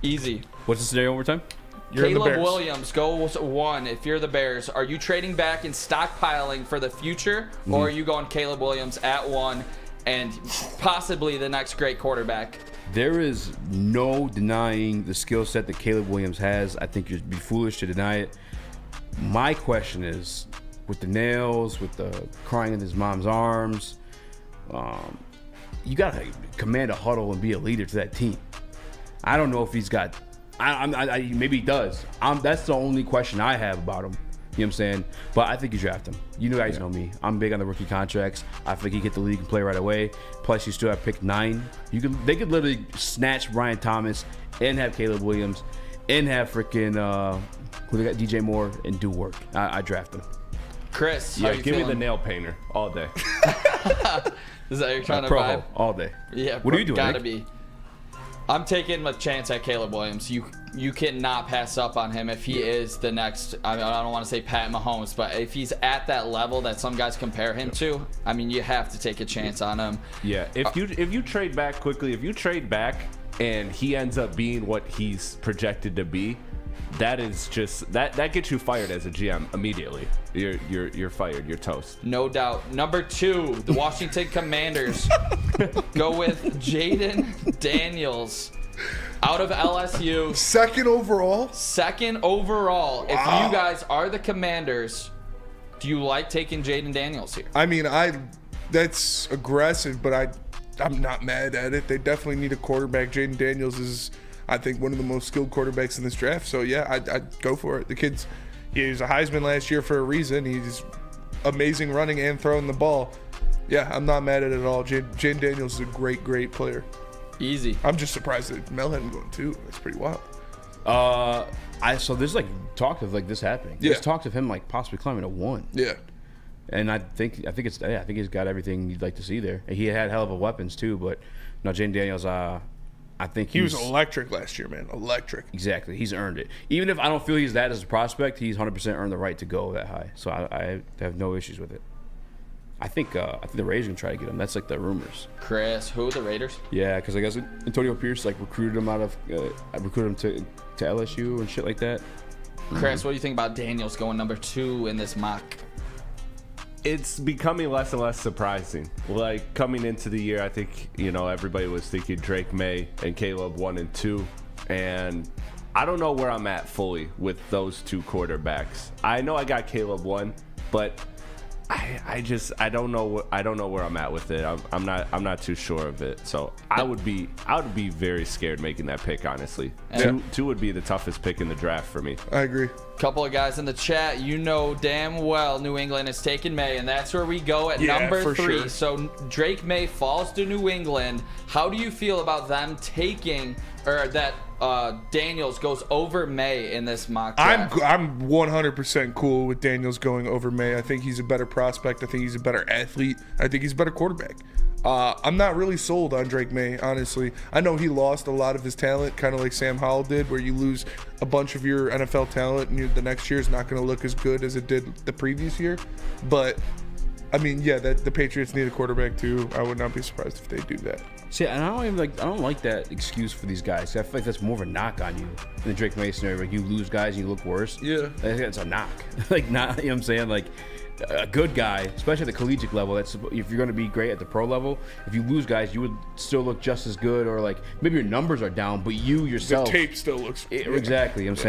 Easy. What's the scenario one more time? Caleb Williams goes 1 if you're the Bears. Are you trading back and stockpiling for the future, or are you going Caleb Williams at 1 and possibly the next great quarterback? There is no denying the skill set that Caleb Williams has. I think you'd be foolish to deny it. My question is, with the nails, with the crying in his mom's arms, you got to command a huddle and be a leader to that team. I don't know if he's got maybe he does. That's the only question I have about him. You know what I'm saying? But I think you draft him. You guys know me. I'm big on the rookie contracts. I think he get the league and play right away. Plus, you still have pick 9. They could literally snatch Brian Thomas and have Caleb Williams and have freaking who they got, DJ Moore, and do work. I draft him. Chris, yeah, how you give feeling? me the nail painter all day. Is that your kind of Pro vibe? all day. Yeah. What are you doing? Gotta Nick? be. I'm taking a chance at Caleb Williams. You cannot pass up on him if he is the next. I don't want to say Pat Mahomes, but if he's at that level that some guys compare him to, I mean, you have to take a chance on him. Yeah, if you trade back quickly, if you trade back and he ends up being what he's projected to be, that is just that gets you fired as a GM immediately. You're fired. You're toast. No doubt. Number 2, the Washington Commanders go with Jaden Daniels out of LSU. Second overall. If you guys are the Commanders, do you like taking Jaden Daniels here? I mean, that's aggressive, but I'm not mad at it. They definitely need a quarterback. Jaden Daniels is, I think, one of the most skilled quarterbacks in this draft. So yeah, I'd go for it. The kid's, he was a Heisman last year for a reason. He's amazing running and throwing the ball. Yeah, I'm not mad at it at all. Jaden Daniels is a great player. Easy. I'm just surprised that Mel hadn't gone 2. That's pretty wild. So there's like talk of like this happening. Yeah. There's talk of him like possibly climbing to 1. Yeah. And I think he's got everything you'd like to see there. He had hell of a weapons too, but no, Jaden Daniels, I think he was electric last year, man. Electric. Exactly. He's earned it. Even if I don't feel he's that as a prospect, he's 100% earned the right to go that high. So I have no issues with it. I think the Raiders can try to get him. That's like the rumors. Chris, who, the Raiders? Yeah, because I guess Antonio Pierce like recruited him to LSU and shit like that. Chris, what do you think about Daniels going number 2 in this mock? It's becoming less and less surprising. Like, coming into the year, I think, everybody was thinking Drake May and Caleb 1 and 2. And I don't know where I'm at fully with those 2 quarterbacks. I know I got Caleb 1, but I don't know where I'm at with it. I'm not too sure of it. So I would be very scared making that pick, honestly. Yeah. 2 would be the toughest pick in the draft for me. I agree. Couple of guys in the chat, damn well New England is taking May, and that's where we go at number 3. Sure. So Drake May falls to New England. How do you feel about them taking, or that Daniels goes over May in this mock draft? I'm 100% cool with Daniels going over May. I think he's a better prospect. I think he's a better athlete. I think he's a better quarterback. I'm not really sold on Drake May, honestly. I know he lost a lot of his talent, kind of like Sam Howell did, where you lose a bunch of your NFL talent and the next year is not going to look as good as it did the previous year. But, I mean, yeah, the Patriots need a quarterback too. I would not be surprised if they do that. See, and I don't like that excuse for these guys. I feel like that's more of a knock on you in the Drake May scenario. Like, you lose guys and you look worse. Yeah. I think that's a knock. Like, not, you know what I'm saying? Like, a good guy, especially at the collegiate level, that's if you're going to be great at the pro level, if you lose guys, you would still look just as good, or like maybe your numbers are down, but you yourself, the tape still looks exactly. You know what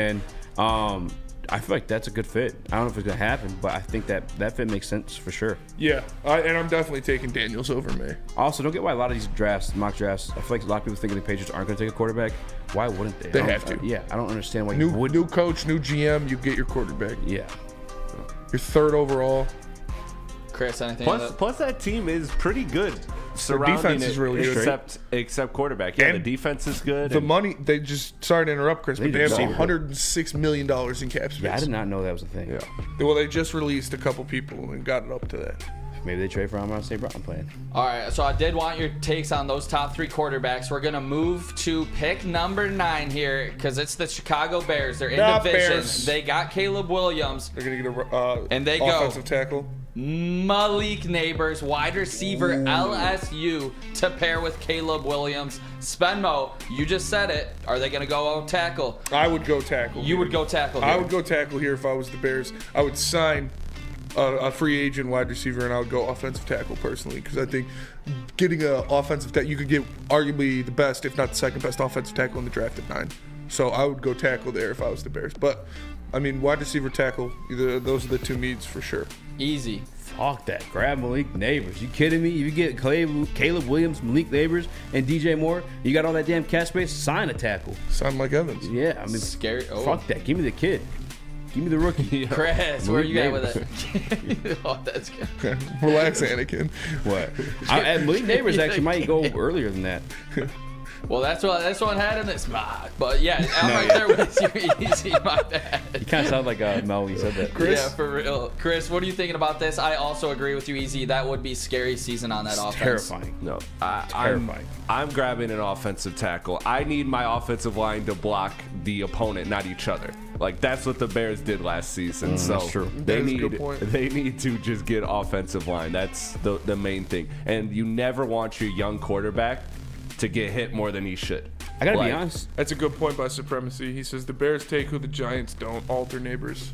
I'm saying? I feel like that's a good fit. I don't know if it's going to happen, but I think that fit makes sense for sure. Yeah, and I'm definitely taking Daniels over May. Also, don't get why a lot of these mock drafts, I feel like a lot of people think the Patriots aren't going to take a quarterback. Why wouldn't they? They have to. Yeah, I don't understand why new, you would. New coach, new GM, you get your quarterback. Yeah. Your 3rd overall. Chris, anything? Plus that team is pretty good. Their defense is really good. Except quarterback. Yeah, and the defense is good. The money, they just, sorry to interrupt, Chris, but they have $106 million in cap space. Yeah, I did not know that was a thing. Yeah. Well, they just released a couple people and got it up to that. Maybe they trade for Amon St. Brown playing. All right, so I did want your takes on those top 3 quarterbacks. We're going to move to pick number 9 here because it's the Chicago Bears. They're in division. Bears. They got Caleb Williams. They're going to get a and they offensive tackle. Malik Neighbors, wide receiver, LSU, to pair with Caleb Williams. Spenmo, you just said it. Are they going to go tackle? I would go tackle. You would go tackle here. I would go tackle here if I was the Bears. I would sign a free agent wide receiver, and I would go offensive tackle personally, because I think getting an offensive tackle, you could get arguably the best, if not the second best offensive tackle in the draft at 9. So I would go tackle there if I was the Bears. But, I mean, wide receiver, tackle, those are the 2 needs for sure. Easy. Fuck that. Grab Malik Neighbors. You kidding me? If you get Caleb Williams, Malik Neighbors, and DJ Moore, you got all that damn cap space, sign a tackle. Sign Mike Evans. Yeah, I mean, scary. Fuck that. Give me the kid. Give me the rookie. Chris, where you at with it? Oh, that's good. Relax, Anakin. What? Malik Neighbors actually might go earlier than that. Well, that's what had in this mock. But yeah, I'm right there with you. Easy, my bad. You kind of sound like Mel when you said that. Chris? Yeah, for real. Chris, what are you thinking about this? I also agree with you, Easy. That would be scary season on that offense. Terrifying. No, terrifying. I'm grabbing an offensive tackle. I need my offensive line to block the opponent, not each other. Like, that's what the Bears did last season. So that's true. They need to just get offensive line. That's the main thing. And you never want your young quarterback to get hit more than he should. I gotta be honest. That's a good point by Supremacy. He says the Bears take who the Giants don't. Alter Neighbors.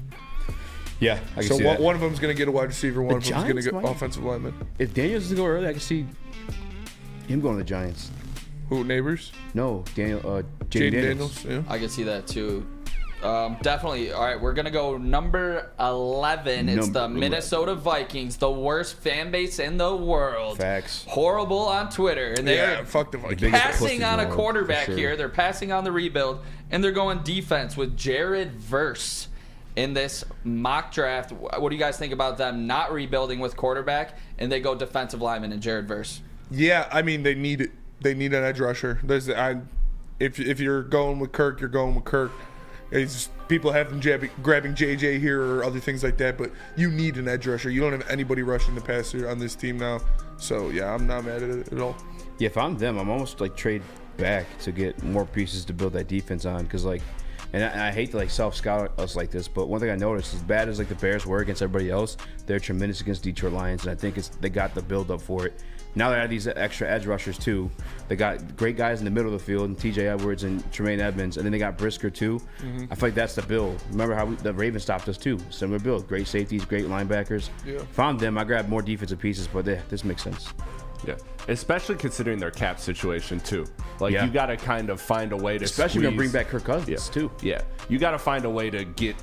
Yeah, I can so see that. One of them's going to get a wide receiver. One of them's going to get offensive lineman. If Daniels doesn't go early, I can see him going to the Giants. Who, Neighbors? No, Jaden Daniels. Yeah. I can see that too. Definitely. All right, we're going to go number 11. It's the Minnesota Vikings, the worst fan base in the world. Facts. Horrible on Twitter. And they're fuck the Vikings. Passing on a quarterback here. They're passing on the rebuild, and they're going defense with Jared Verse in this mock draft. What do you guys think about them not rebuilding with quarterback, and they go defensive lineman and Jared Verse? Yeah, I mean, they need it. They need an edge rusher. If you're going with Kirk, you're going with Kirk. People have them grabbing JJ here or other things like that, but you need an edge rusher. You don't have anybody rushing the passer on this team now. So, yeah, I'm not mad at it at all. Yeah, if I'm them, I'm almost like trade back to get more pieces to build that defense on. Because, like, and I hate to, like, self-scout us like this, but one thing I noticed, as bad as, like, the Bears were against everybody else, they're tremendous against Detroit Lions, and I think they got the build-up for it. Now they have these extra edge rushers too. They got great guys in the middle of the field, and T.J. Edwards and Tremaine Edmonds, and then they got Brisker too. Mm-hmm. I feel like that's the build. Remember how the Ravens stopped us too? Similar build. Great safeties, great linebackers. Yeah. Found them. I grabbed more defensive pieces, but this makes sense. Yeah, especially considering their cap situation too. Like you got to kind of find a way to especially squeeze. Gonna bring back Kirk Cousins too. Yeah, you got to find a way to get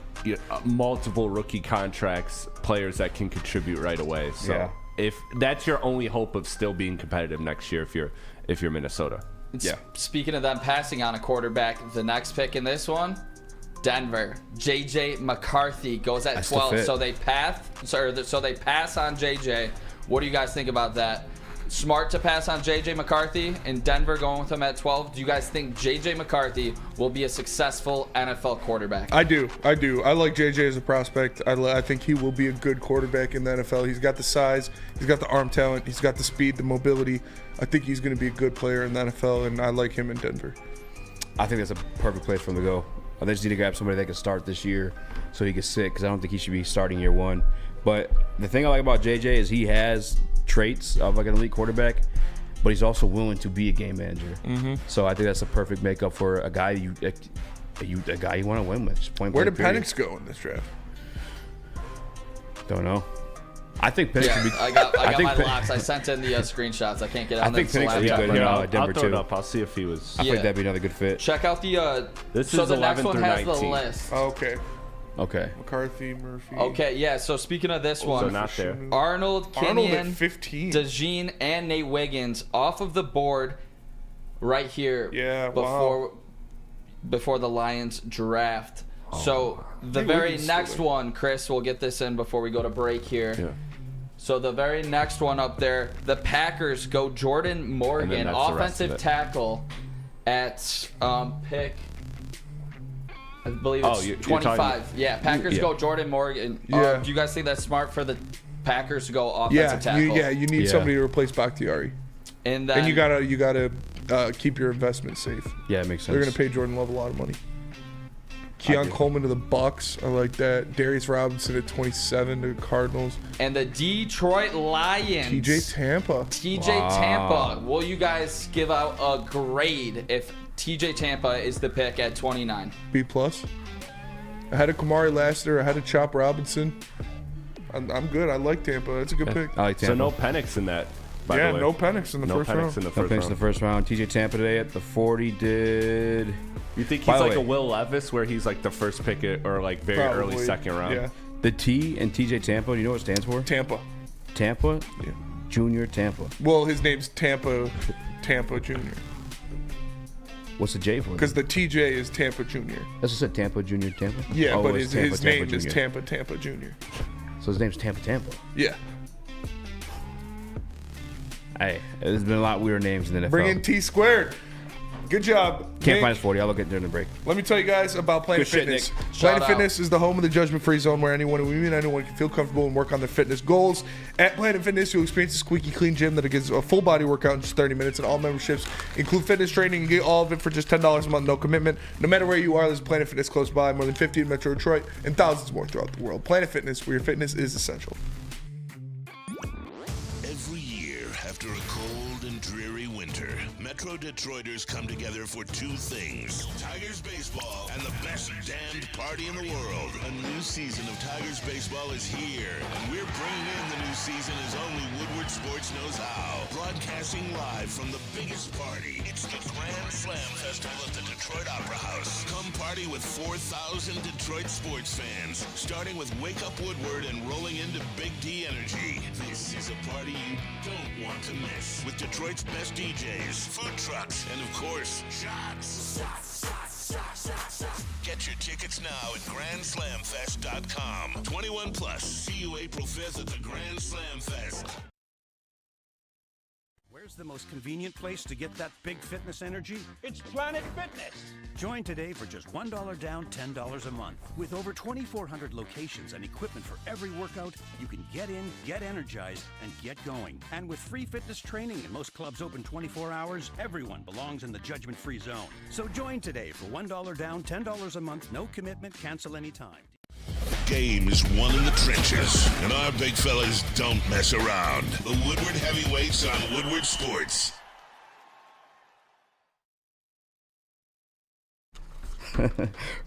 multiple rookie contracts, players that can contribute right away. So if that's your only hope of still being competitive next year, if you're Minnesota. Yeah. Speaking of them passing on a quarterback, the next pick in this one, Denver. J.J. McCarthy goes at 12. So they pass on J.J. What do you guys think about that? Smart to pass on J.J. McCarthy, and Denver going with him at 12. Do you guys think J.J. McCarthy will be a successful NFL quarterback? I do. I like J.J. as a prospect. I think he will be a good quarterback in the NFL. He's got the size, he's got the arm talent, he's got the speed, the mobility. I think he's going to be a good player in the NFL, and I like him in Denver. I think that's a perfect place for him to go. I just need to grab somebody that can start this year so he can sit, because I don't think he should be starting year one. But the thing I like about JJ is he has traits of like an elite quarterback, but he's also willing to be a game manager. Mm-hmm. So I think that's a perfect makeup for a guy you want to win with. Just point Where did period. Penix go in this draft? Don't know. I think Penix should be. I got my locks. I sent in the screenshots. I can't get on. I think Penix would be good in Denver I'll throw too. it up. I'll see if he was. I think that'd be another good fit. Check out the. This so is the 11 next one through has 19. the list. Oh, okay. Okay. McCarthy, Murphy. Okay, yeah. So speaking of this one, So not there. Arnold, Arnold at Kenyon, 15. DeJean, and Nate Wiggins off of the board right here. Yeah, before the Lions draft. So the very next one, Chris, we'll get this in before we go to break here. Yeah. So the very next one up there, the Packers go Jordan Morgan, that's the rest of offensive it. tackle, at pick. I believe it's you're 25. talking- Yeah, Packers go Jordan Morgan. Yeah. Do you guys think that's smart for the Packers to go offensive tackle? You need somebody to replace Bakhtiari. And then you gotta keep your investment safe. Yeah, it makes sense. They're gonna pay Jordan Love a lot of money. Keon Coleman to the Bucks. I like that. Darius Robinson at 27 to the Cardinals. and the Detroit Lions. TJ Tampa. Tampa. Will you guys give out a grade if TJ Tampa is the pick at 29? B+. I had a Kamari Lassiter. I had a Chop Robinson. I'm good. I like Tampa. That's a good pick. I like Tampa. So no Penix in that. By Yeah, the way. no Penix in the first round. In the No first picks round. in the first round. TJ Tampa today at the 40 did. You think By he's the like way- a Will Levis, where he's like the first pick or like very Probably, early second round? Yeah. The T in TJ Tampa, you know what it stands for? Tampa. Tampa? Yeah. Junior Tampa. Well, his name's Tampa Jr. What's the J for? Because the TJ is Tampa Jr. That's what I said, Tampa Junior Tampa? Yeah, Oh, but it's his name is Junior. Tampa Jr. So his name's Tampa. Yeah. Hey, there's been a lot of weird names in the NFL. Bring in T squared. Good job. Can't Nick. find his 40. I'll look at it during the break. Let me tell you guys about Planet Good shit, Fitness. Nick. Planet Shout Fitness is the home of the judgment-free zone where anyone can feel comfortable and work on their fitness goals. At Planet Fitness, you'll experience a squeaky clean gym that gives a full body workout in just 30 minutes, and all memberships include fitness training. You get all of it for just $10 a month, no commitment. No matter where you are, there's Planet Fitness close by, more than 50 in Metro Detroit, and thousands more throughout the world. Planet Fitness, where your fitness is essential. Every year, after a cold and dreary winter, Metro Detroiters come together for two things: Tigers baseball and the best damned party in the world. A new season of Tigers baseball is here, and we're bringing in the new season as only Woodward Sports knows how. Broadcasting live from the biggest party. It's the Grand Slam Festival at the Detroit Opera House. Come party with 4,000 Detroit sports fans, starting with Wake Up Woodward and rolling into Big D Energy. This is a party you don't want to miss, with Detroit's best DJs, food trucks, and of course, shots. Get your tickets now at GrandSlamFest.com. 21 plus. See you April 5th at the Grand Slam Fest. Where's the most convenient place to get that big fitness energy? It's Planet Fitness. Join today for just $1 down, $10 a month. With over 2,400 locations and equipment for every workout, you can get in, get energized, and get going. And with free fitness training and most clubs open 24 hours, everyone belongs in the judgment-free zone. So join today for $1 down, $10 a month, no commitment, cancel anytime. game is won in the trenches, and our big fellas don't mess around. The Woodward Heavyweights on Woodward Sports.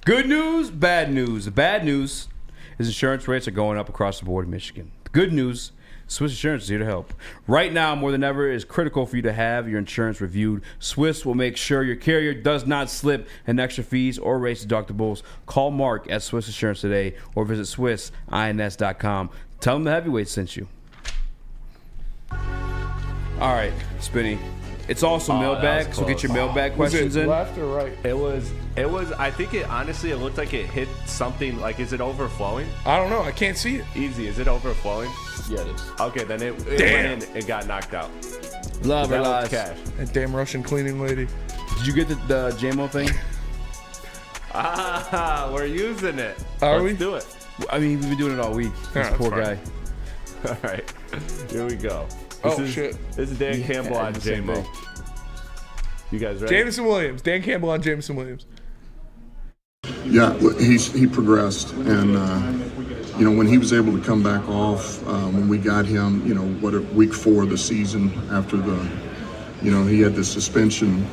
Good news, bad news. The bad news is insurance rates are going up across the board in Michigan. The good news, Swiss Insurance is here to help. Right now, more than ever, it is critical for you to have your insurance reviewed. Swiss will make sure your carrier does not slip in extra fees or raise deductibles. Call Mark at Swiss Insurance today or visit SwissINS.com. Tell them the Heavyweights sent you. All right, Spinny. It's also mailbag, so get your mailbag questions in. Left or right? It was. I think it honestly. It looked like it hit something. Like, is it overflowing? I don't know. I can't see it. Easy. Is it overflowing? Yeah, it is. Okay, then it went in. It got knocked out. Love her lies. Cash. That damn Russian cleaning lady. Did you get the JMO thing? We're using it. Let's do it. I mean, we've been doing it all week. This poor guy. All right, here we go. Shit. This is Dan Campbell on JMO. You guys ready? Jameson Williams. Dan Campbell on Jameson Williams. Yeah, he progressed, and when he was able to come back off, when we got him, week 4 of the season after he had the suspension,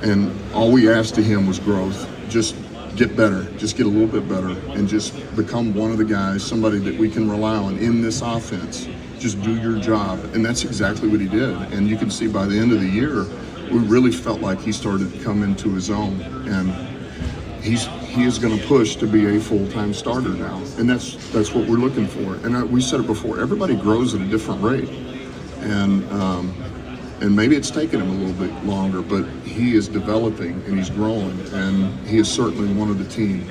and all we asked of him was growth. Just get better, just get a little bit better, and just become one of the guys, somebody that we can rely on in this offense. Just do your job, and that's exactly what he did. And you can see by the end of the year, we really felt like he started to come into his own, and he is going to push to be a full-time starter now, and that's what we're looking for. And we said it before, everybody grows at a different rate, and maybe it's taken him a little bit longer, but he is developing and he's growing, and he is certainly one of the team.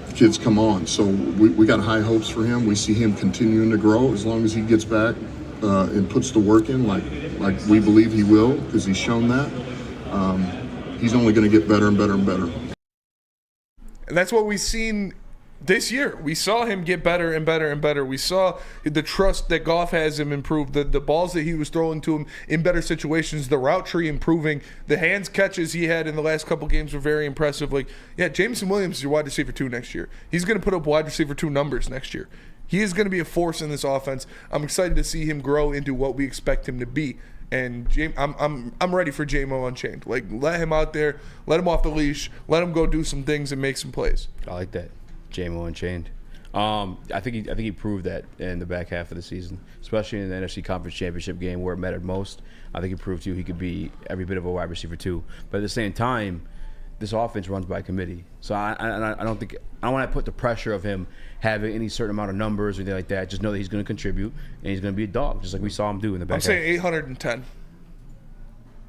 The kids come on, so we got high hopes for him. We see him continuing to grow as long as he gets back and puts the work in like we believe he will, because he's shown that. He's only going to get better and better and better. And that's what we've seen this year. We saw him get better and better and better. We saw the trust that Goff has him improve, the balls that he was throwing to him in better situations, the route tree improving, the hands catches he had in the last couple games were very impressive. Jameson Williams is your wide receiver 2 next year. He's going to put up wide receiver 2 numbers next year. He is going to be a force in this offense. I'm excited to see him grow into what we expect him to be. And I'm ready for JMO Unchained. Let him out there, let him off the leash, let him go do some things and make some plays. I like that. JMO Unchained. I think he proved that in the back half of the season, especially in the NFC Conference Championship game where it mattered most. I think he proved to you he could be every bit of a wide receiver 2. But at the same time, this offense runs by committee. So I don't want to put the pressure of him having any certain amount of numbers or anything like that. Just know that he's going to contribute and he's going to be a dog, just like we saw him do in the back half. I'm saying 810.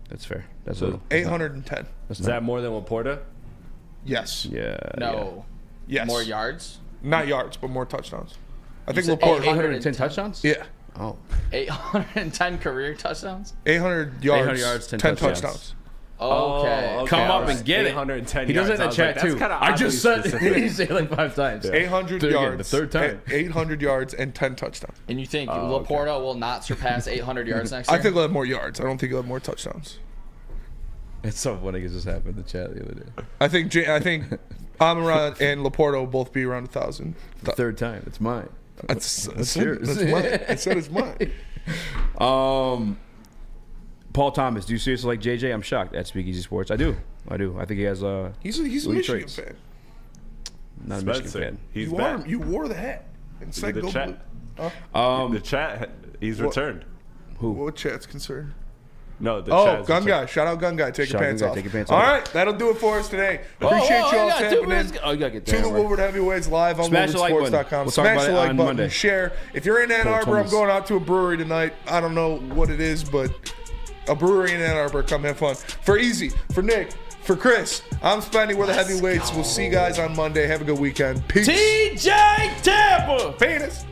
That's fair. That's a 810. Is that more than Laporta? Yes. Yeah. No. Yes. More yards? Not yards, but more touchdowns. I think Laporta 810 touchdowns? Yeah. Oh. 810 career touchdowns? 800 yards, 10 touchdowns. Okay. Come up and get it. 110 he does it in the chat too. I just said it. He said it 5 times. 800 yards. The third time. 800 yards and 10 touchdowns. And you think Laporta will not surpass 800 yards next year? I think he'll have more yards. I don't think he'll have more touchdowns. It's so funny because this happened in the chat the other day. I think Amon and Laporta will both be around 1,000. The third time. It's mine. That's yours. That's mine. I said it's mine. Paul Thomas, do you seriously like JJ? I'm shocked at Speakeasy Sports. I do. I think he has He's a Michigan traits. Fan. Not a Michigan fan. He's back. You wore the hat. And said the go chat. Blue. The chat. He's returned. Who? What chat's concerned? No, the chat. Gun Guy. Shout out Gun Guy. Take your pants off. Take your pants All off. right, that'll do it for us today. Appreciate you all tapping in you gotta get to the Woodward Heavyweights live on WoodwardSports.com. Smash the like button. Share. If you're in Ann Arbor, I'm going out to a brewery tonight. I don't know what it is, but a brewery in Ann Arbor. Come have fun. For Eazy, for Nick, for Chris, I'm Spenny. We're the Heavyweights. We'll see you guys on Monday. Have a good weekend. Peace. TJ Tampa. Penis.